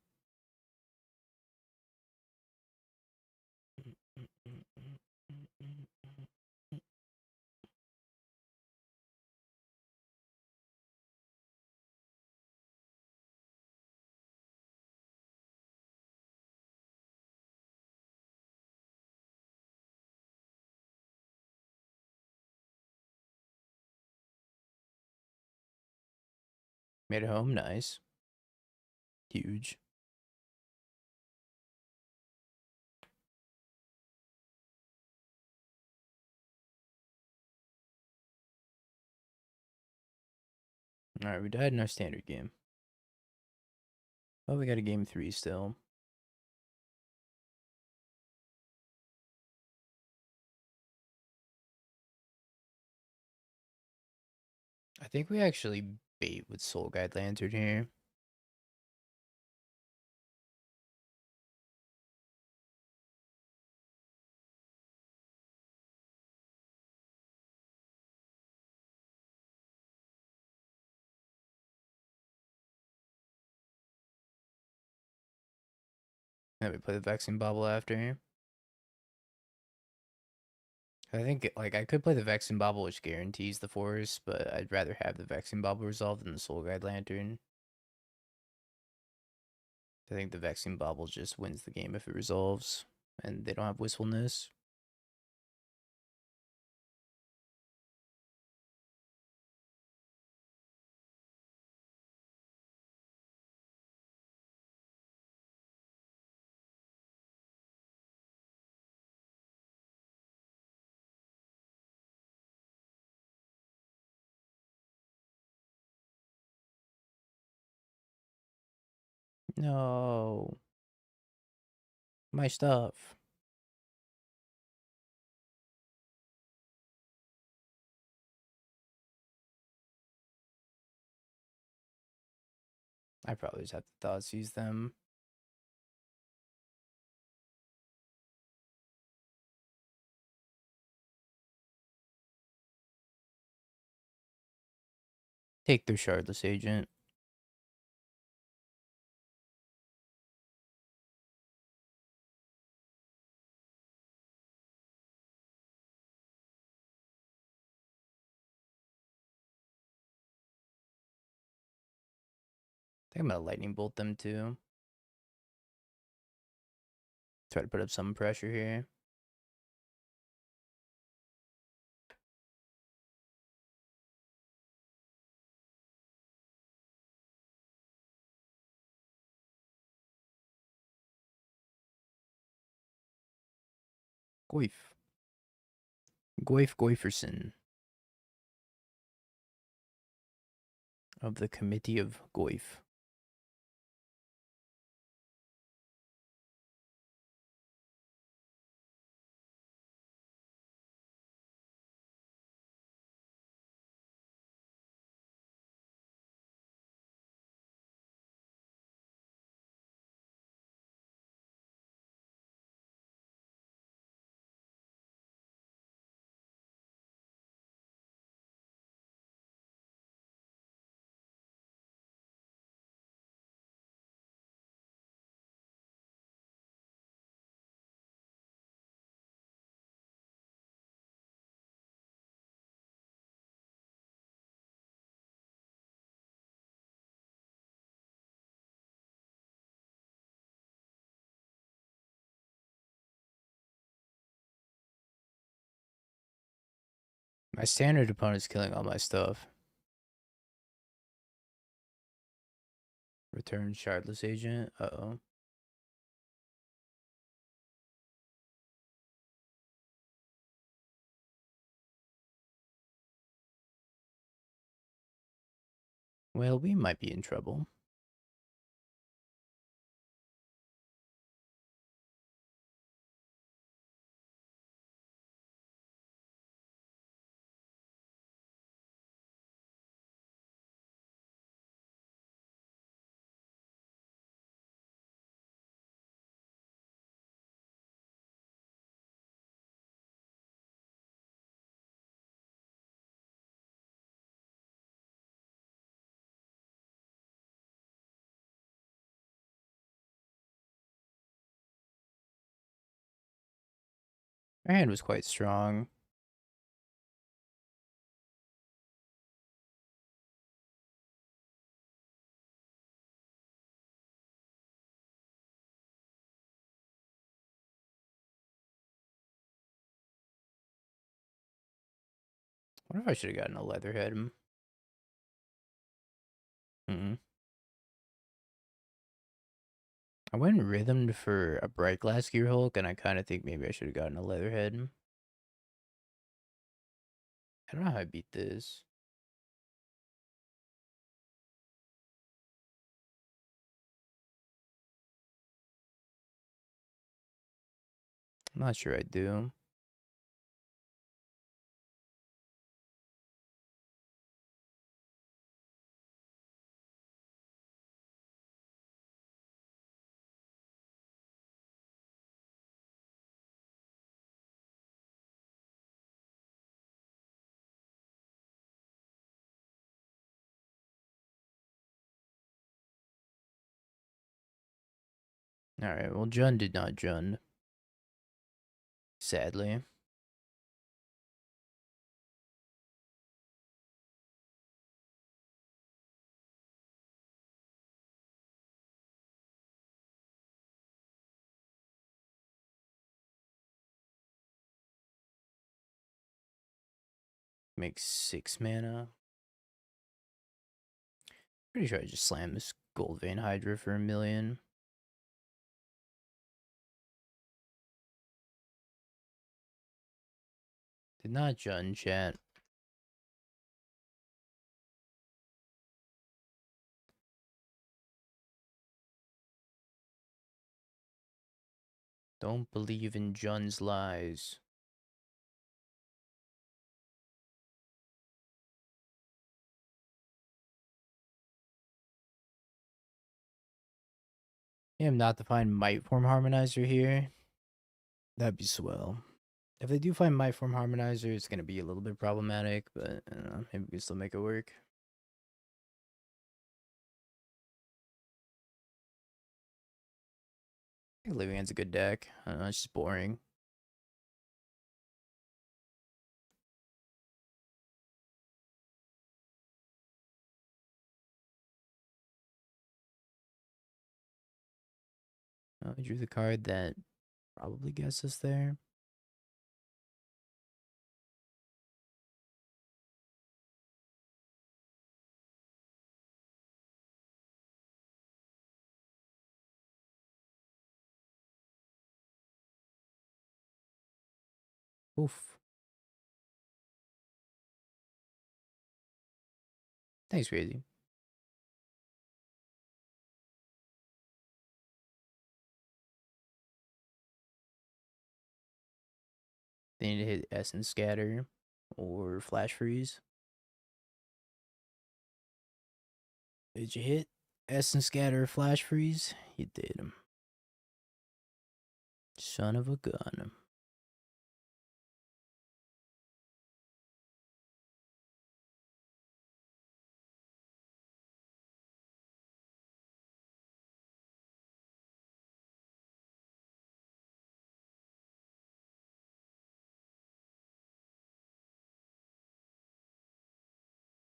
Made it home, nice. Huge. Alright, we died in our standard game. Oh, we got a game 3 still. I think we actually bait with Soul Guide Lantern here. Then we play the Vexing Bobble after. I think, like, I could play the Vexing Bobble, which guarantees the forest, but I'd rather have the Vexing Bobble resolved than the Soul Guide Lantern. I think the Vexing Bobble just wins the game if it resolves, and they don't have Wistfulness. No. My stuff. I probably just have to thought seize them. Take their Shardless Agent. I think I'm gonna Lightning Bolt them too. Try to put up some pressure here. Goif. Goif Goiferson. Of the Committee of Goif. My standard opponent's killing all my stuff. Return Shardless Agent. Uh-oh. Well, we might be in trouble. Our hand was quite strong. What if I should have gotten a Leatherhead? Mm-hmm. I went rhythmed for a bright glass gear Hulk, and I kind of think maybe I should have gotten a Leatherhead. I don't know how I beat this. I'm not sure I do. Alright, well, Jund did not Jund. Sadly. Makes 6 mana. Pretty sure I just slammed this Gold Vein Hydra for 1,000,000. Did not Jund, chat. Don't believe in Jund's lies. I am not to find Might Form Harmonizer here. That'd be swell. If they do find Might Form Harmonizer, it's gonna be a little bit problematic, but I don't know, maybe we can still make it work. I think Living End's a good deck. I don't know, it's just boring. I drew the card that probably gets us there. Oof. Thanks, Crazy. They need to hit Essence Scatter or Flash Freeze. Did you hit Essence Scatter or Flash Freeze? You did. Son of a gun.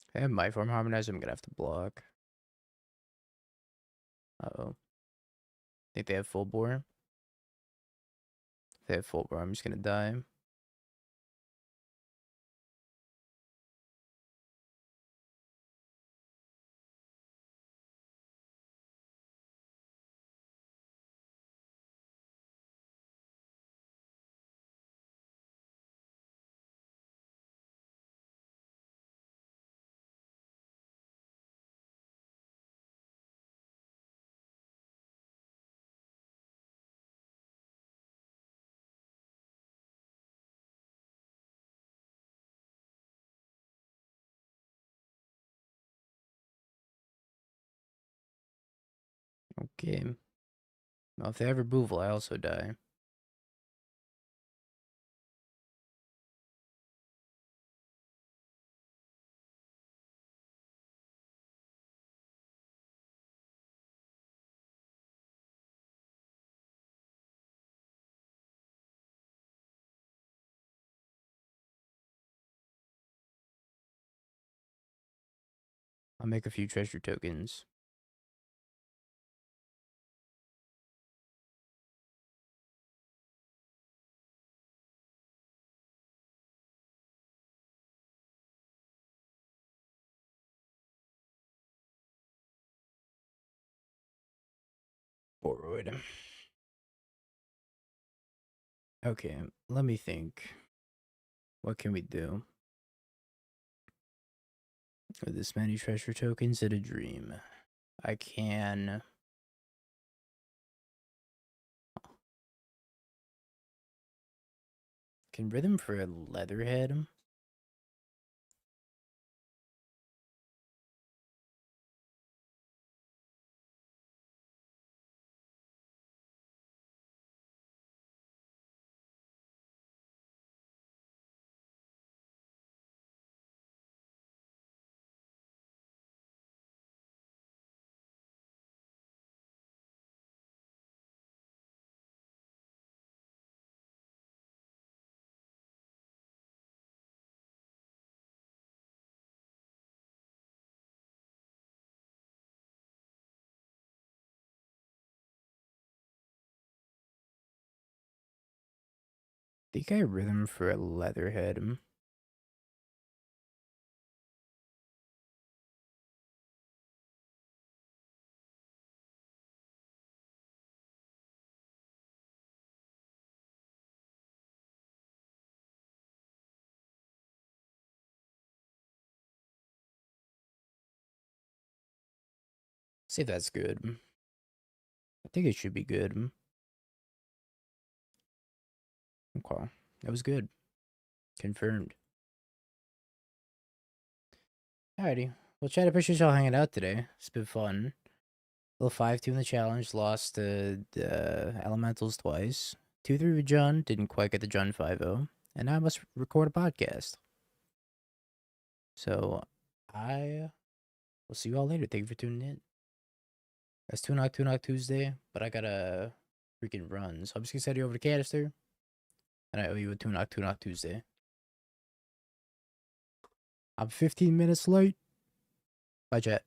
If I have my form harmonizer, I'm gonna have to block. Uh-oh. Think they have full bore? If they have full bore, I'm just gonna die. Okay. Well, if they have removal, I also die. I'll make a few treasure tokens. Borroid. Okay, let me think. What can we do? With this many treasure tokens in a dream. I can... Can Rhythm for a Leatherhead? I think I Rhythm for a Leatherhead. See if that's good. I think it should be good. Okay, that was good. Confirmed. Alrighty. Well, Chad, I appreciate y'all hanging out today. It's been fun. Little 5-2 in the challenge. Lost to the Elementals twice. 2-3 with John. Didn't quite get the John 5-0. And now I must record a podcast. So, I will see you all later. Thank you for tuning in. That's Two Knock Tuesday, but I gotta freaking run. So I'm just gonna send you over to Canister. And I owe you a Two Knock Tuesday. I'm 15 minutes late. Bye, chat.